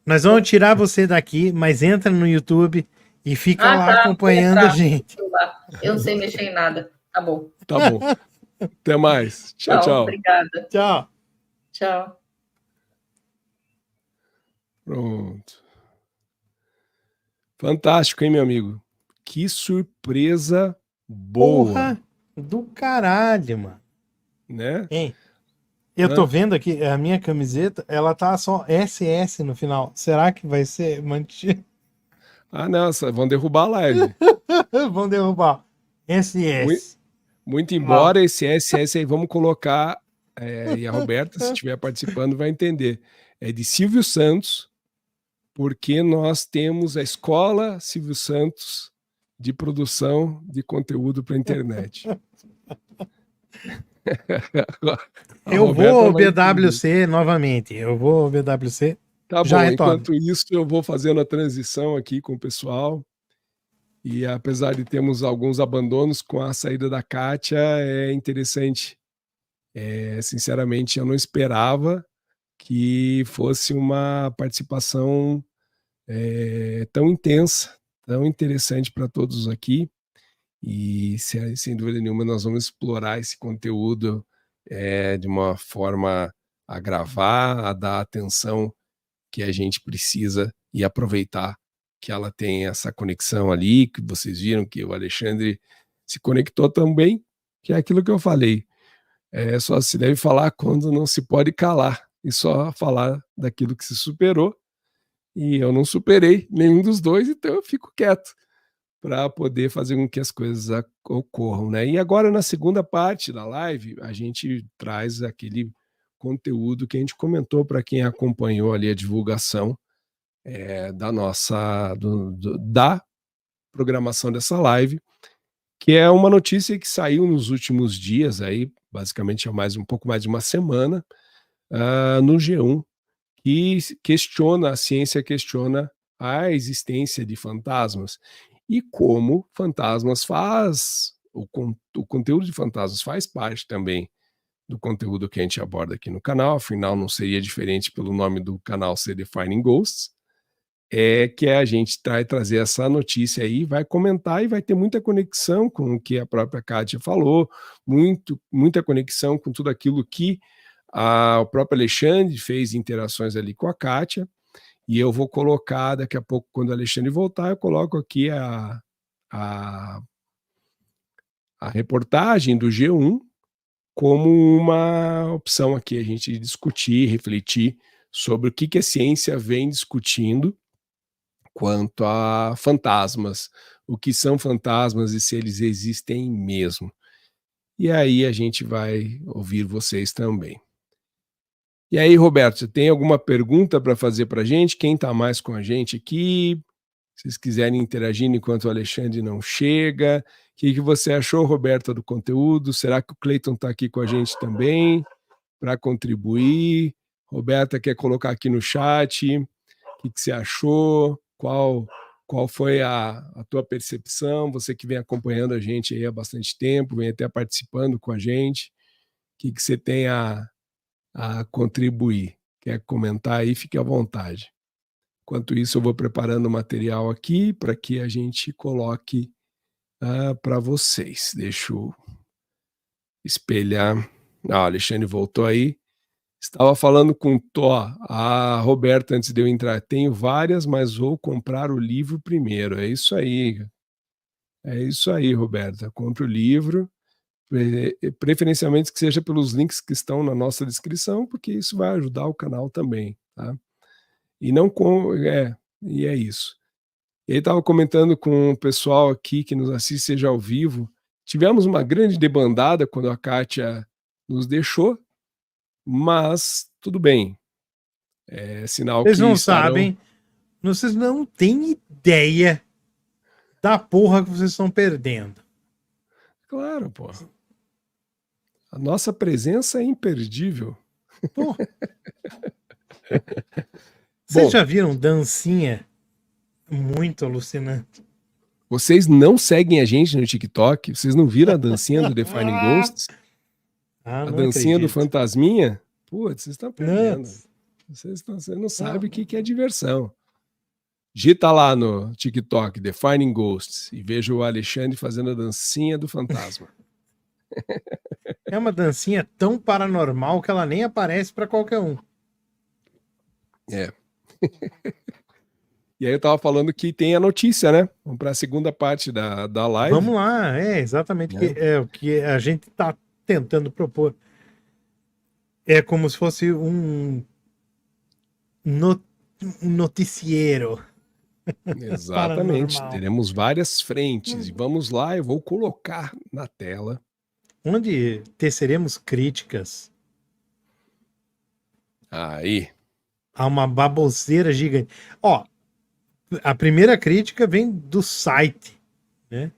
Nós vamos tirar você daqui, mas entra no YouTube e fica lá acompanhando a gente. Eu não sei mexer em nada. Tá bom. Tá bom. Até mais. Tchau, tchau. Obrigada. Tchau. Tchau. Pronto. Fantástico, hein, meu amigo? Que surpresa boa. Porra do caralho, mano. Né? Hein? Eu tô vendo aqui, a minha camiseta, ela tá só SS no final. Será que vai ser mantido? Ah, não, vão derrubar a live. Vão derrubar. SS. Muito embora esse SS aí, vamos colocar, e a Roberta, se estiver participando, vai entender. É de Silvio Santos, porque nós temos a Escola Silvio Santos de produção de conteúdo para a internet. Eu vou ao BWC novamente. Eu vou ao BWC. Tá já bom, retorno. Enquanto isso, eu vou fazendo a transição aqui com o pessoal. E apesar de termos alguns abandonos com a saída da Kátia, é interessante. Sinceramente, eu não esperava que fosse uma participação tão intensa, tão interessante para todos aqui. E sem dúvida nenhuma nós vamos explorar esse conteúdo de uma forma a gravar, a dar atenção que a gente precisa e aproveitar que ela tem essa conexão ali, que vocês viram que o Alexandre se conectou também, que é aquilo que eu falei. Só se deve falar quando não se pode calar, e só falar daquilo que se superou, e eu não superei nenhum dos dois, então eu fico quieto para poder fazer com que as coisas ocorram, né? E agora, na segunda parte da live, a gente traz aquele conteúdo que a gente comentou para quem acompanhou ali a divulgação da programação dessa live, que é uma notícia que saiu nos últimos dias, aí, basicamente há um pouco mais de uma semana, no G1, que a ciência questiona a existência de fantasmas e como fantasmas o conteúdo de fantasmas faz parte também do conteúdo que a gente aborda aqui no canal, afinal não seria diferente pelo nome do canal ser Defining Ghosts, que a gente vai trazer essa notícia aí, vai comentar e vai ter muita conexão com o que a própria Kátia falou, muita conexão com tudo aquilo que o próprio Alexandre fez interações ali com a Kátia, e eu vou colocar daqui a pouco, quando o Alexandre voltar, eu coloco aqui a reportagem do G1 como uma opção aqui, a gente discutir, refletir sobre o que a ciência vem discutindo quanto a fantasmas, o que são fantasmas e se eles existem mesmo. E aí a gente vai ouvir vocês também. E aí, Roberto, você tem alguma pergunta para fazer para a gente? Quem está mais com a gente aqui? Se vocês quiserem interagir enquanto o Alexandre não chega. O que você achou, Roberta, do conteúdo? Será que o Cleiton está aqui com a gente também para contribuir? Roberta quer colocar aqui no chat o que você achou? Qual qual foi a tua percepção? Você que vem acompanhando a gente aí há bastante tempo, vem até participando com a gente. O que você tem a contribuir? Quer comentar aí? Fique à vontade. Enquanto isso, eu vou preparando o material aqui para que a gente coloque para vocês. Deixa eu espelhar. O Alexandre voltou aí. Estava falando com o Tó, a Roberta, antes de eu entrar. Tenho várias, mas vou comprar o livro primeiro. É isso aí. É isso aí, Roberta. Compre o livro, preferencialmente que seja pelos links que estão na nossa descrição, porque isso vai ajudar o canal também, tá? E não e é isso. Ele estava comentando com o pessoal aqui que nos assiste, seja ao vivo. Tivemos uma grande debandada quando a Kátia nos deixou, mas tudo bem. É sinal Vocês que não estarão... sabem, vocês não têm ideia da porra que vocês estão perdendo. Claro, pô. A nossa presença é imperdível. Pô. Vocês Bom, já viram dancinha muito alucinante? vocês não seguem a gente no TikTok? Vocês não viram a dancinha do Defining Ghosts? Ah, A não dancinha do acredito. Fantasminha? Putz, vocês estão perdendo. Não. Vocês não sabem o que é diversão. Digita lá no TikTok, Defining Ghosts, e veja o Alexandre fazendo a dancinha do fantasma. É uma dancinha tão paranormal que ela nem aparece pra qualquer um. É. E aí eu tava falando que tem a notícia, né? Vamos para a segunda parte da live. Vamos lá, exatamente o que a gente tá tentando propor. É como se fosse um noticiero. Exatamente. Paranormal. Teremos várias frentes. E vamos lá, eu vou colocar na tela. Onde teceremos críticas Aí. a uma baboseira gigante. Ó, a primeira crítica vem do site, né?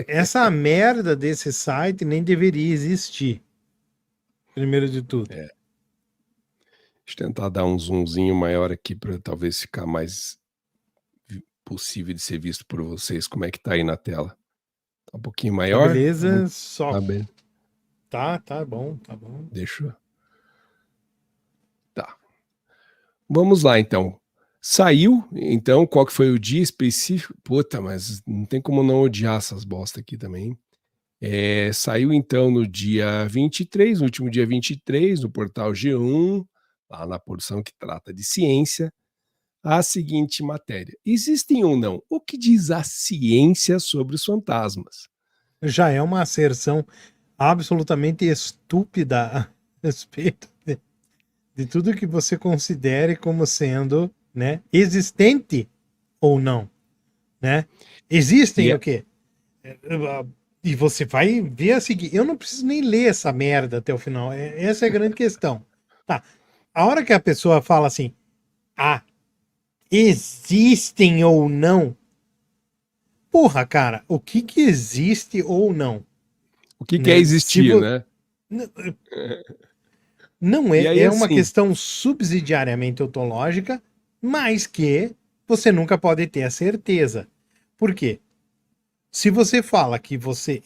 Essa merda desse site nem deveria existir. Primeiro de tudo. Deixa eu tentar dar um zoomzinho maior aqui para talvez ficar mais possível de ser visto por vocês. Como é que tá aí na tela? Tá um pouquinho maior? Tá beleza, só. Tá bem. Tá bom, tá bom. Deixa eu... Tá. Vamos lá, então. Saiu, então, qual que foi o dia específico? Puta, mas não tem como não odiar essas bosta aqui também. Saiu, então, no dia 23, no último dia 23, no portal G1, lá na porção que trata de ciência, a seguinte matéria. Existem ou não? O que diz a ciência sobre os fantasmas? Já é uma asserção absolutamente estúpida a respeito de tudo que você considere como sendo, né, existente ou não, né? Existem o quê? E você vai ver a seguir. Eu não preciso nem ler essa merda até o final. Essa é a grande questão. Tá. A hora que a pessoa fala assim, existem ou não? Porra, cara, o que existe ou não? O que é existir, né? Não E aí, é uma assim, questão subsidiariamente ontológica, mas que você nunca pode ter a certeza. Por quê? Se você fala que você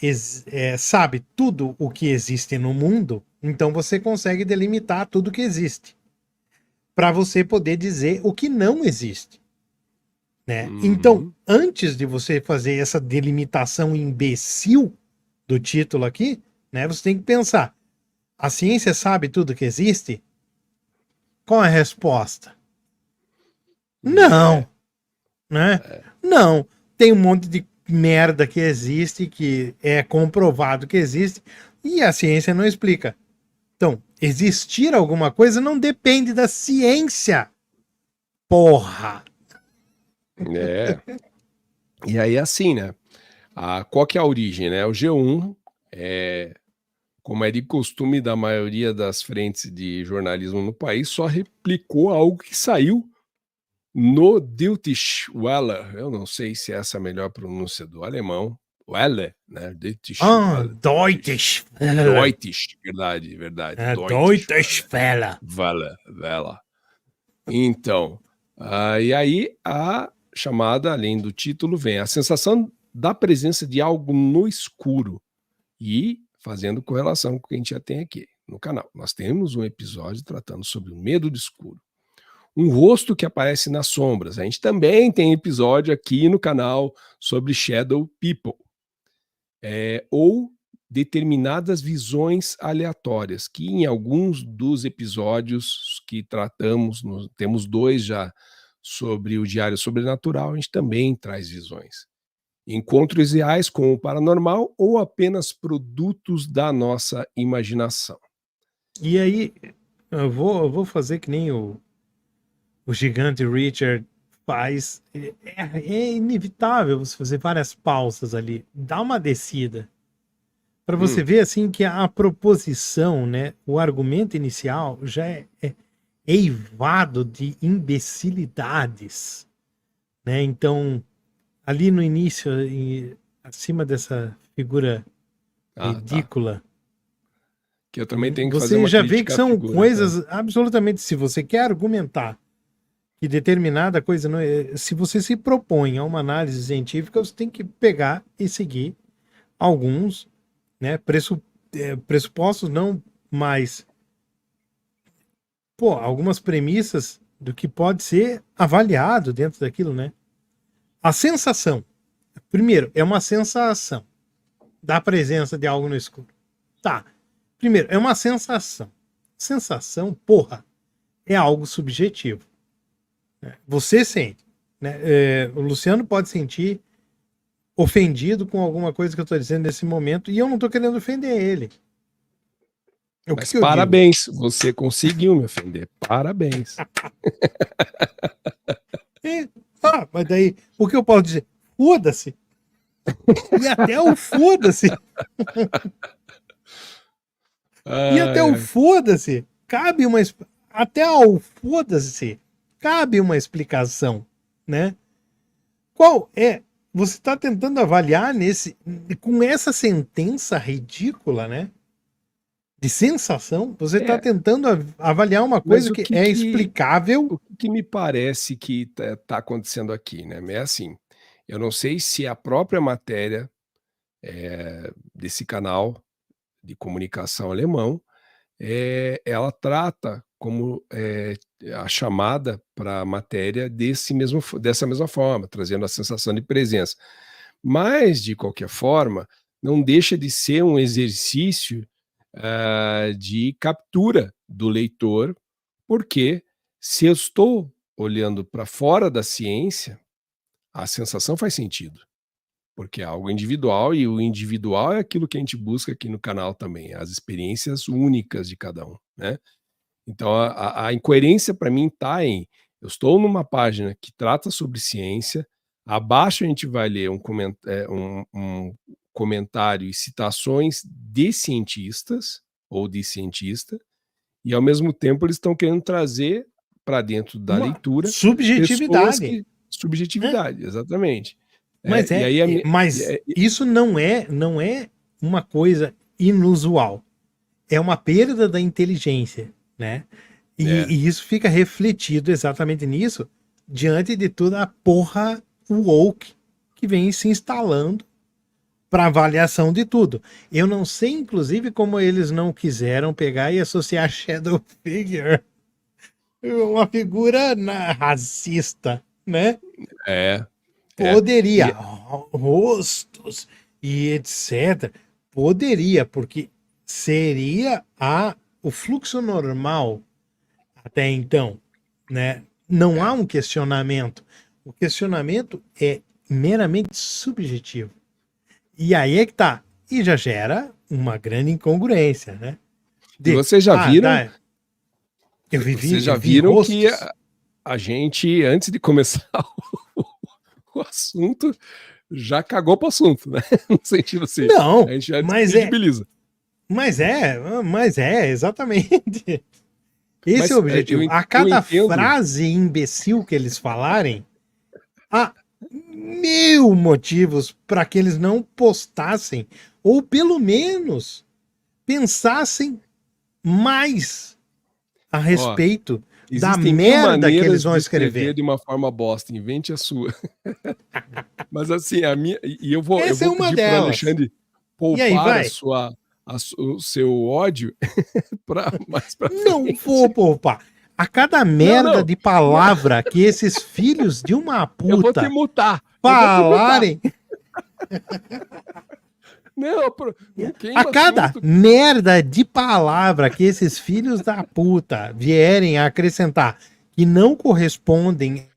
sabe tudo o que existe no mundo, então você consegue delimitar tudo que existe. Para você poder dizer o que não existe. Né? Então, antes de você fazer essa delimitação imbecil do título aqui, né, você tem que pensar: a ciência sabe tudo que existe? Qual é a resposta? Não. Né? Não. Tem um monte de merda que existe, que é comprovado que existe, e a ciência não explica. Então, existir alguma coisa não depende da ciência. Porra! E aí, assim, né? Qual que é a origem, né? O G1, como é de costume da maioria das frentes de jornalismo no país, só replicou algo que saiu no Deutsche Welle. Eu não sei se essa é a melhor pronúncia do alemão. Welle, né? Deutsche Welle. Deutsche Welle. Deutsche, verdade. Deutsche Welle. Welle. Então, e aí chamada, além do título, vem a sensação da presença de algo no escuro e fazendo correlação com o que a gente já tem aqui no canal. Nós temos um episódio tratando sobre o medo do escuro. Um rosto que aparece nas sombras. A gente também tem episódio aqui no canal sobre Shadow People. Ou determinadas visões aleatórias, que em alguns dos episódios que tratamos, temos 2 já sobre o Diário Sobrenatural, a gente também traz visões. Encontros reais com o paranormal ou apenas produtos da nossa imaginação. E aí, eu vou fazer que nem o gigante Richard faz. É inevitável você fazer várias pausas ali. Dá uma descida. Para você ver assim que a proposição, né, o argumento inicial já é eivado de imbecilidades, né? Então, ali no início, acima dessa figura ridícula, tá. Que eu também tenho que fazer você uma já vê que são figura, coisas absolutamente, se você quer argumentar que determinada coisa não é, se você se propõe a uma análise científica, você tem que pegar e seguir alguns, né, pressupostos, não mais, algumas premissas do que pode ser avaliado dentro daquilo, né? A sensação, primeiro, é uma sensação da presença de algo no escuro. Tá. Primeiro, é uma sensação. Sensação, é algo subjetivo. Você sente, né? O Luciano pode sentir ofendido com alguma coisa que eu estou dizendo nesse momento e eu não estou querendo ofender ele. Mas parabéns, você conseguiu me ofender. Parabéns. Mas daí, o que eu posso dizer? Foda-se. E até o foda-se. E até o foda-se cabe uma... Até ao foda-se cabe uma explicação, né? Qual é? Você está tentando avaliar com essa sentença ridícula, né? De sensação, você está tentando avaliar uma coisa que é explicável. O que me parece que está acontecendo aqui, né? É assim, eu não sei se a própria matéria desse canal de comunicação alemão, ela trata como a chamada para a matéria dessa mesma forma, trazendo a sensação de presença. Mas, de qualquer forma, não deixa de ser um exercício de captura do leitor, porque se eu estou olhando para fora da ciência, a sensação faz sentido, porque é algo individual, e o individual é aquilo que a gente busca aqui no canal também, as experiências únicas de cada um, né? Então a incoerência para mim está em, eu estou numa página que trata sobre ciência, abaixo a gente vai ler um comentário e citações de cientistas ou de cientista, e ao mesmo tempo eles estão querendo trazer para dentro da leitura subjetividade. Subjetividade, exatamente. Mas isso não é uma coisa inusual. É uma perda da inteligência, né? E isso fica refletido exatamente nisso, diante de toda a porra woke que vem se instalando para avaliação de tudo. Eu não sei, inclusive, como eles não quiseram pegar e associar Shadow Figure, uma figura racista, né? Poderia, rostos e etc. Poderia, porque seria o fluxo normal até então, né? Não há um questionamento. O questionamento é meramente subjetivo. E aí é que tá. E já gera uma grande incongruência, né? Vocês já viram? Vocês já viram que a gente, antes de começar o assunto, já cagou pro assunto, né? No sentido assim. Não, a gente já descredibiliza. Mas exatamente. Esse é o objetivo. A cada frase imbecil que eles falarem, há 1000 motivos para que eles não postassem, ou pelo menos pensassem mais a respeito da Existem mil merda que maneiras eles vão de escrever. de uma forma bosta, invente a sua. Mas assim, a minha. E eu vou Essa é uma pedir para o delas. Alexandre E aí, poupar vai? o seu ódio para mais para Não frente. vou poupar. A cada merda de palavra que esses filhos de uma Eu vou te puta mutar. falarem, Não queima a cada assunto. merda de palavra que esses filhos da puta vierem a acrescentar que não correspondem.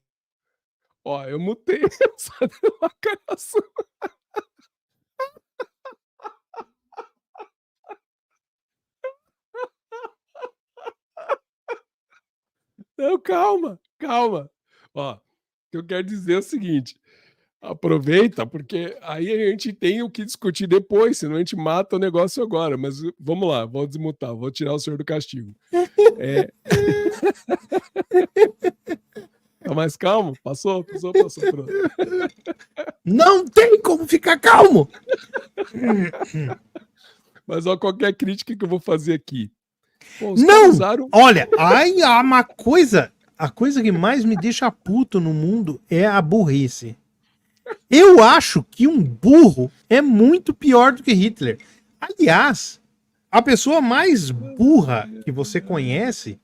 Ó, eu mutei. Eu só dei uma caração. Não, calma. Ó, o que eu quero dizer é o seguinte. Aproveita, porque aí a gente tem o que discutir depois, senão a gente mata o negócio agora. Mas vamos lá, vou desmutar, vou tirar o senhor do castigo. Tá mais calmo? Passou. Pronto. Não tem como ficar calmo! Mas ó, qualquer crítica que eu vou fazer aqui. Pô, os Não! caras usaram... Olha, a coisa que mais me deixa puto no mundo é a burrice. Eu acho que um burro é muito pior do que Hitler. Aliás, a pessoa mais burra que você conhece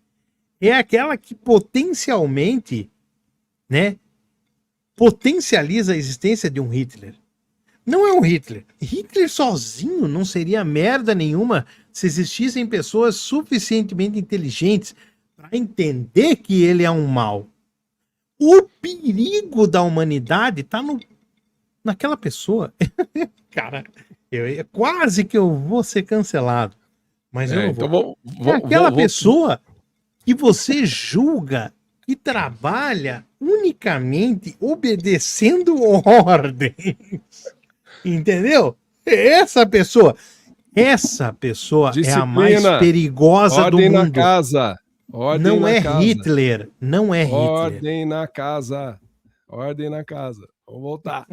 é aquela que potencialmente, né, potencializa a existência de um Hitler. Não é um Hitler. Hitler sozinho não seria merda nenhuma se existissem pessoas suficientemente inteligentes para entender que ele é um mal. O perigo da humanidade está naquela pessoa. Cara, quase que eu vou ser cancelado. Mas eu não então vou. É aquela pessoa que você julga que trabalha unicamente obedecendo ordens. Entendeu? Essa pessoa é a mais perigosa do mundo. Ordem na casa. Não é Hitler. Não é Hitler. Ordem na casa. Vamos voltar.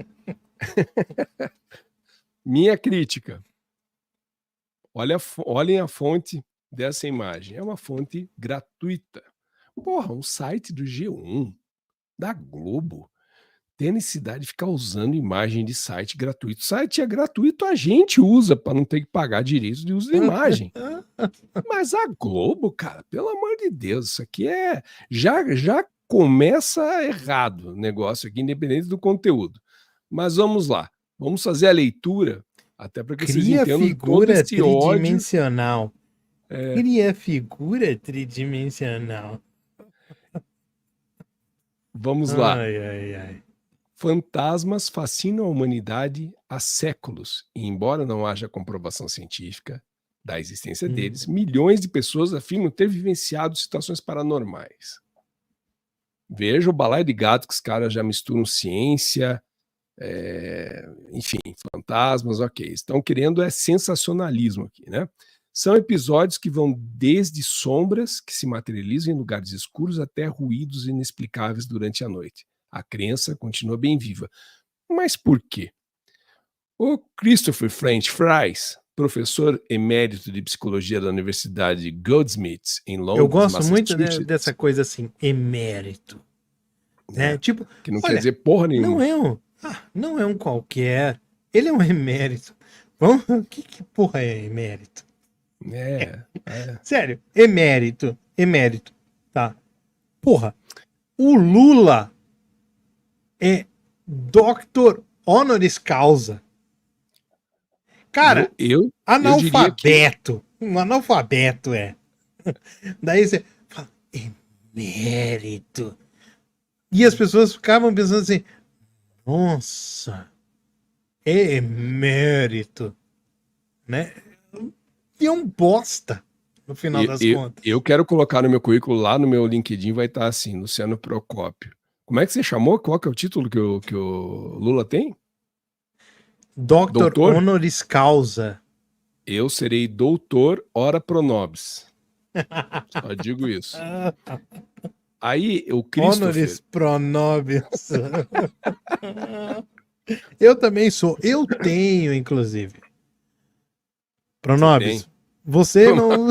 Minha crítica. Olhem a fonte dessa imagem. É uma fonte gratuita. Porra, um site do G1, da Globo, tem a necessidade de ficar usando imagem de site gratuito. Site é gratuito, a gente usa para não ter que pagar direitos de uso de imagem. Mas a Globo, cara, pelo amor de Deus, isso aqui já começa errado o negócio aqui, independente do conteúdo. Mas vamos lá, vamos fazer a leitura, até para que vocês entendam figura todo esse tridimensional. Ódio. Cria figura tridimensional. Vamos lá. Ai. Fantasmas fascinam a humanidade há séculos, e embora não haja comprovação científica da existência deles, milhões de pessoas afirmam ter vivenciado situações paranormais. Veja o balaio de gato que os caras já misturam ciência, enfim, fantasmas, ok. Estão querendo sensacionalismo aqui, né? São episódios que vão desde sombras que se materializam em lugares escuros até ruídos inexplicáveis durante a noite. A crença continua bem viva. Mas por quê? O Christopher French Fries, professor emérito de psicologia da Universidade Goldsmiths, em Londres, eu gosto muito dessa coisa assim, emérito. Né? Tipo, que não quer dizer porra nenhuma. Não é um qualquer. Ele é um emérito. Que porra é emérito? Sério, emérito. Tá. Porra, o Lula é Dr. Honoris Causa. Cara, analfabeto. Um analfabeto é. Daí você fala, emérito. E as pessoas ficavam pensando assim, nossa, é emérito. Né? E é um bosta, no final das contas. Eu quero colocar no meu currículo, lá no meu LinkedIn, vai estar assim, Luciano Procópio. Como é que você chamou? Qual que é o título que o Lula tem? Doutor Honoris Causa. Eu serei doutor ora pro nobis. Só digo isso. Aí, o Christopher... Honoris pro nobis. Eu também sou. Eu tenho, inclusive. Pronobis. Você não...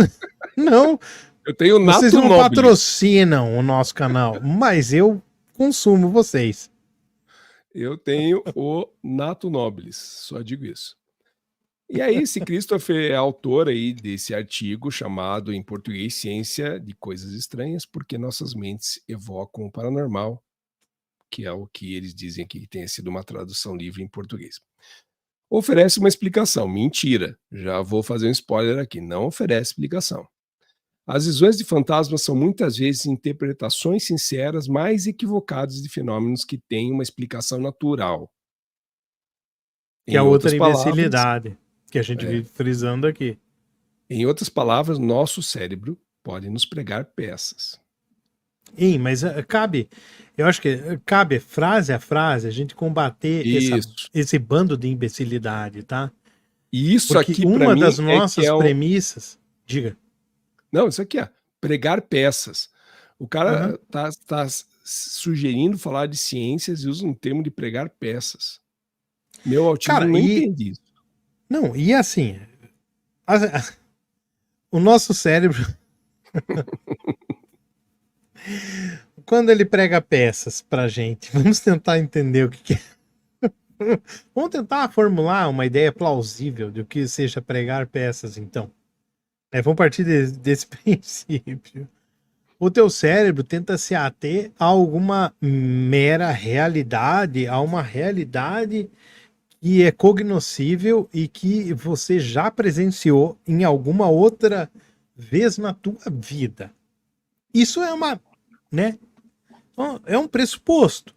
Não. Eu tenho Vocês Nato não Nobilis. patrocinam o nosso canal, mas eu consumo vocês. Eu tenho o Nato Nobilis, só digo isso. E aí, esse Christopher é autor aí desse artigo chamado, em português, Ciência de Coisas Estranhas, porque nossas mentes evocam o paranormal, que é o que eles dizem aqui que tenha sido uma tradução livre em português. Oferece uma explicação. Mentira. Já vou fazer um spoiler aqui. Não oferece explicação. As visões de fantasmas são muitas vezes interpretações sinceras mais equivocadas de fenômenos que têm uma explicação natural. Que é outra imbecilidade que a gente É. vive frisando aqui. Em outras palavras, nosso cérebro pode nos pregar peças. Mas cabe, eu acho que cabe frase a frase a gente combater Isso. esse bando de imbecilidade, tá? E isso Porque aqui, para uma mim, das é nossas que é premissas, diga. Não, isso aqui é pregar peças. O cara tá sugerindo falar de ciências e usa um termo de pregar peças. Meu autismo Cara, não entende isso. Não, e assim, o nosso cérebro, quando ele prega peças pra gente, vamos tentar entender o que é. Vamos tentar formular uma ideia plausível do que seja pregar peças, então. Vamos partir desse princípio. O teu cérebro tenta se ater a alguma mera realidade, a uma realidade que é cognoscível e que você já presenciou em alguma outra vez na tua vida. Isso é uma, né? É um pressuposto.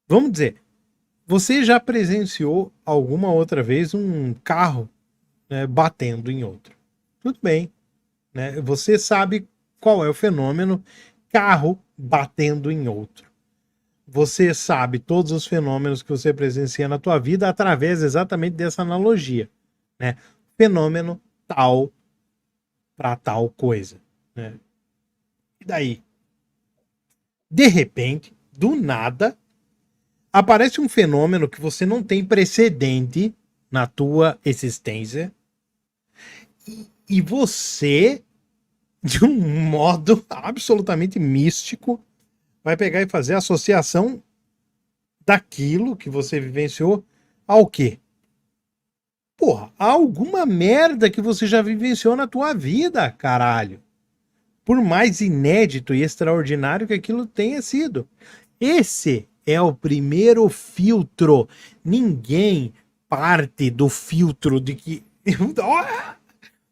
Vamos dizer, você já presenciou alguma outra vez um carro, né, batendo em outro. Tudo bem, né? Você sabe qual é o fenômeno carro batendo em outro. Você sabe todos os fenômenos que você presencia na tua vida através exatamente dessa analogia, né? Fenômeno tal para tal coisa, né? E daí, de repente, do nada, aparece um fenômeno que você não tem precedente na tua existência e você, de um modo absolutamente místico, vai pegar e fazer a associação daquilo que você vivenciou ao quê? Porra, há alguma merda que você já vivenciou na tua vida, caralho. Por mais inédito e extraordinário que aquilo tenha sido. Esse é o primeiro filtro. Ninguém parte do filtro de que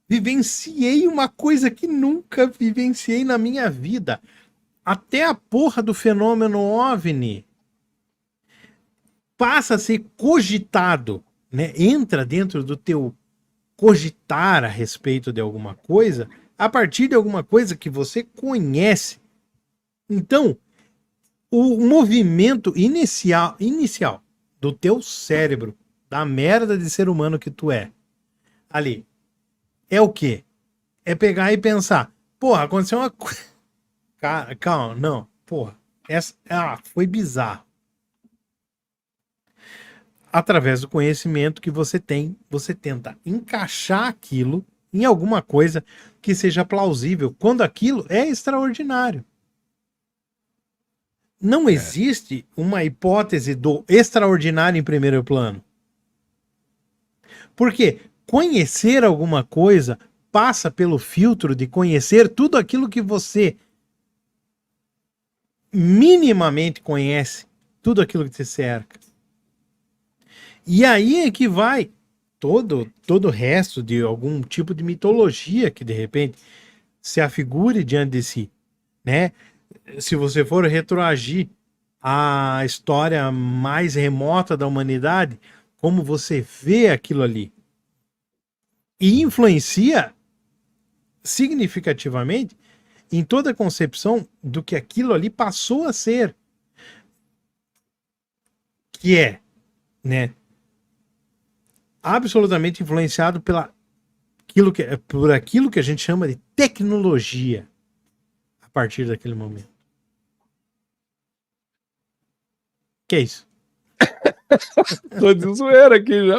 vivenciei uma coisa que nunca vivenciei na minha vida. Até a porra do fenômeno OVNI passa a ser cogitado, né? Entra dentro do teu cogitar a respeito de alguma coisa a partir de alguma coisa que você conhece. Então, o movimento inicial do teu cérebro, da merda de ser humano que tu é, ali, é o quê? É pegar e pensar, porra, aconteceu uma coisa. Calma, não, porra. Foi bizarro. Através do conhecimento que você tem, você tenta encaixar aquilo em alguma coisa que seja plausível, quando aquilo é extraordinário. Não existe uma hipótese do extraordinário em primeiro plano. Porque conhecer alguma coisa passa pelo filtro de conhecer tudo aquilo que você minimamente conhece, tudo aquilo que te cerca. E aí é que vai todo o resto de algum tipo de mitologia que de repente se afigure diante de si, né? Se você for retroagir a história mais remota da humanidade, como você vê aquilo ali e influencia significativamente em toda a concepção do que aquilo ali passou a ser, que é, né, absolutamente influenciado por aquilo que a gente chama de tecnologia a partir daquele momento. Que é isso? Tô de zoeira aqui já.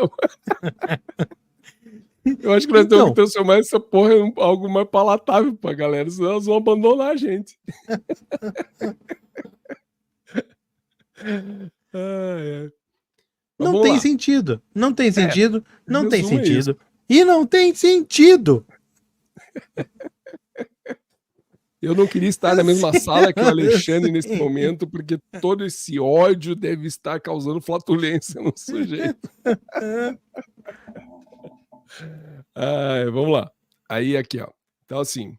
Eu acho que nós temos que Então, transformar essa porra em algo mais palatável pra galera, senão elas vão abandonar a gente. Ai, ai. Mas não vamos tem lá. sentido. Não tem sentido. Não tem Resumo é isso. sentido. E não tem sentido. Eu não queria estar na mesma sala que o Alexandre nesse momento, porque todo esse ódio deve estar causando flatulência no sujeito. Ai, vamos lá. Aí, aqui, ó. Então, assim.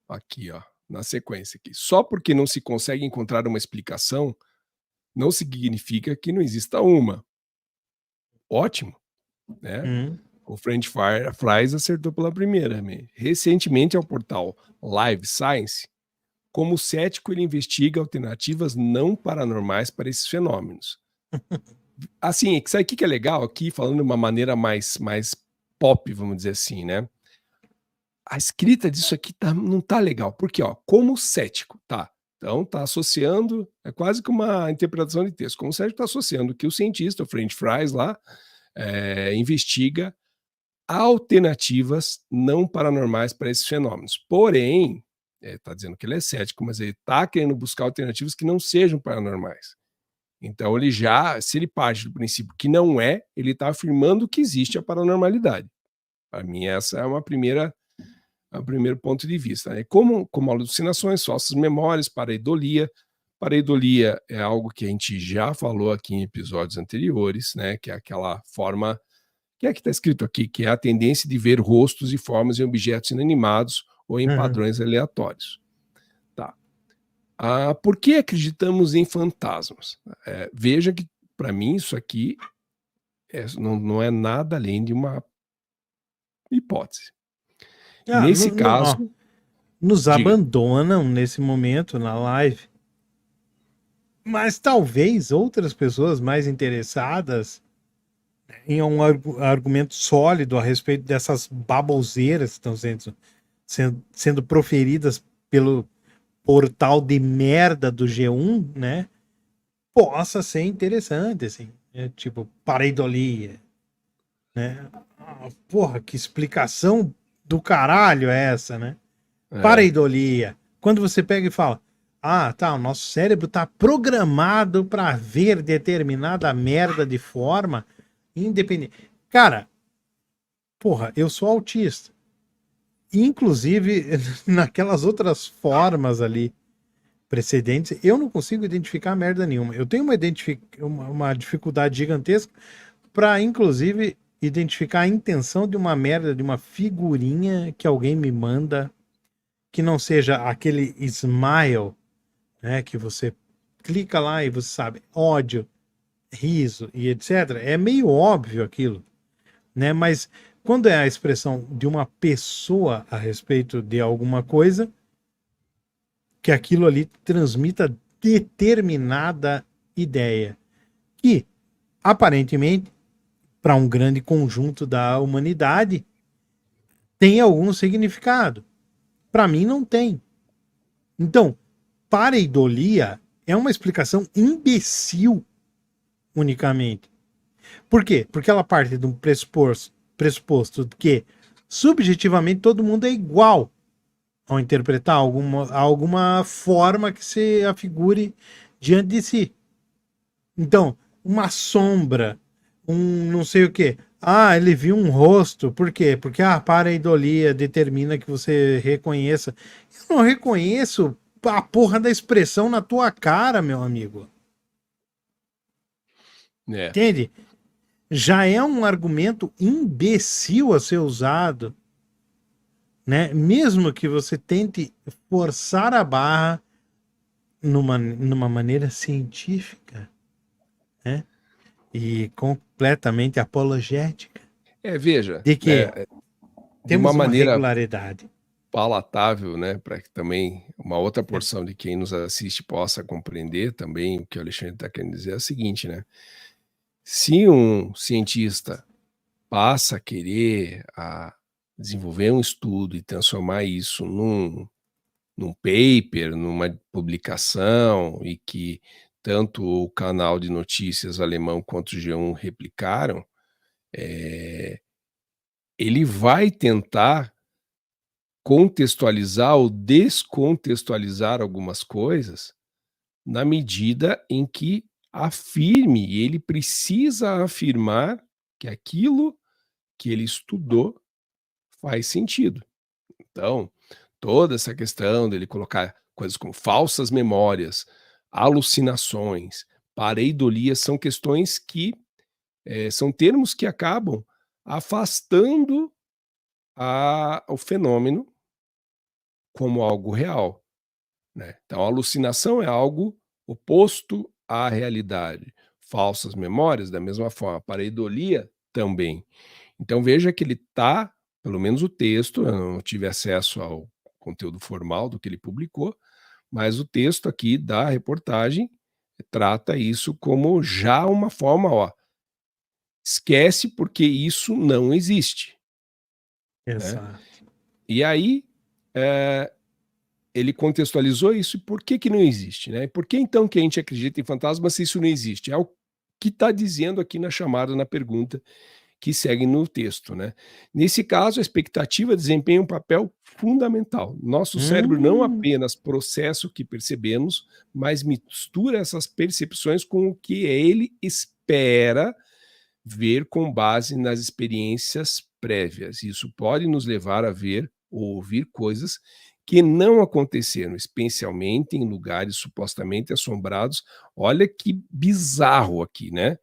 Aqui, ó. Na sequência aqui. Só porque não se consegue encontrar uma explicação, não significa que não exista uma. Ótimo, né? O French Fries acertou pela primeira. Recentemente, ao portal Live Science, como cético, ele investiga alternativas não paranormais para esses fenômenos. Assim, sabe o que é legal aqui, falando de uma maneira mais pop, vamos dizer assim, né? A escrita disso aqui não tá legal, porque, ó, como cético, tá? Então, tá associando, é quase que uma interpretação de texto. Como cético, tá associando que o cientista, o French Fries lá, investiga alternativas não paranormais para esses fenômenos. Porém, está dizendo que ele é cético, mas ele está querendo buscar alternativas que não sejam paranormais. Então, se ele parte do princípio que não é, ele está afirmando que existe a paranormalidade. Para mim, essa é um primeiro ponto de vista. Né? Como alucinações, falsas memórias, pareidolia. Pareidolia é algo que a gente já falou aqui em episódios anteriores, né? Que é aquela forma que está escrito aqui, que é a tendência de ver rostos e formas em objetos inanimados ou em padrões aleatórios. Tá. Por que acreditamos em fantasmas? Veja que, para mim, isso aqui não é nada além de uma hipótese. Nesse caso... nos abandonam nesse momento na live. Mas talvez outras pessoas mais interessadas em um argumento sólido a respeito dessas baboseiras que estão sendo proferidas pelo portal de merda do G1, né? Possa ser interessante, assim. Tipo, pareidolia, né? Porra, que explicação do caralho é essa, né? Pareidolia. Quando você pega e fala, o nosso cérebro tá programado para ver determinada merda de forma independente. Cara, porra, eu sou autista. Inclusive, naquelas outras formas ali precedentes, eu não consigo identificar merda nenhuma. Eu tenho uma dificuldade gigantesca para, inclusive, identificar a intenção de uma merda, de uma figurinha que alguém me manda, que não seja aquele smile, né, que você clica lá e você sabe, ódio, riso e etc. É meio óbvio aquilo, né? Mas quando é a expressão de uma pessoa a respeito de alguma coisa, que aquilo ali transmita determinada ideia, que aparentemente para um grande conjunto da humanidade tem algum significado. Para mim não tem. Então, pareidolia é uma explicação imbecil unicamente. Por quê? Porque ela parte de um pressuposto que subjetivamente todo mundo é igual ao interpretar alguma forma que se afigure diante de si. Então, uma sombra, um não sei o quê. Ele viu um rosto. Por quê? Porque a pareidolia determina que você reconheça. Eu não reconheço a porra da expressão na tua cara, meu amigo. Entende? Já é um argumento imbecil a ser usado, né? Mesmo que você tente forçar a barra numa maneira científica, né? E completamente apologética. Veja, de que de uma maneira regularidade palatável, né, para que também uma outra porção de quem nos assiste possa compreender também o que o Alexandre está querendo dizer é o seguinte, né? Se um cientista passa a querer desenvolver um estudo e transformar isso num paper, numa publicação, e que tanto o canal de notícias alemão quanto o G1 replicaram, ele vai tentar contextualizar ou descontextualizar algumas coisas na medida em que afirme, e ele precisa afirmar que aquilo que ele estudou faz sentido. Então, toda essa questão dele colocar coisas como falsas memórias, alucinações, pareidolia, são questões que são termos que acabam afastando o fenômeno como algo real, né? Então, a alucinação é algo oposto à realidade. Falsas memórias, da mesma forma. Pareidolia, também. Então, veja que ele está, pelo menos o texto, eu não tive acesso ao conteúdo formal do que ele publicou, mas o texto aqui da reportagem trata isso como já uma forma, esquece porque isso não existe. Exato. E aí, ele contextualizou isso, e por que não existe, né? Por que então que a gente acredita em fantasmas se isso não existe? É o que está dizendo aqui na chamada, na pergunta que segue no texto, né? Nesse caso, a expectativa desempenha um papel fundamental. Nosso cérebro não apenas processa o que percebemos, mas mistura essas percepções com o que ele espera ver com base nas experiências prévias. Isso pode nos levar a ver ou ouvir coisas que não aconteceram, especialmente em lugares supostamente assombrados. Olha que bizarro aqui, né?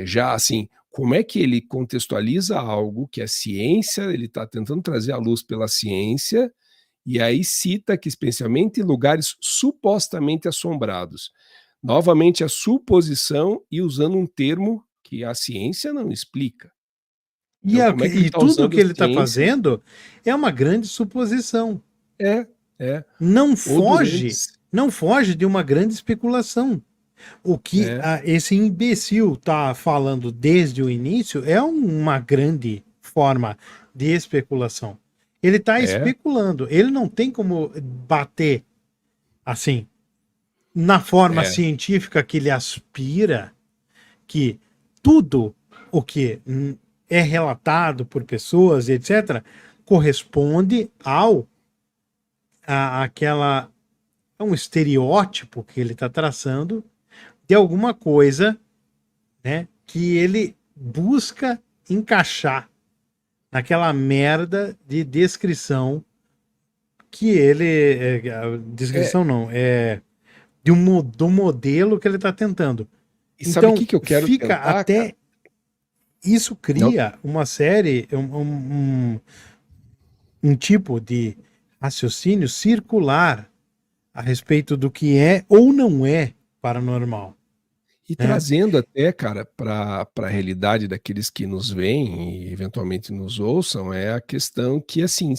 Já assim, como é que ele contextualiza algo que a ciência, ele está tentando trazer à luz pela ciência, e aí cita que especialmente em lugares supostamente assombrados. Novamente a suposição e usando um termo que a ciência não explica. Então, como é que ele E está tudo usando que a ele está ciência? fazendo é uma grande suposição. É. Não Ou durante... foge de uma grande especulação. O que esse imbecil está falando desde o início é uma grande forma de especulação. Ele está especulando. Ele não tem como bater assim na forma científica que ele aspira, que tudo o que é relatado por pessoas, etc., corresponde a um estereótipo que ele está traçando de alguma coisa, né, que ele busca encaixar naquela merda de descrição que ele... descrição não, do modelo que ele está tentando. E sabe o Então, que eu quero fica tentar, até... cara? Isso cria uma série, um tipo de raciocínio circular a respeito do que é ou não é paranormal. E trazendo até, cara, para a realidade daqueles que nos veem e eventualmente nos ouçam, é a questão que, assim,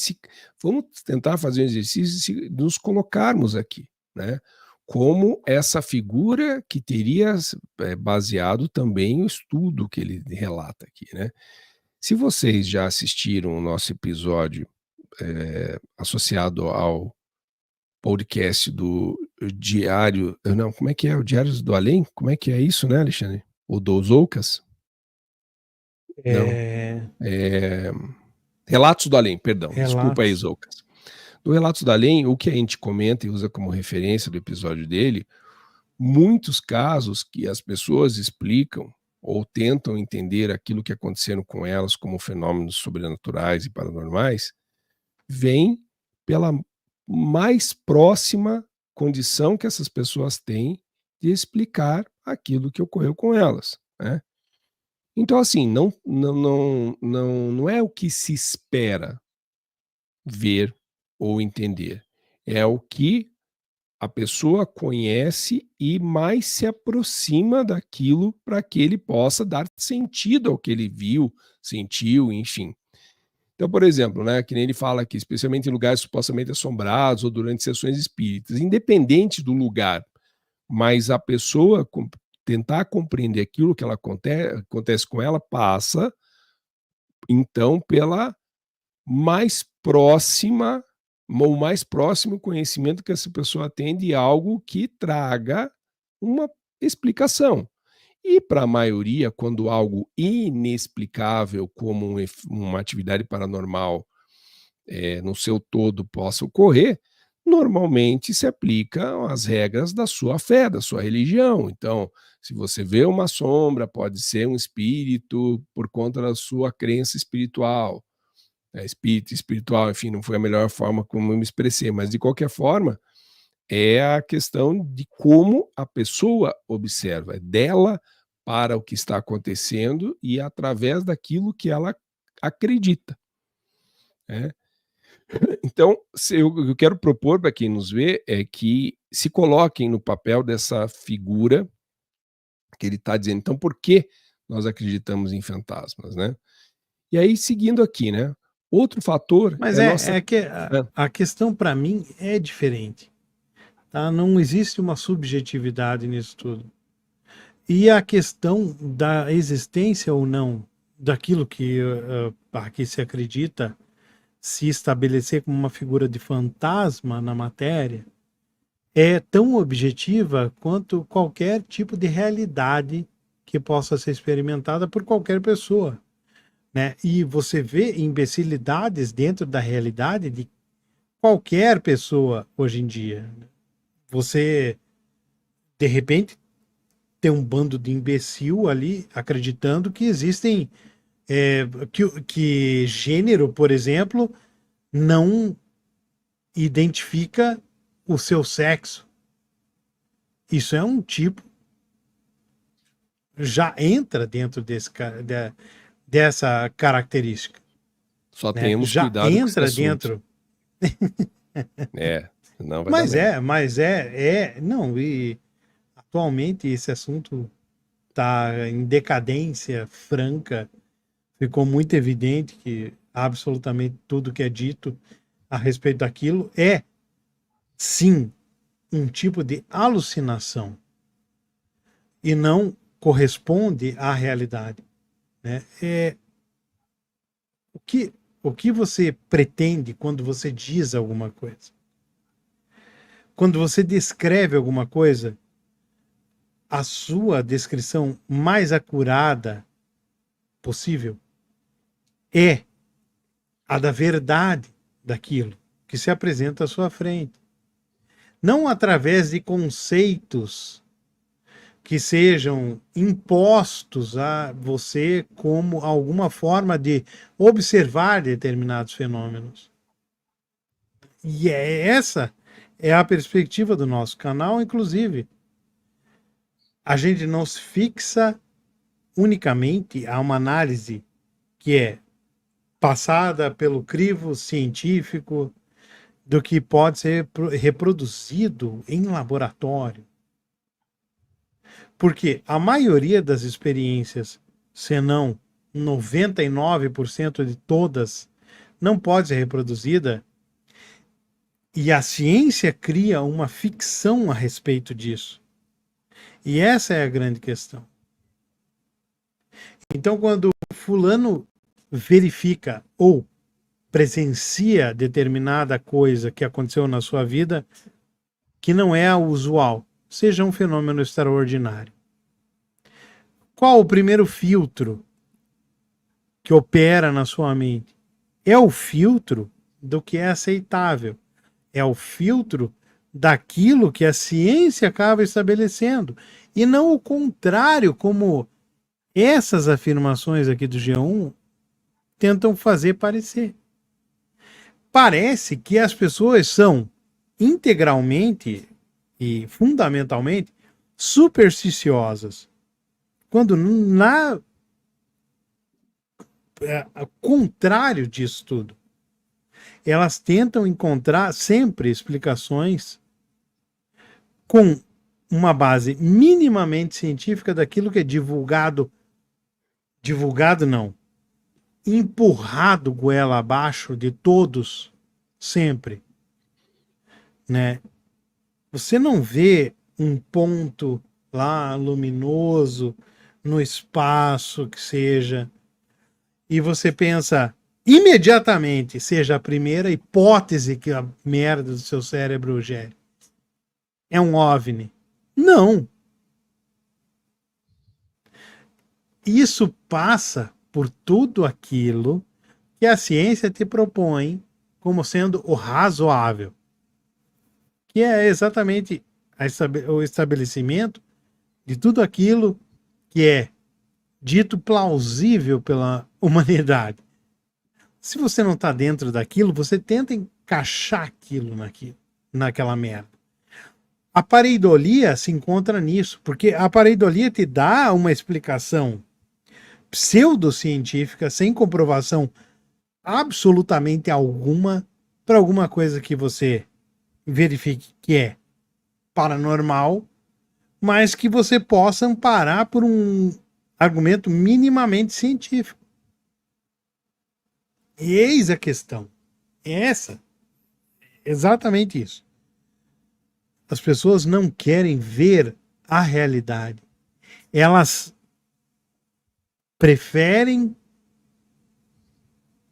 vamos tentar fazer um exercício de nos colocarmos aqui, né? Como essa figura que teria baseado também o estudo que ele relata aqui, né? Se vocês já assistiram o nosso episódio associado ao podcast do Diário... Não, como é que é? O Diários do Além? Como é que é isso, né, Alexandre? O dos Oucas? Não. Relatos do Além, perdão. Desculpa aí, Zoucas. Do Relatos do Além, o que a gente comenta e usa como referência do episódio dele, muitos casos que as pessoas explicam ou tentam entender aquilo que aconteceram com elas como fenômenos sobrenaturais e paranormais, vem pela mais próxima condição que essas pessoas têm de explicar aquilo que ocorreu com elas, né? Então, assim, não é o que se espera ver ou entender, é o que a pessoa conhece e mais se aproxima daquilo para que ele possa dar sentido ao que ele viu, sentiu, enfim. Então, por exemplo, né, que nem ele fala aqui, especialmente em lugares supostamente assombrados ou durante sessões espíritas, independente do lugar, mas a pessoa tentar compreender aquilo que acontece com ela passa, então, pela mais próxima, o mais próximo conhecimento que essa pessoa tem de algo que traga uma explicação. E para a maioria, quando algo inexplicável, como uma atividade paranormal no seu todo possa ocorrer, normalmente se aplicam as regras da sua fé, da sua religião. Então, se você vê uma sombra, pode ser um espírito por conta da sua crença espiritual. Espírito, espiritual, enfim, não foi a melhor forma como eu me expressei, mas de qualquer forma, é a questão de como a pessoa observa, é dela para o que está acontecendo e através daquilo que ela acredita. Né? Então, eu quero propor para quem nos vê é que se coloquem no papel dessa figura que ele está dizendo. Então, por que nós acreditamos em fantasmas, né? E aí, seguindo aqui, né? Outro fator Mas é nossa... que a questão para mim é diferente. Tá? Não existe uma subjetividade nisso tudo. E a questão da existência ou não daquilo que aqui se acredita se estabelecer como uma figura de fantasma na matéria é tão objetiva quanto qualquer tipo de realidade que possa ser experimentada por qualquer pessoa. Né? E você vê imbecilidades dentro da realidade de qualquer pessoa hoje em dia. Você, de repente, tem um bando de imbecil ali acreditando que existem que gênero, por exemplo, não identifica o seu sexo. Isso é um tipo, já entra dentro dessa característica. Só Né? tenhamos Já cuidado com esse entra assunto. dentro. Não vai dar merda. Não, e atualmente esse assunto está em decadência franca. Ficou muito evidente que absolutamente tudo que é dito a respeito daquilo é, sim, um tipo de alucinação e não corresponde à realidade. Né? O que você pretende quando você diz alguma coisa? Quando você descreve alguma coisa, a sua descrição mais acurada possível é a da verdade daquilo que se apresenta à sua frente. Não através de conceitos que sejam impostos a você como alguma forma de observar determinados fenômenos. E essa é a perspectiva do nosso canal, inclusive. A gente não se fixa unicamente a uma análise que é passada pelo crivo científico do que pode ser reproduzido em laboratório. Porque a maioria das experiências, se não 99% de todas, não pode ser reproduzida, e a ciência cria uma ficção a respeito disso. E essa é a grande questão. Então, quando fulano verifica ou presencia determinada coisa que aconteceu na sua vida que não é a usual, seja um fenômeno extraordinário. Qual o primeiro filtro que opera na sua mente? É o filtro do que é aceitável. É o filtro daquilo que a ciência acaba estabelecendo. E não o contrário, como essas afirmações aqui do G1 tentam fazer parecer. Parece que as pessoas são integralmente e fundamentalmente supersticiosas, quando ao contrário disso tudo. Elas tentam encontrar sempre explicações com uma base minimamente científica daquilo que é divulgado não, empurrado goela abaixo de todos sempre, né? Você não vê um ponto lá luminoso no espaço que seja e você pensa imediatamente, seja a primeira hipótese que a merda do seu cérebro gere. É um OVNI. Não. isso passa por tudo aquilo que a ciência te propõe como sendo o razoável, que é exatamente o estabelecimento de tudo aquilo que é dito plausível pela humanidade. Se você não está dentro daquilo, você tenta encaixar aquilo naquela merda. A pareidolia se encontra nisso, porque a pareidolia te dá uma explicação pseudocientífica, sem comprovação absolutamente alguma, para alguma coisa que você verifique que é paranormal, mas que você possa amparar por um argumento minimamente científico. E eis a questão. Exatamente isso. As pessoas não querem ver a realidade. Elas preferem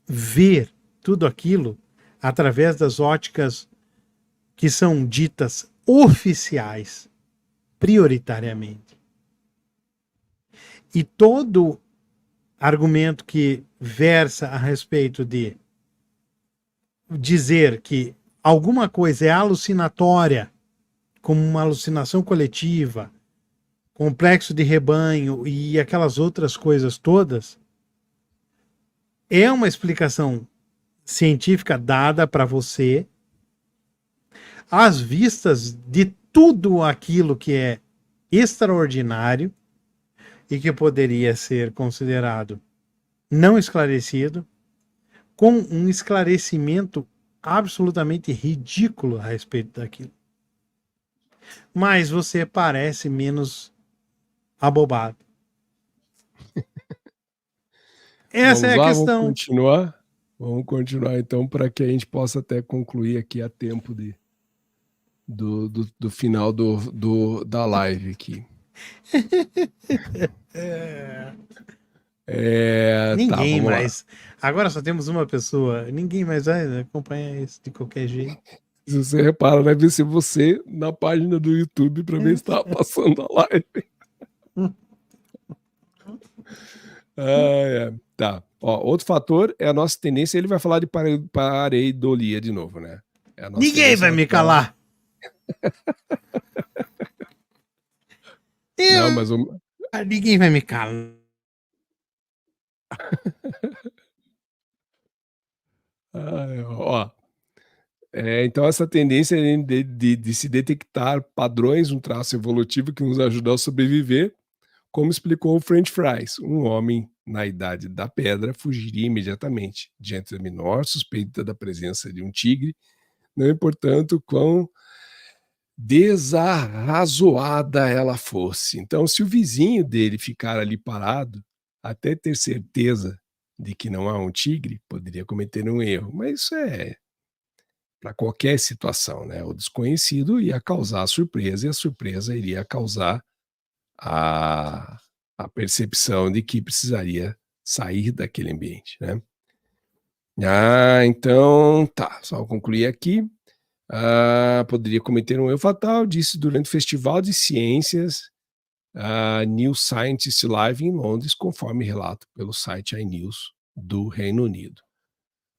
ver tudo aquilo através das óticas que são ditas oficiais, prioritariamente. E todo argumento que versa a respeito de dizer que alguma coisa é alucinatória, como uma alucinação coletiva, complexo de rebanho e aquelas outras coisas todas, é uma explicação científica dada para você às vistas de tudo aquilo que é extraordinário e que poderia ser considerado não esclarecido, com um esclarecimento absolutamente ridículo a respeito daquilo. Mas você parece menos abobado. Essa é a questão. Vamos continuar então, para que a gente possa até concluir aqui a tempo do final da live aqui. Ninguém tá, mais. Agora só temos uma pessoa. Ninguém mais vai acompanhar isso de qualquer jeito. Se você repara, vai ver se você na página do YouTube para ver se está passando a live. Tá. Ó, outro fator é a nossa tendência. Ele vai falar de pareidolia de novo, né? Ninguém vai me calar. Não, mas ninguém vai me calar. Então essa tendência de se detectar padrões, um traço evolutivo que nos ajuda a sobreviver, como explicou o French Fries, um homem na idade da pedra fugiria imediatamente diante da menor suspeita da presença de um tigre, não importando quão desarrazoada ela fosse. Então, se o vizinho dele ficar ali parado, até ter certeza de que não há um tigre, poderia cometer um erro. Mas isso é para qualquer situação, né? O desconhecido ia causar surpresa e a surpresa iria causar a percepção de que precisaria sair daquele ambiente, né? Então, tá, só concluir aqui. Poderia cometer um erro fatal, disse durante o Festival de Ciências New Scientist Live em Londres, conforme relato pelo site iNews do Reino Unido.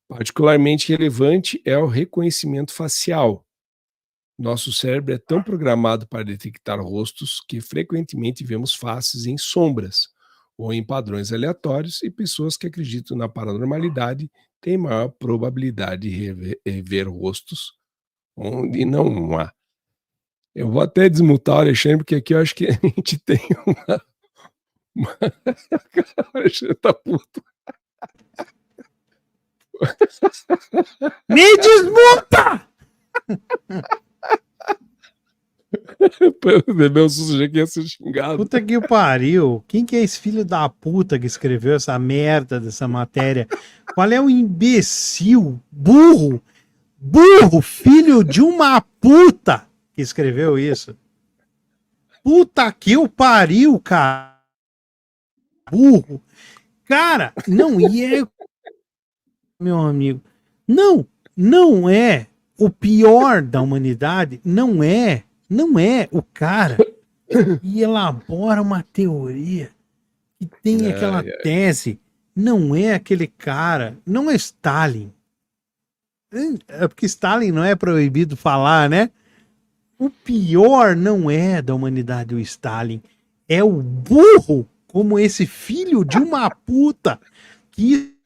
Particularmente relevante é o reconhecimento facial. Nosso cérebro é tão programado para detectar rostos que frequentemente vemos faces em sombras ou em padrões aleatórios, e pessoas que acreditam na paranormalidade têm maior probabilidade de rever rostos onde não há. Eu vou até desmutar o Alexandre, porque aqui eu acho que a gente tem uma... O Alexandre tá puto. Me desmuta! Meu susto que ia ser xingado. Puta que pariu. Quem que é esse filho da puta que escreveu essa merda dessa matéria? Qual é o imbecil, burro, filho de uma puta que escreveu isso? Puta que o pariu, cara. Burro. Cara, não, meu amigo, não é o pior da humanidade, não é o cara que elabora uma teoria E tem aquela tese, não é aquele cara, não é Stalin. É porque Stalin não é proibido falar, né? O pior não é da humanidade o Stalin, é o burro como esse filho de uma puta que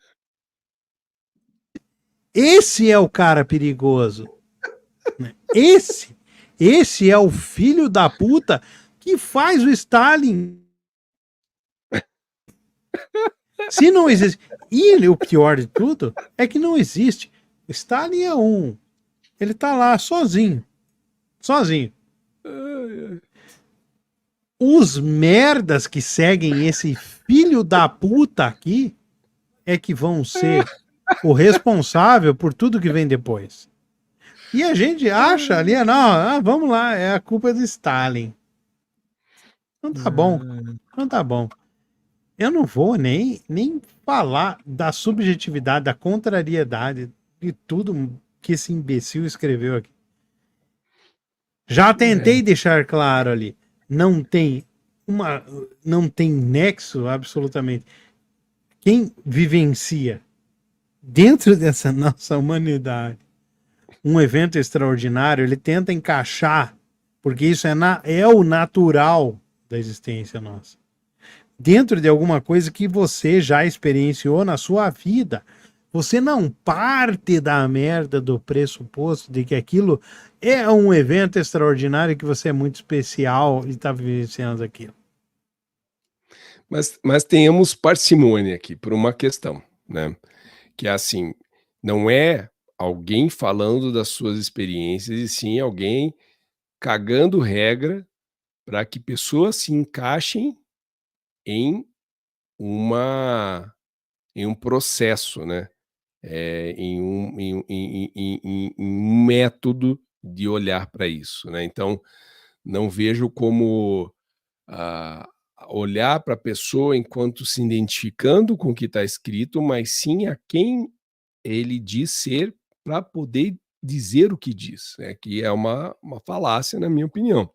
esse é o cara perigoso. Esse é o filho da puta que faz o Stalin. Se não existe. E o pior de tudo é que não existe. Stalin é um. Ele tá lá sozinho. Sozinho. Os merdas que seguem esse filho da puta aqui é que vão ser o responsável por tudo que vem depois. E a gente acha ali, não, vamos lá, é a culpa do Stalin. Não tá bom, não tá bom. Eu não vou nem falar da subjetividade, da contrariedade de tudo que esse imbecil escreveu aqui. Já tentei deixar claro ali, não tem nexo absolutamente. Quem vivencia dentro dessa nossa humanidade um evento extraordinário, ele tenta encaixar, porque isso é o natural da existência nossa. Dentro de alguma coisa que você já experienciou na sua vida. Você não parte da merda do pressuposto de que aquilo é um evento extraordinário, que você é muito especial e está vivenciando aquilo. Mas tenhamos parcimônia aqui por uma questão, né? Que é assim, não é alguém falando das suas experiências, e sim alguém cagando regra para que pessoas se encaixem em um processo, né? Em um método de olhar para isso, né? Então, não vejo como olhar para a pessoa enquanto se identificando com o que está escrito, mas sim a quem ele diz ser para poder dizer o que diz, né? Que é uma falácia, na minha opinião.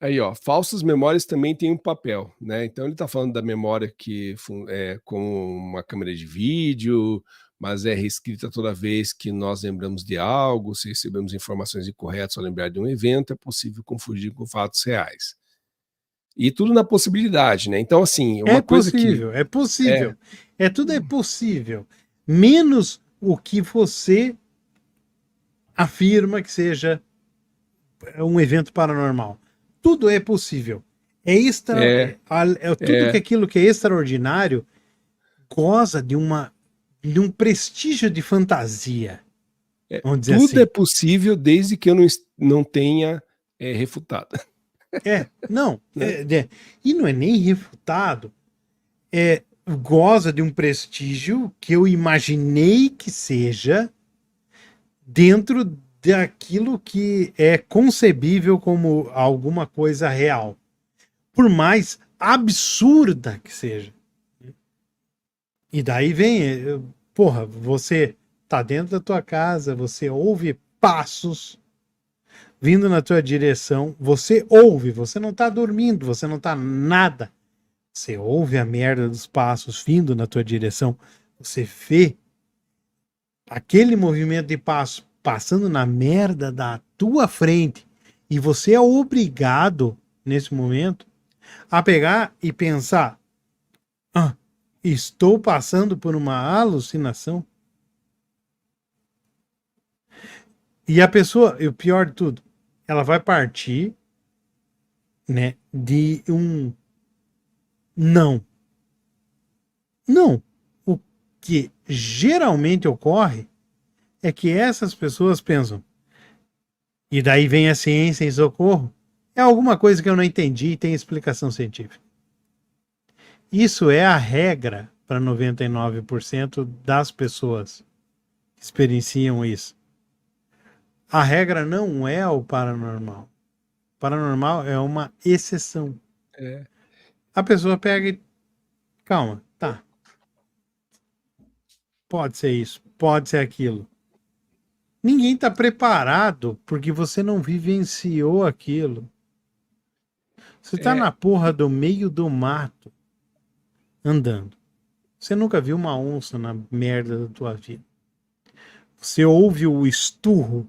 Aí, ó, falsas memórias também têm um papel, né? Então ele está falando da memória que é como uma câmera de vídeo, mas é reescrita toda vez que nós lembramos de algo, se recebemos informações incorretas ao lembrar de um evento, é possível confundir com fatos reais. E tudo na possibilidade, né? Então, assim, uma coisa que... É possível. Tudo é possível. Menos o que você afirma que seja um evento paranormal. Tudo é possível. Tudo que aquilo que é extraordinário goza de um prestígio de fantasia. Vamos dizer tudo assim. é possível desde que eu não tenha refutado. Não. E não é nem refutado. Goza de um prestígio que eu imaginei que seja dentro daquilo que é concebível como alguma coisa real. Por mais absurda que seja. E daí vem, porra, você tá dentro da tua casa, você ouve passos vindo na tua direção, você ouve, você não tá dormindo, você não tá nada. Você ouve a merda dos passos vindo na tua direção, você vê aquele movimento de passo passando na merda da tua frente, e você é obrigado, nesse momento, a pegar e pensar: estou passando por uma alucinação? E a pessoa, e o pior de tudo, ela vai partir, né, de um não. Não. O que geralmente ocorre é que essas pessoas pensam, e daí vem a ciência em socorro, é alguma coisa que eu não entendi e tem explicação científica. Isso é a regra para 99% das pessoas que experienciam isso. A regra não é o paranormal. O paranormal é uma exceção. A pessoa pega e... Calma, tá. Pode ser isso, pode ser aquilo. Ninguém está preparado porque você não vivenciou aquilo. Você tá na porra do meio do mato, andando. Você nunca viu uma onça na merda da tua vida. Você ouve o esturro.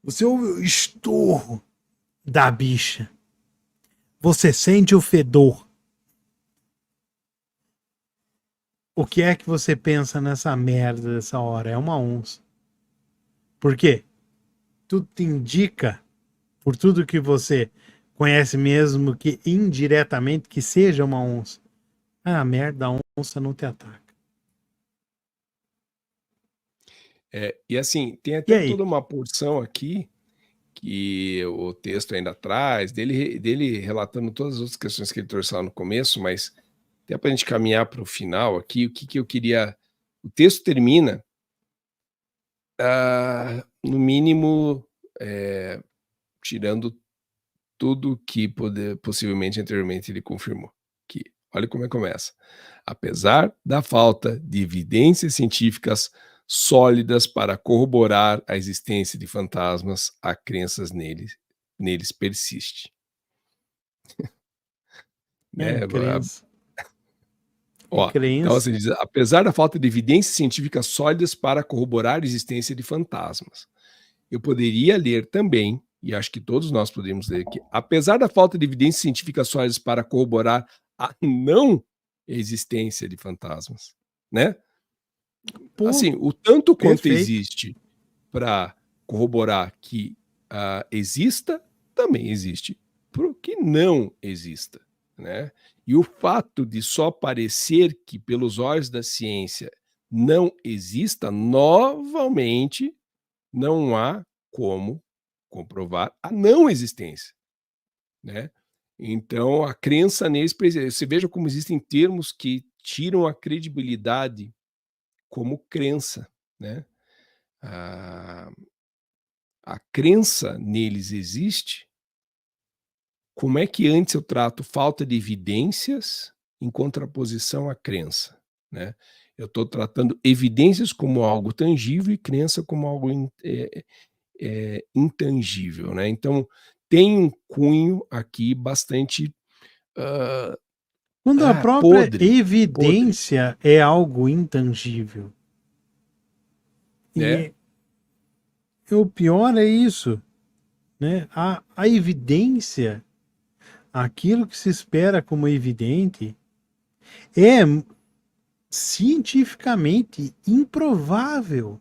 Você ouve o esturro da bicha. Você sente o fedor. O que é que você pensa nessa merda dessa hora? É uma onça. Por quê? Tudo te indica, por tudo que você conhece mesmo que indiretamente que seja uma onça. Ah, merda, a onça não te ataca. E assim, tem E até aí? toda uma porção aqui que o texto ainda traz, dele relatando todas as outras questões que ele trouxe lá no começo, mas até para a gente caminhar para o final aqui, o que eu queria... O texto termina, no mínimo, tirando tudo que possivelmente anteriormente ele confirmou. Que, olha como começa. Apesar da falta de evidências científicas sólidas para corroborar a existência de fantasmas, a crença neles persiste. Né? Crença. Ó, então, assim, diz, apesar da falta de evidências científicas sólidas para corroborar a existência de fantasmas, eu poderia ler também, e acho que todos nós podemos ler aqui, apesar da falta de evidências científicas sólidas para corroborar a não existência de fantasmas, né? Pô, assim, o tanto quanto perfeito. existe para corroborar que exista, também existe para que não exista, né? E o fato de só parecer que pelos olhos da ciência não exista, novamente, não há como comprovar a não existência, né? Então, a crença neles, você veja como existem termos que tiram a credibilidade como crença, né? A crença neles existe. Como é que antes eu trato falta de evidências em contraposição à crença, né? Eu estou tratando evidências como algo tangível e crença como algo intangível, né? Então, tem um cunho aqui bastante quando a própria podre, evidência é algo intangível. né? E o pior é isso, né? A evidência, aquilo que se espera como evidente, é cientificamente improvável.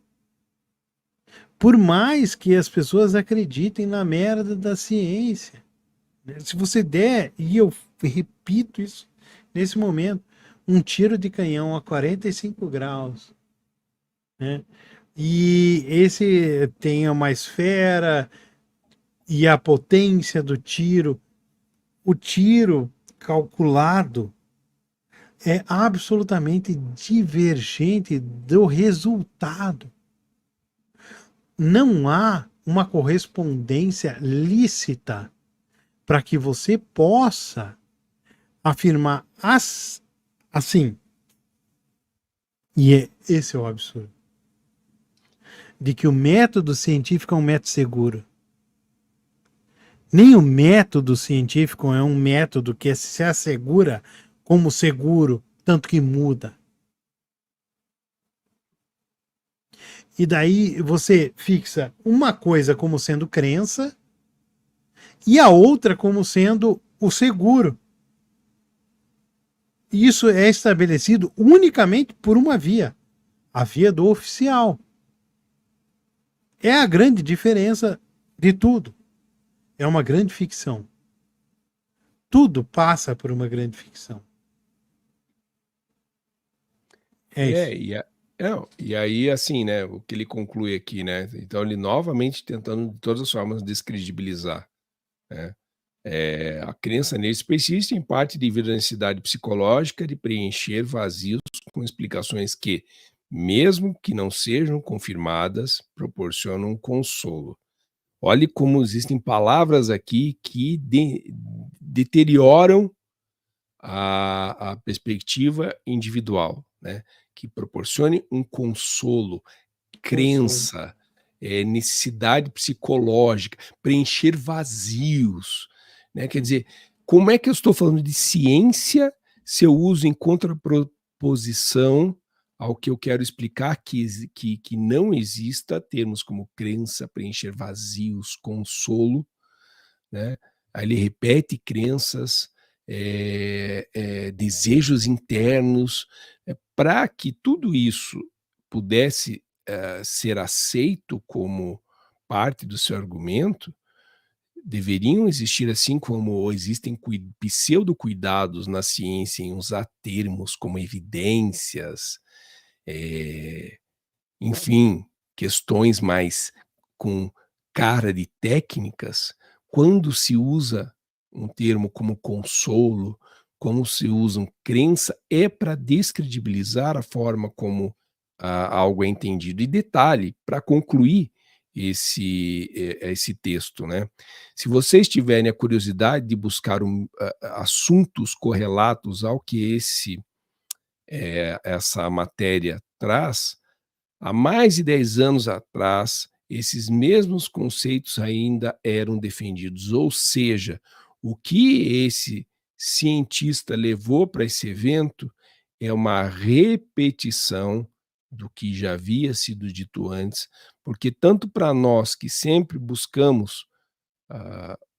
Por mais que as pessoas acreditem na merda da ciência. Se você der, e eu repito isso nesse momento, um tiro de canhão a 45 graus, né? E esse tem uma esfera e a potência do tiro, o tiro calculado é absolutamente divergente do resultado. Não há uma correspondência lícita para que você possa afirmar assim. E esse é o absurdo. De que o método científico é um método seguro. Nem o método científico é um método que se assegura como seguro, tanto que muda. E daí você fixa uma coisa como sendo crença e a outra como sendo o seguro. Isso é estabelecido unicamente por uma via, a via do oficial. É a grande diferença de tudo. É uma grande ficção. Tudo passa por uma grande ficção. É isso. E aí, assim, né, o que ele conclui aqui, né? Então, ele novamente tentando de todas as formas descredibilizar, né? A crença neles persiste em parte devido à necessidade psicológica de preencher vazios com explicações que, mesmo que não sejam confirmadas, proporcionam consolo. Olhe como existem palavras aqui que deterioram a perspectiva individual, né? Que proporcione um consolo, crença. necessidade psicológica, preencher vazios, né? Quer dizer, como é que eu estou falando de ciência se eu uso em contraposição ao que eu quero explicar que não exista termos como crença, preencher vazios, consolo, né? Aí ele repete crenças, desejos internos, para que tudo isso pudesse ser aceito como parte do seu argumento, deveriam existir, assim como existem pseudo-cuidados na ciência em usar termos como evidências, enfim, questões mais com cara de técnicas, quando se usa um termo como consolo, como se usa crença, é para descredibilizar a forma como algo é entendido. E detalhe, para concluir esse texto, né? Se vocês tiverem a curiosidade de buscar assuntos correlatos ao que essa matéria traz, há mais de 10 anos atrás, esses mesmos conceitos ainda eram defendidos, ou seja, o que esse cientista levou para esse evento é uma repetição do que já havia sido dito antes, porque tanto para nós que sempre buscamos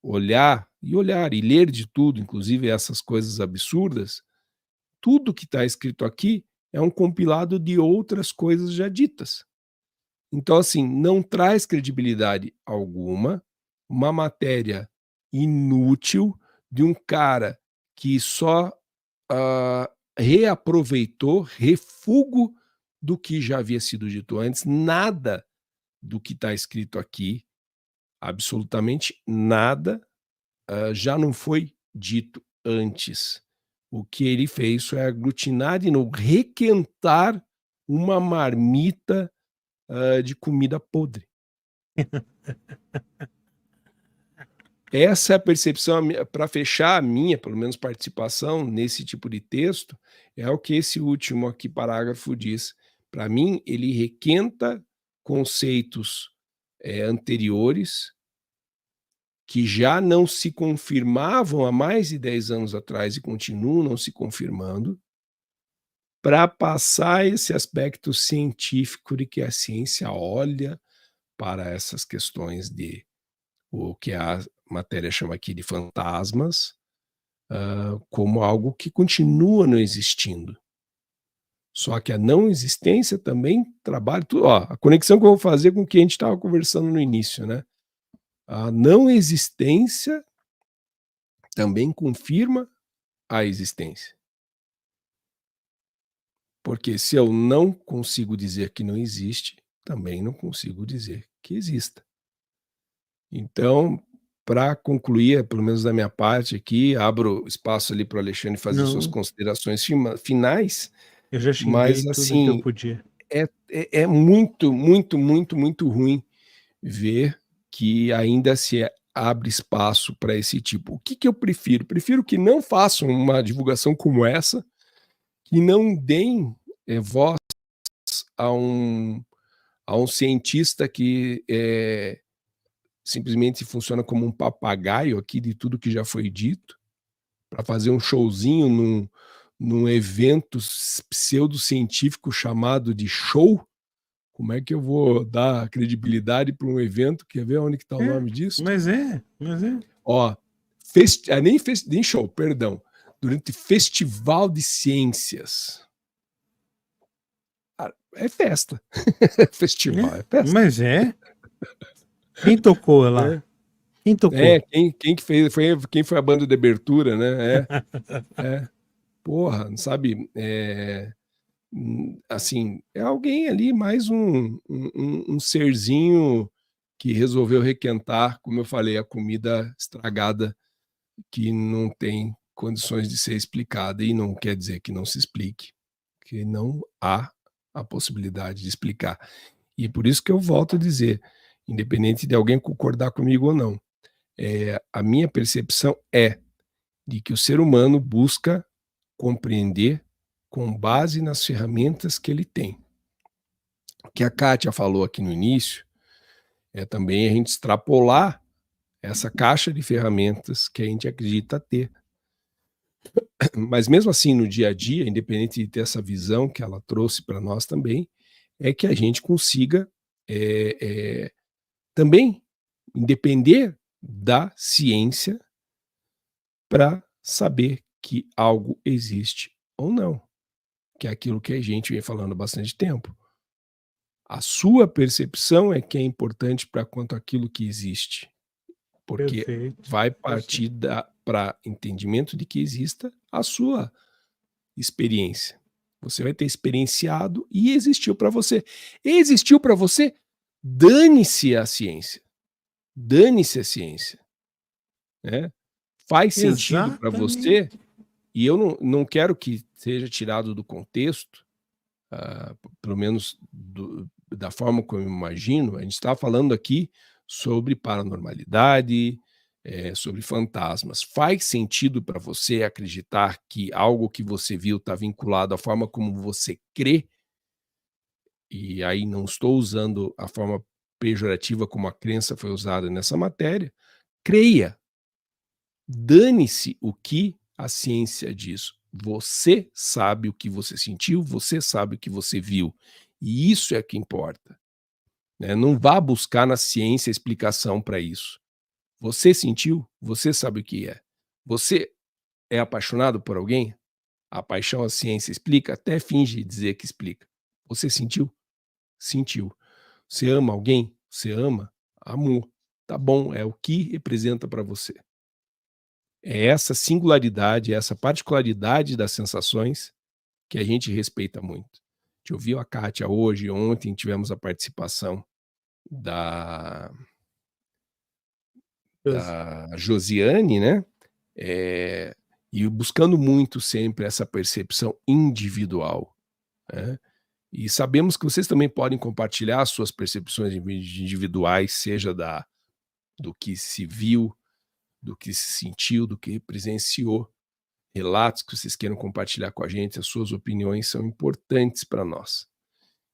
olhar e ler de tudo, inclusive essas coisas absurdas, tudo que está escrito aqui é um compilado de outras coisas já ditas. Então, assim, não traz credibilidade alguma, uma matéria inútil de um cara que só reaproveitou, refúgio do que já havia sido dito antes, nada do que está escrito aqui, absolutamente nada, já não foi dito antes. O que ele fez foi aglutinar de novo, requentar uma marmita de comida podre. Essa é a percepção, para fechar a minha, pelo menos, participação nesse tipo de texto, é o que esse último aqui parágrafo diz. Para mim, ele requenta conceitos anteriores que já não se confirmavam há mais de 10 anos atrás e continuam não se confirmando, para passar esse aspecto científico de que a ciência olha para essas questões de o que a matéria chama aqui de fantasmas, como algo que continua não existindo. Só que a não existência também trabalha tudo. Ó, a conexão que eu vou fazer com o que a gente estava conversando no início, né? A não existência também confirma a existência. Porque se eu não consigo dizer que não existe, também não consigo dizer que exista. Então, para concluir, pelo menos da minha parte aqui, abro espaço ali para o Alexandre fazer suas considerações finais. Eu já xinguei mas, tudo assim, que eu podia. É muito, muito, muito, muito ruim ver que ainda se abre espaço para esse tipo. O que eu prefiro? Prefiro que não façam uma divulgação como essa, que não deem voz a um cientista que simplesmente funciona como um papagaio aqui de tudo que já foi dito, para fazer um showzinho num evento pseudocientífico chamado de show. Como é que eu vou dar credibilidade para um evento? Quer ver onde que está o nome disso? Mas é. Ó, nem show, perdão. Durante Festival de Ciências. É festa. Festival é festa. Mas é. Quem tocou lá? Quem tocou? Quem que fez? Quem foi a banda de abertura, né? Porra, sabe? Assim, é alguém ali, mais um serzinho que resolveu requentar, como eu falei, a comida estragada que não tem condições de ser explicada, e não quer dizer que não se explique, que não há a possibilidade de explicar. E por isso que eu volto a dizer, independente de alguém concordar comigo ou não, a minha percepção é de que o ser humano busca compreender com base nas ferramentas que ele tem. O que a Kátia falou aqui no início, É também a gente extrapolar essa caixa de ferramentas que a gente acredita ter. Mas mesmo assim, no dia a dia, independente de ter essa visão que ela trouxe para nós também, é que a gente consiga também depender da ciência para saber que algo existe ou não, que é aquilo que a gente vem falando há bastante tempo. A sua percepção é que é importante para quanto aquilo que existe, porque Perfeito. vai partir para entendimento de que exista a sua experiência. Você vai ter experienciado e existiu para você. Existiu para você, dane-se a ciência. Dane-se a ciência. Né? Faz sentido para você, e eu não quero que seja tirado do contexto, pelo menos da forma como eu imagino. A gente está falando aqui sobre paranormalidade, sobre fantasmas. Faz sentido para você acreditar que algo que você viu está vinculado à forma como você crê? E aí não estou usando a forma pejorativa como a crença foi usada nessa matéria. Creia. Dane-se o que a ciência diz. Você sabe o que você sentiu, você sabe o que você viu. E isso é que importa. Né? Não vá buscar na ciência explicação para isso. Você sentiu, você sabe o que é. Você é apaixonado por alguém? A paixão, a ciência explica, até finge dizer que explica. Você sentiu? Sentiu. Você ama alguém? Você ama? Amor. Tá bom, é o que representa para você. É essa singularidade, essa particularidade das sensações que a gente respeita muito. A gente ouviu a Kátia hoje, ontem tivemos a participação da Josiane, né? E buscando muito sempre essa percepção individual. Né? E sabemos que vocês também podem compartilhar suas percepções individuais, seja do que se viu, do que se sentiu, do que presenciou. Relatos que vocês queiram compartilhar com a gente, as suas opiniões são importantes para nós.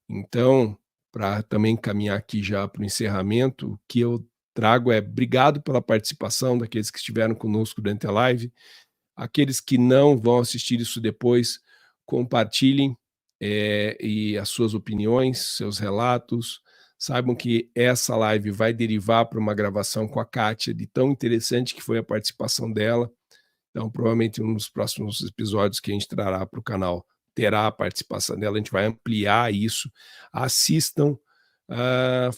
Então, para também caminhar aqui já para o encerramento, o que eu trago é obrigado pela participação daqueles que estiveram conosco durante a live. Aqueles que não vão assistir isso depois, compartilhem e as suas opiniões, seus relatos. Saibam que essa live vai derivar para uma gravação com a Kátia, de tão interessante que foi a participação dela. Então, provavelmente, um dos próximos episódios que a gente trará para o canal terá a participação dela. A gente vai ampliar isso. Assistam,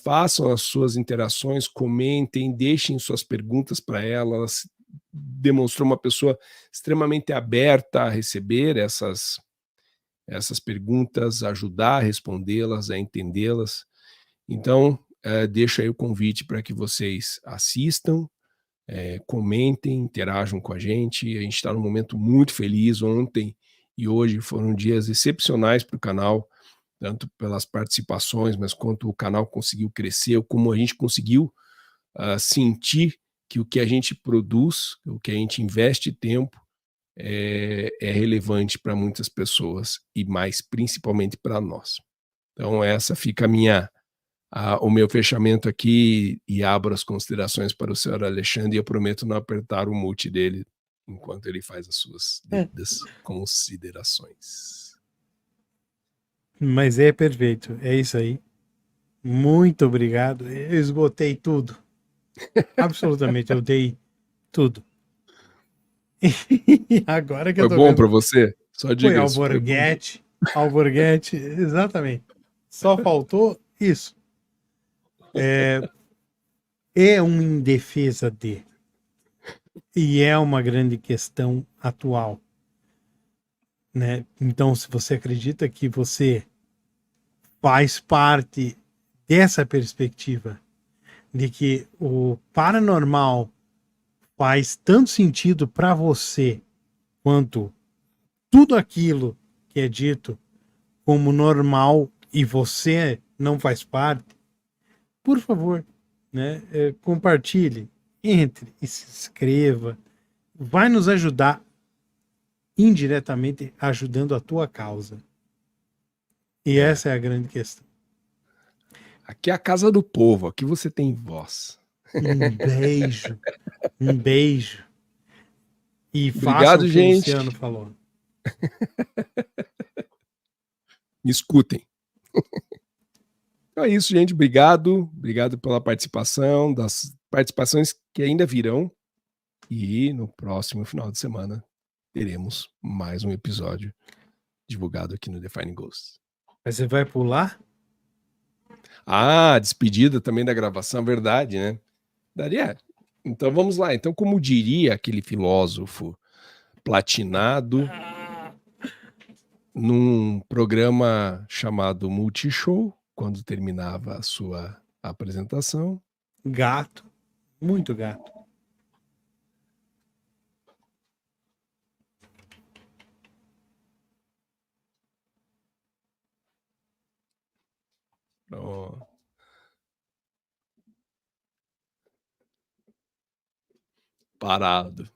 façam as suas interações, comentem, deixem suas perguntas para ela. Ela demonstrou uma pessoa extremamente aberta a receber essas perguntas, a ajudar a respondê-las, a entendê-las. Então, deixo aí o convite para que vocês assistam, comentem, interajam com a gente. A gente está num momento muito feliz. Ontem e hoje foram dias excepcionais para o canal, tanto pelas participações, mas quanto o canal conseguiu crescer, como a gente conseguiu sentir que o que a gente produz, o que a gente investe tempo, é relevante para muitas pessoas e mais principalmente para nós. Então essa fica o meu fechamento aqui, e abro as considerações para o senhor Alexandre, e eu prometo não apertar o mute dele enquanto ele faz as suas devidas considerações. Mas é perfeito, é isso aí. Muito obrigado. Eu esgotei tudo. Absolutamente, eu dei tudo. E agora que foi eu tô bom vendo... para você? Só diga foi isso. Alborguete, exatamente. Só faltou isso. É um em defesa de. E é uma grande questão atual. Né? Então, se você acredita que você faz parte dessa perspectiva de que o paranormal faz tanto sentido para você quanto tudo aquilo que é dito como normal e você não faz parte, por favor, né, compartilhe, entre e se inscreva, vai nos ajudar indiretamente ajudando a tua causa. E essa é a grande questão. Aqui é a casa do povo, aqui você tem voz. Um beijo. Um beijo. E façam Obrigado, o que o gente. Luciano falou. Me escutem. Então é isso, gente. Obrigado. Obrigado pela participação, das participações que ainda virão. E no próximo final de semana teremos mais um episódio divulgado aqui no Define Ghosts. Mas você vai pular? Ah, despedida também da gravação, verdade, né? Daria. Então vamos lá. Então, como diria aquele filósofo platinado num programa chamado Multishow, quando terminava a sua apresentação, Gato. Muito gato. ó, parado.